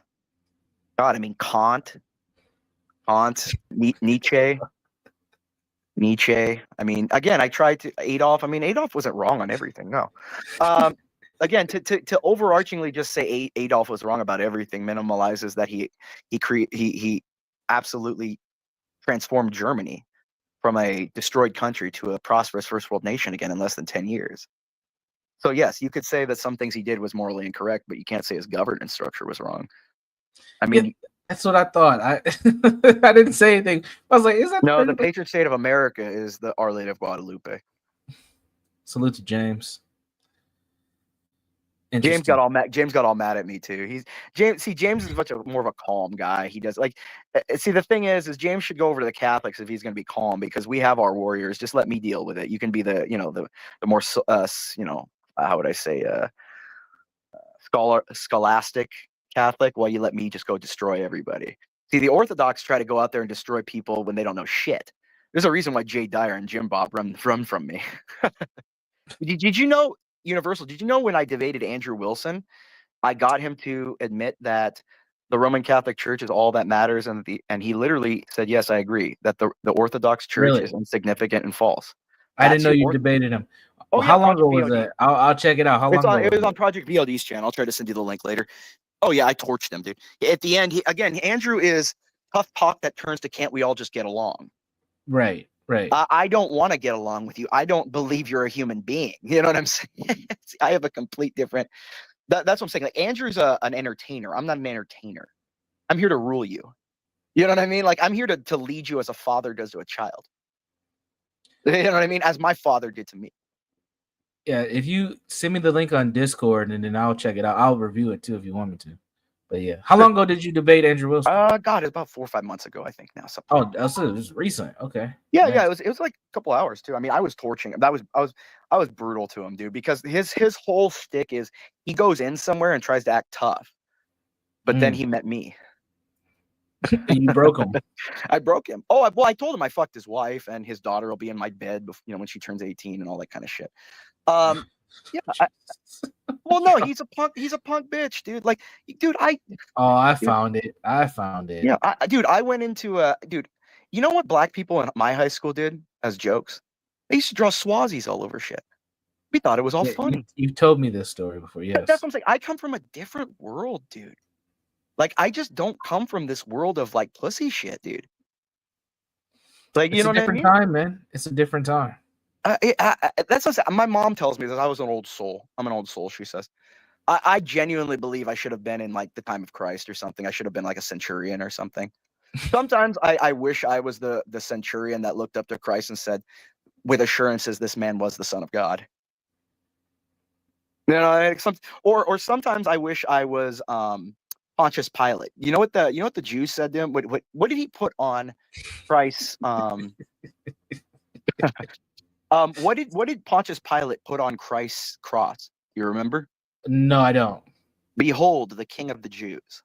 God, I mean Kant, Nietzsche. I mean, again, I tried to Adolf. I mean, Adolf wasn't wrong on everything. No. Again, to overarchingly just say Adolf was wrong about everything minimalizes that he absolutely transformed Germany from a destroyed country to a prosperous first world nation again in less than 10 years. So yes, you could say that some things he did was morally incorrect, but you can't say his governance structure was wrong. I mean, that's what I thought. I didn't say anything. I was like, is that no? The patron saint of America is the Our Lady of Guadalupe. Salute to James. James got all mad at me too. James is more of a calm guy. He does the thing is James should go over to the Catholics if he's going to be calm, because we have our warriors. Just let me deal with it. You can be the more how would I say scholastic Catholic, while you let me just go destroy everybody. See, the Orthodox try to go out there and destroy people when they don't know shit. There's a reason why Jay Dyer and Jim Bob run from me. Did you know? Universal, did you know when I debated Andrew Wilson, I got him to admit that the Roman Catholic Church is all that matters, and he literally said, yes, I agree, that the Orthodox Church is insignificant and false. I didn't know you debated him. Oh, well, how long ago was that? I'll check it out. How long ago? It was on Project VLD's channel. I'll try to send you the link later. Oh yeah, I torched him, dude. At the end, Andrew is tough talk that turns to can't we all just get along? Right. I don't want to get along with you. I don't believe you're a human being. You know what I'm saying? I have a complete different. That's what I'm saying. Like Andrew's an entertainer. I'm not an entertainer. I'm here to rule you. You know what I mean? Like I'm here to lead you as a father does to a child. You know what I mean? As my father did to me. Yeah. If you send me the link on Discord and then I'll check it out. I'll review it too if you want me to. But yeah, how long ago did you debate Andrew Wilson? God, it's about 4 or 5 months ago, I think now. Oh, it was recent. Okay. Yeah, nice. Yeah, it was like a couple hours too. I mean, I was torching him. I was brutal to him, dude, because his whole shtick is he goes in somewhere and tries to act tough, but then he met me. You broke him. I broke him. Oh, well, I told him I fucked his wife and his daughter will be in my bed, when she turns 18 and all that kind of shit. Yeah. Well, no, he's a punk bitch, dude. Like, dude, I found it. Yeah, dude, I went into dude. You know what black people in my high school did as jokes? They used to draw Swazis all over shit. We thought it was all funny. You've told me this story before. Yes, that's what I'm saying. I come from a different world, dude. Like, I just don't come from this world of like pussy shit, dude. Like, it's a different time, man. It's a different time. That's what my mom tells me that I was an old soul. I'm an old soul, she says. I genuinely believe I should have been in like the time of Christ or something. I should have been like a centurion or something. Sometimes I wish I was the centurion that looked up to Christ and said, with assurances, this man was the Son of God. Or sometimes I wish I was Pontius Pilate. You know what the Jews said to him? What did he put on Christ? What did Pontius Pilate put on Christ's cross? You remember? No, I don't. Behold, the King of the Jews.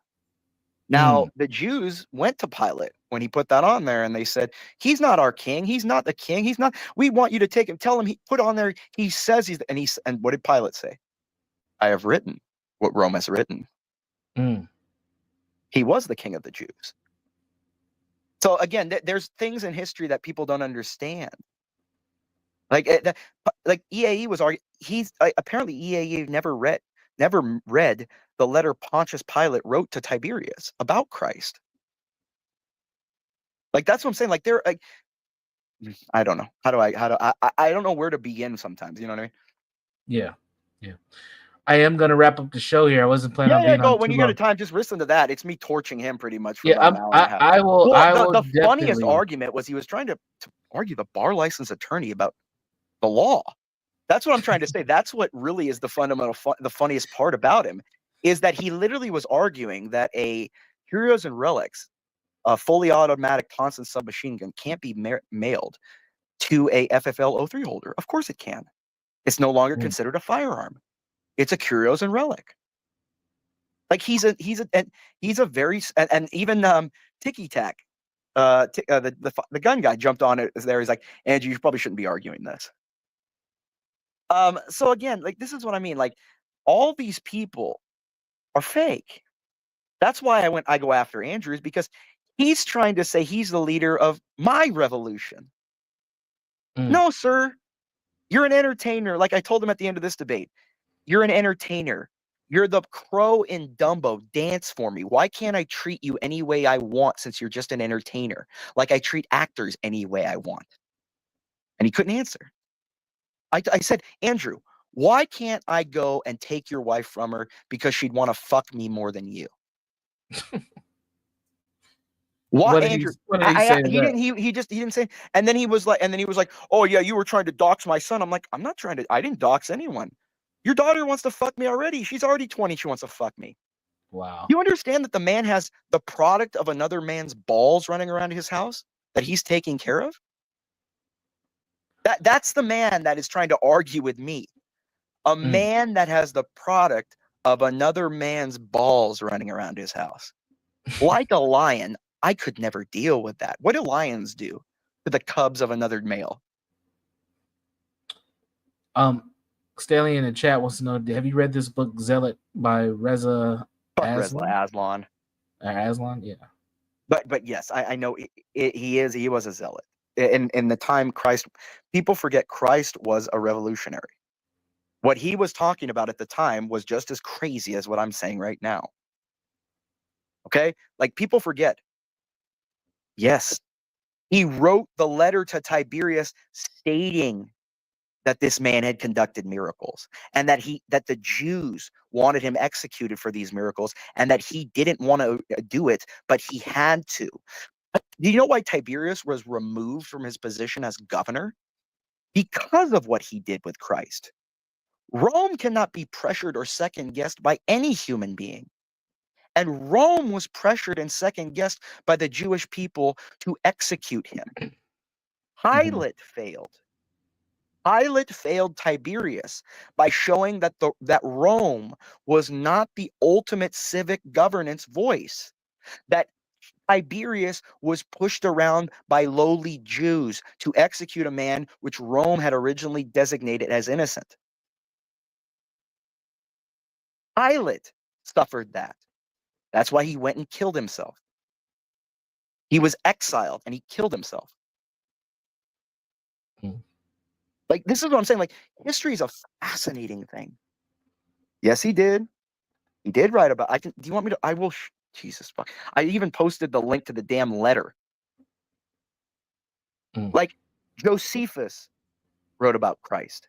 Now, the Jews went to Pilate when he put that on there, and they said, he's not our king. He's not the king. He's not. We want you to take him. Tell him he put on there. He says he's. And what did Pilate say? I have written what Rome has written. He was the King of the Jews. So again, there's things in history that people don't understand. Like EAE was arguing. Apparently EAE never read the letter Pontius Pilate wrote to Tiberius about Christ. Like, that's what I'm saying. Like, they're like, I don't know. I don't know where to begin sometimes. You know what I mean? Yeah. I am gonna wrap up the show here. I wasn't planning on being on when too you get long. a time, just listen to that. It's me torching him pretty much for Yeah, about an hour and a half. I will. Well, the funniest definitely argument was he was trying to argue the bar license attorney about the law. That's what I'm trying to say. That's what really is the the funniest part about him, is that he literally was arguing that a Curios and Relics, a fully automatic constant submachine gun, can't be mailed to a FFL 03 holder. Of course it can. It's no longer considered a firearm. It's a Curios and Relic. Like, he's a very, and even Ticky Tack, the gun guy jumped on it there. He's like, Andrew, you probably shouldn't be arguing this. So again, like, this is what I mean. Like, all these people are fake. That's why I go after Andrews, because he's trying to say he's the leader of my revolution. No, sir. You're an entertainer. Like I told him at the end of this debate, you're an entertainer. You're the crow in Dumbo. Dance for me. Why can't I treat you any way I want, since you're just an entertainer? Like I treat actors any way I want. And he couldn't answer. I said, Andrew, why can't I go and take your wife from her because she'd want to fuck me more than you? Why, Andrew? He didn't say. And then he was like, oh yeah, you were trying to dox my son. I'm like, I didn't dox anyone. Your daughter wants to fuck me already. She's already 20. She wants to fuck me. Wow. You understand that the man has the product of another man's balls running around his house that he's taking care of? That's the man that is trying to argue with me. A man that has the product of another man's balls running around his house. Like a lion, I could never deal with that. What do lions do to the cubs of another male? Stanley in the chat wants to know, have you read this book, Zealot, by Reza Aslan? Aslan, yeah. But yes, I know he was a zealot. In the time Christ, people forget Christ was a revolutionary. What he was talking about at the time was just as crazy as what I'm saying right now. Okay? Like, people forget. Yes, he wrote the letter to Tiberius stating that this man had conducted miracles, and that the Jews wanted him executed for these miracles, and that he didn't want to do it, but he had to. Do you know why Tiberius was removed from his position as governor? Because of what he did with Christ. Rome cannot be pressured or second-guessed by any human being. And Rome was pressured and second-guessed by the Jewish people to execute him. Pilate failed. Pilate failed Tiberius by showing that Rome was not the ultimate civic governance voice. That Tiberius was pushed around by lowly Jews to execute a man which Rome had originally designated as innocent. Pilate suffered that. That's why he went and killed himself. He was exiled and he killed himself. Like, this is what I'm saying. Like, history is a fascinating thing. Yes, he did. He did write about. Do you want me to? I will. Jesus fuck. I even posted the link to the damn letter. Like, Josephus wrote about Christ.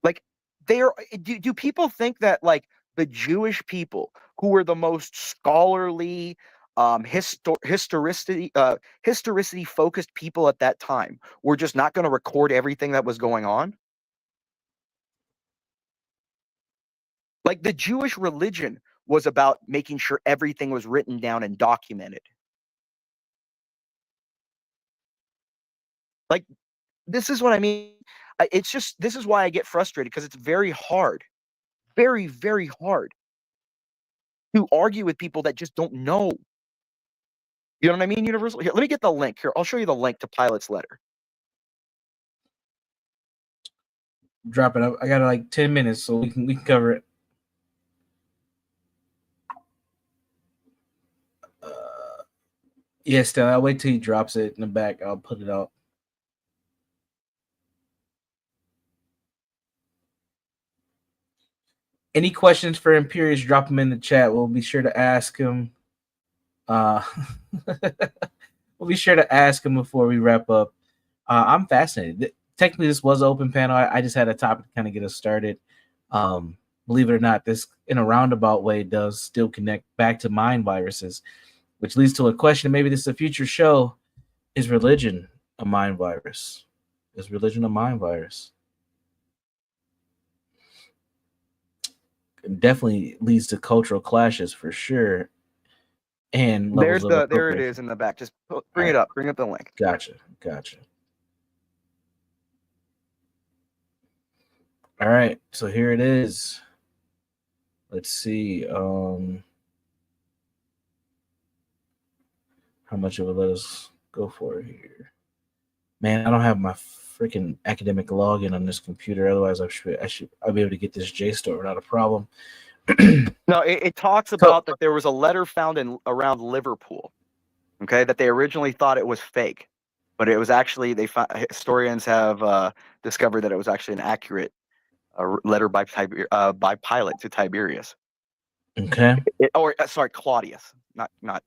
Like, do people think that, like, the Jewish people, who were the most scholarly, historicity focused people at that time, were just not going to record everything that was going on? Like, the Jewish religion was about making sure everything was written down and documented. Like, this is what I mean. It's just, this is why I get frustrated, because it's very hard, very, very hard to argue with people that just don't know. You know what I mean, Universal? Here, let me get the link. Here, I'll show you the link to Pilate's letter. Drop it up. I got like 10 minutes, so we can cover it. Yes, Stella, I'll wait till he drops it in the back. I'll put it out. Any questions for Imperius, drop them in the chat. We'll be sure to ask him. We'll be sure to ask him before we wrap up. I'm fascinated. Technically, this was an open panel. I just had a topic to kind of get us started. Believe it or not, this, in a roundabout way, does still connect back to mind viruses, which leads to a question. Maybe this is a future show. Is religion a mind virus? Is religion a mind virus? It definitely leads to cultural clashes for sure. And there it is in the back. Just bring it up. Bring up the link. Gotcha. All right, so here it is. Let's see. How much of it let us go for here? Man, I don't have my freaking academic login on this computer. Otherwise, I'll be able to get this JSTOR without a problem. No, it talks about that there was a letter found around Liverpool. Okay, that they originally thought it was fake, but it was actually, historians have discovered that it was actually an accurate letter by Pilate to Tiberius. Okay. Sorry, Claudius, not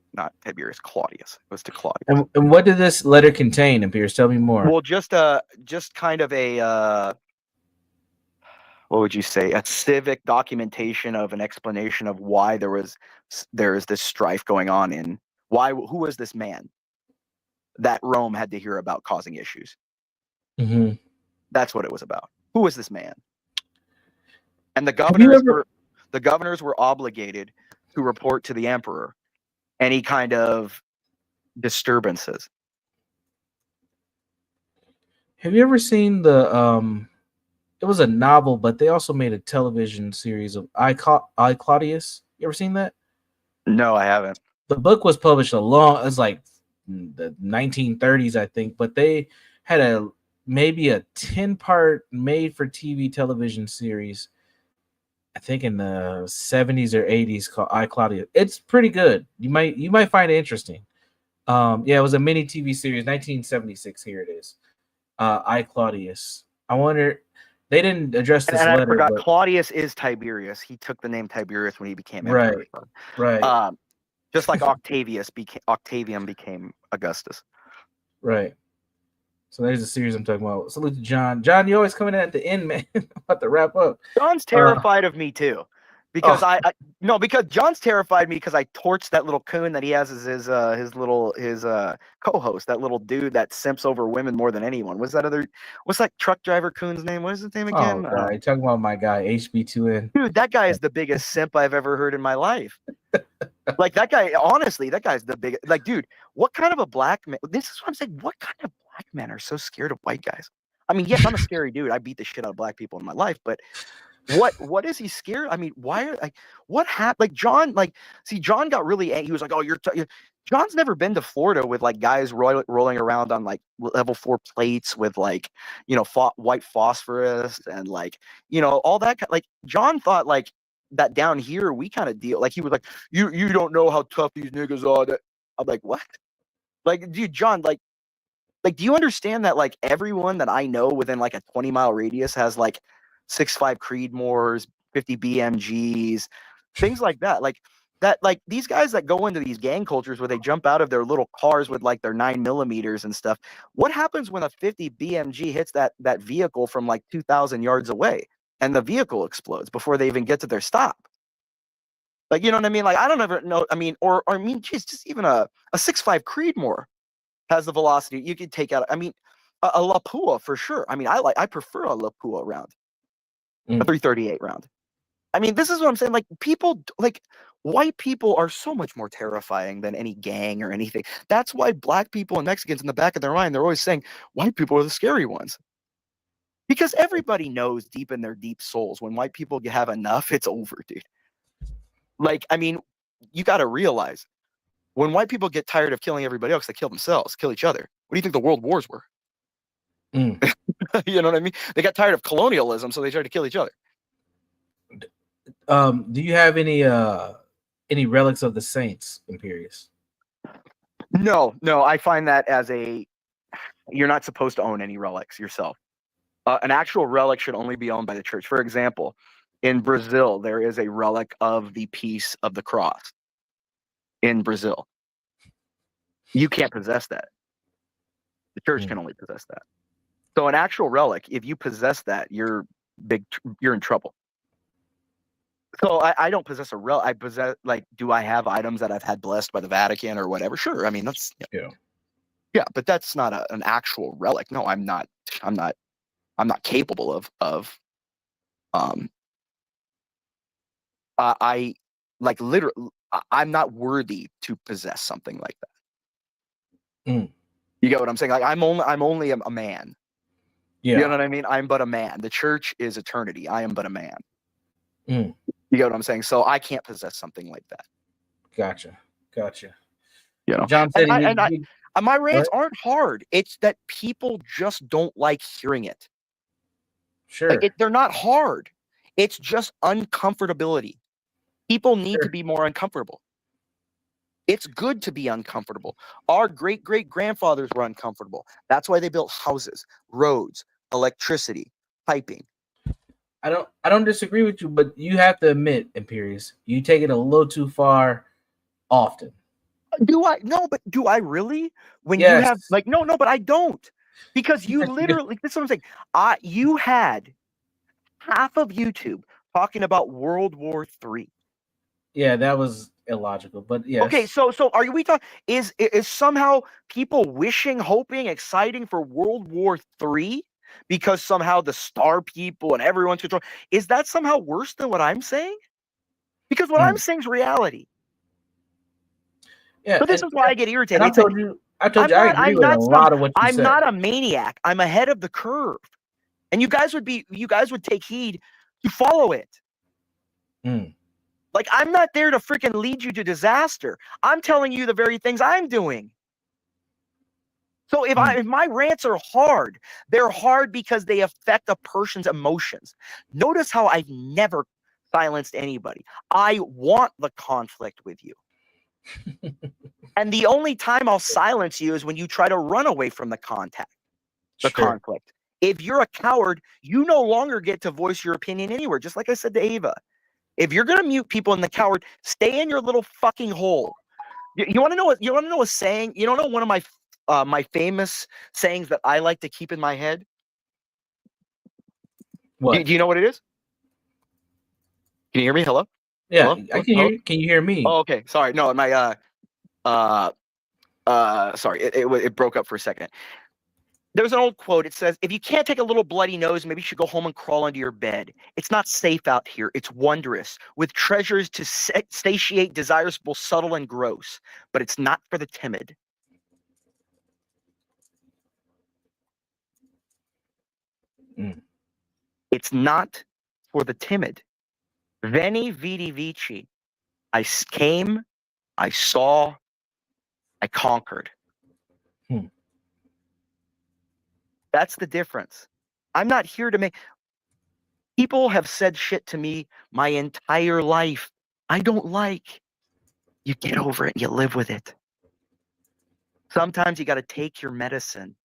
Tiberius. Claudius. It was to Claudius. And what did this letter contain, Imperius? Tell me more. Well, just kind of a what would you say? A civic documentation of an explanation of why there is this strife going on in who was this man that Rome had to hear about causing issues. Mm-hmm. That's what it was about. Who was this man? And the governors were obligated to report to the emperor any kind of disturbances. Have you ever seen the it was a novel, but they also made a television series of I Claudius? You ever seen that? No, I haven't. The book was published it's like the 1930s, I think, but they had maybe a 10-part made for TV television series, I think in the 70s or 80s, called I Claudius. It's pretty good. You might find it interesting. It was a mini TV series, 1976. Here it is. I Claudius. I wonder, they didn't address this letter. I forgot, Claudius is Tiberius. He took the name Tiberius when he became emperor. Right. Just like Octavian became Augustus. Right. So there's the series I'm talking about. Salute to John. John, you always coming in at the end, man. I'm about to wrap up. John's terrified of me too. Because because John's terrified me because I torched that little coon that he has as his co-host, that little dude that simps over women more than anyone. What's that truck driver coon's name? What is his name again? Oh, you're talking about my guy, HB2N. Dude, that guy is the biggest simp I've ever heard in my life. Like, that guy, honestly, that guy's the biggest. Like, dude, what kind of a black man? This is what I'm saying. What kind of black men are so scared of white guys? I mean, yes, I'm a scary dude. I beat the shit out of black people in my life, but What is he scared? I mean, why are like what happened? Like John, John got really angry. He was like, "Oh, John's never been to Florida with like guys rolling around on like level 4 plates with like white phosphorus and like all that. Like John thought like that down here we kind of deal. Like he was like, you don't know how tough these niggas are. That I'm like, what? Like, dude, John, like, do you understand that like everyone that I know within like a 20-mile radius has like 6.5 Creedmoors, 50 BMGs, things like that. Like these guys that go into these gang cultures where they jump out of their little cars with like their 9mm and stuff. What happens when a 50 BMG hits that vehicle from like 2,000 yards away and the vehicle explodes before they even get to their stop? Like, you know what I mean? Like, I don't ever know. I mean, geez, just even a 6.5 Creedmoor has the velocity you could take out. I mean, a Lapua for sure. I mean, I prefer a Lapua round, a 338 round. I mean, this is what I'm saying. Like white people are so much more terrifying than any gang or anything. That's why black people and Mexicans in the back of their mind, they're always saying white people are the scary ones. Because everybody knows deep in their deep souls when white people have enough, it's over, dude. Like, I mean, you got to realize when white people get tired of killing everybody else, they kill themselves, kill each other. What do you think the world wars were? You know what I mean? They got tired of colonialism, so they tried to kill each other. Do you have any relics of the saints, Imperius? No. I find that as you're not supposed to own any relics yourself. An actual relic should only be owned by the church. For example, in Brazil, there is a relic of the Peace of the Cross. In Brazil, you can't possess that. The church can only possess that. So an actual relic, if you possess that, you're in trouble. So I don't possess a relic. I possess, like, do I have items that I've had blessed by the Vatican or whatever? Sure. I mean, that's yeah, but that's not an actual relic. No, I'm not capable of I like literally I'm not worthy to possess something like that. You get what I'm saying? Like I'm only a man. Yeah. You know what I mean? I'm but a man. The church is eternity. I am but a man. You get what I'm saying? So I can't possess something like that. Gotcha. You know, John said my rants aren't hard. It's that people just don't like hearing it. Sure. Like they're not hard. It's just uncomfortability. People need to be more uncomfortable. It's good to be uncomfortable. Our great-great-grandfathers were uncomfortable. That's why they built houses, roads, electricity, piping. I don't disagree with you, but you have to admit, Imperius, you take it a little too far often. Do I? No, but do I really? When you have like no, but I don't. Because you literally, this is what I'm saying. You had half of YouTube talking about World War III. Yeah, that was illogical, but yes. Okay, so are we talking? Is somehow people wishing, hoping, exciting for World War III because somehow the star people and everyone's control? Is that somehow worse than what I'm saying? Because what I'm saying is reality. Yeah, but this is why I get irritated. I told you I agree with a lot of what you said. I'm not a maniac. I'm ahead of the curve, and you guys would take heed to follow it. Like, I'm not there to freaking lead you to disaster. I'm telling you the very things I'm doing. So if my rants are hard, they're hard because they affect a person's emotions. Notice how I've never silenced anybody. I want the conflict with you. And the only time I'll silence you is when you try to run away from the conflict. If you're a coward, you no longer get to voice your opinion anywhere. Just like I said to Ava. If you're gonna mute people in the coward, stay in your little fucking hole. You want to know what? You want to know a saying? You don't know one of my famous sayings that I like to keep in my head. What? Do you know what it is? Can you hear me? Hello? Yeah, Hello? I can hear you. Can you hear me? Oh, okay. Sorry. No, my sorry, it broke up for a second. There's an old quote. It says, if you can't take a little bloody nose, maybe you should go home and crawl under your bed. It's not safe out here. It's wondrous, with treasures to satiate desires both subtle and gross. But it's not for the timid. It's not for the timid. Veni vidi vici. I came, I saw, I conquered. That's the difference. I'm not here to make... People have said shit to me my entire life I don't like. You get over it. You live with it. Sometimes you got to take your medicine.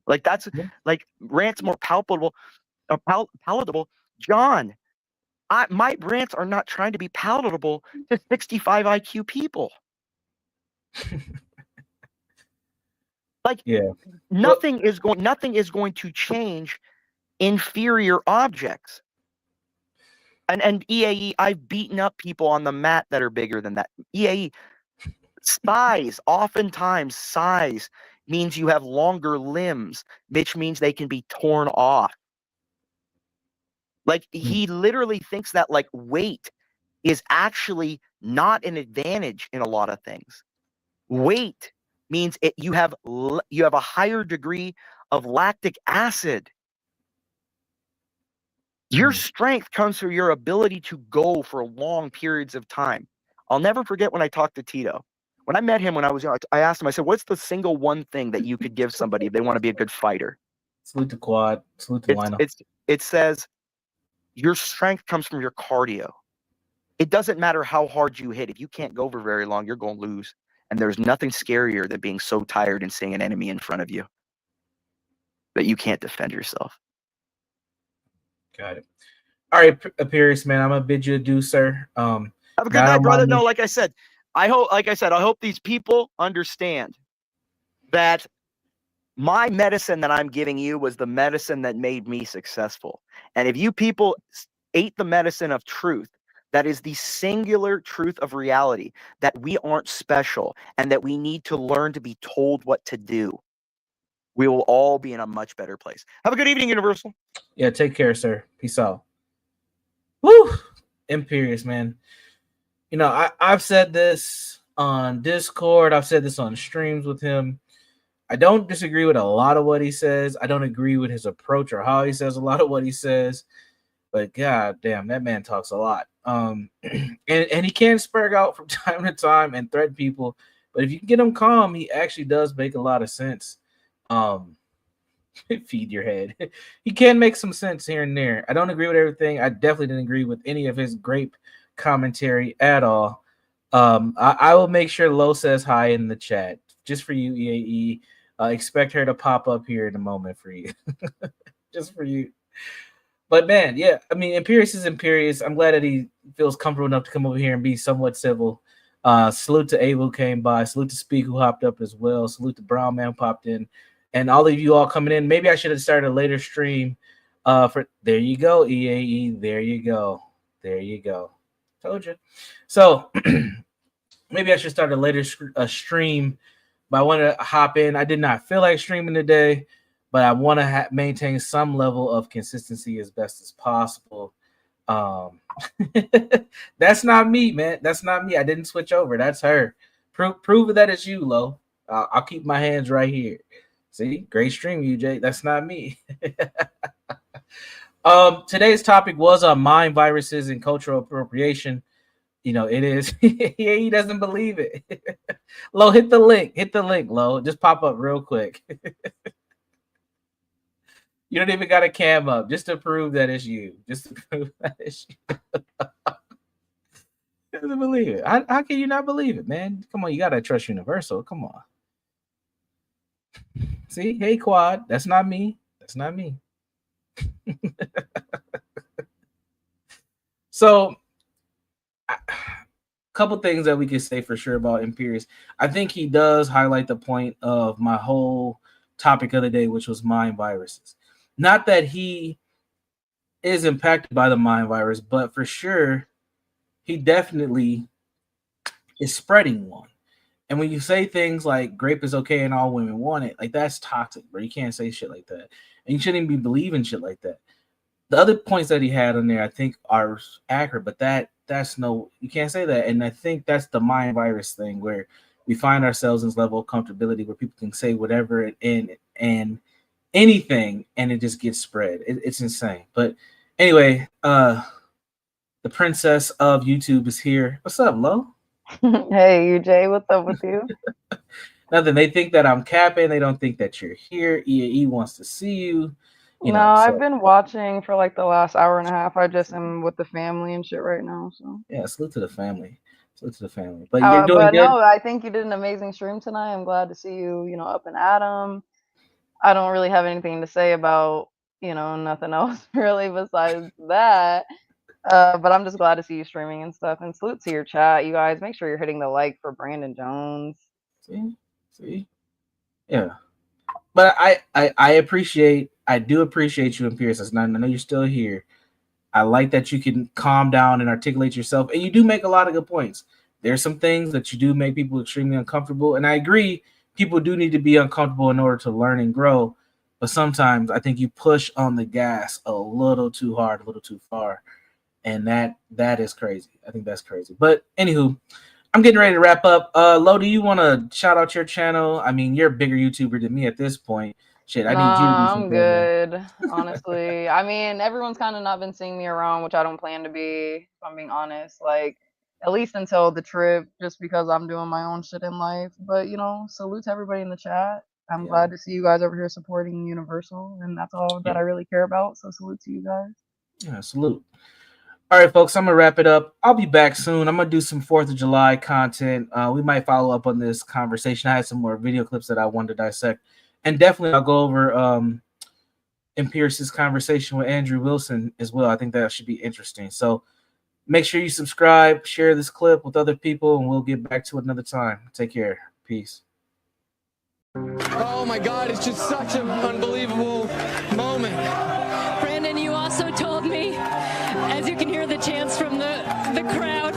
Like that's like rants more palatable. John, my rants are not trying to be palatable to 65 IQ people. Like nothing is going to change inferior objects. And EAE, I've beaten up people on the mat that are bigger than that. EAE, oftentimes size means you have longer limbs, which means they can be torn off. Like he literally thinks that like weight is actually not an advantage in a lot of things. Weight means you have a higher degree of lactic acid. Your strength comes from your ability to go for long periods of time. I'll never forget when I talked to Tito. When I met him when I was young, I asked him, I said, what's the single one thing that you could give somebody if they want to be a good fighter? Salute to Quad. Salute to Wino. It says, your strength comes from your cardio. It doesn't matter how hard you hit. If you can't go for very long, you're going to lose. And there's nothing scarier than being so tired and seeing an enemy in front of you that you can't defend yourself. Got it. All right, Appearance, man. I'm gonna bid you adieu, sir. Have a good night, brother. No, like I said, I hope these people understand that my medicine that I'm giving you was the medicine that made me successful. And if you people ate the medicine of truth, that is the singular truth of reality, that we aren't special and that we need to learn to be told what to do, we will all be in a much better place. Have a good evening, Universal. Yeah, take care, sir. Peace out. Woo! Imperious, man. You know, I've said this on Discord. I've said this on streams with him. I don't disagree with a lot of what he says. I don't agree with his approach or how he says a lot of what he says. But god damn, that man talks a lot. And he can spurg out from time to time and threaten people. But if you can get him calm, he actually does make a lot of sense. Feed your head. He can make some sense here and there. I don't agree with everything. I definitely didn't agree with any of his grape commentary at all. I will make sure Lo says hi in the chat just for you, EAE. Expect her to pop up here in a moment for you. Just for you. But man, yeah, I mean, Imperious is Imperious. I'm glad that he feels comfortable enough to come over here and be somewhat civil. Salute to Abe who came by. Salute to Speak who hopped up as well. Salute to Brown Man popped in. And all of you all coming in. Maybe I should have started a later stream. There you go, EAE. There you go. There you go. Told you. So maybe I should start a later stream. But I want to hop in. I did not feel like streaming today, but I want to maintain some level of consistency as best as possible. That's not me, man. That's not me. I didn't switch over. That's her. Prove that it's you, Lo. I'll keep my hands right here. See, great stream, UJ. That's not me. Today's topic was on mind viruses and cultural appropriation. You know, it is. Yeah, he doesn't believe it. Lo, hit the link. Hit the link, Lo. Just pop up real quick. You don't even got a cam up just to prove that it's you. Just to prove that it's you. He doesn't believe it. How can you not believe it, man? Come on, you gotta trust Universal. Come on. See, hey Quad, that's not me. That's not me. So, a couple things that we could say for sure about Imperious. I think he does highlight the point of my whole topic of the day, which was mind viruses. Not that he is impacted by the mind virus, but for sure, he definitely is spreading one. And when you say things like grape is okay and all women want it, like that's toxic, bro. You can't say shit like that. And you shouldn't even be believing shit like that. The other points that he had on there, I think, are accurate, but that's no, you can't say that. And I think that's the mind virus thing where we find ourselves in this level of comfortability where people can say whatever and anything, and it just gets spread. It's insane. But anyway, the princess of YouTube is here. What's up, Lo? Hey, UJ, what's up with you? Nothing. They think that I'm capping. They don't think that you're here. EAE wants to see you. You know, I've been watching for like the last hour and a half. I just am with the family and shit right now. So yeah, salute to the family. Salute to the family. But you're doing but good. no, I think you did an amazing stream tonight. I'm glad to see you, up and at 'em. I don't really have anything to say about, nothing else really besides that. But I'm just glad to see you streaming and stuff. And salute to your chat, you guys. Make sure you're hitting the like for Brandon Jones. See, yeah. But I do appreciate you and Pierce. I know you're still here. I like that you can calm down and articulate yourself, and you do make a lot of good points. There's some things that you do make people extremely uncomfortable, and I agree. People do need to be uncomfortable in order to learn and grow. But sometimes I think you push on the gas a little too hard, a little too far, and that is crazy. I think that's crazy. But anywho, I'm getting ready to wrap up. Lo, do you want to shout out your channel? I mean, you're a bigger YouTuber than me at this point. Shit, I need you to do some I'm good, honestly. I mean, everyone's kind of not been seeing me around, which I don't plan to be, if I'm being honest. Like, at least until the trip, just because I'm doing my own shit in life. But, salute to everybody in the chat. I'm glad to see you guys over here supporting Universal, and that's all that I really care about. So salute to you guys. Yeah, salute. All right, folks, I'm going to wrap it up. I'll be back soon. I'm going to do some 4th of July content. We might follow up on this conversation. I had some more video clips that I wanted to dissect. And definitely I'll go over Pierce's conversation with Andrew Wilson as well. I think that should be interesting. So make sure you subscribe, share this clip with other people, and we'll get back to it another time. Take care. Peace. Oh my God, it's just such an unbelievable moment. Brandon, you also told me, as you can hear the chants from the crowd,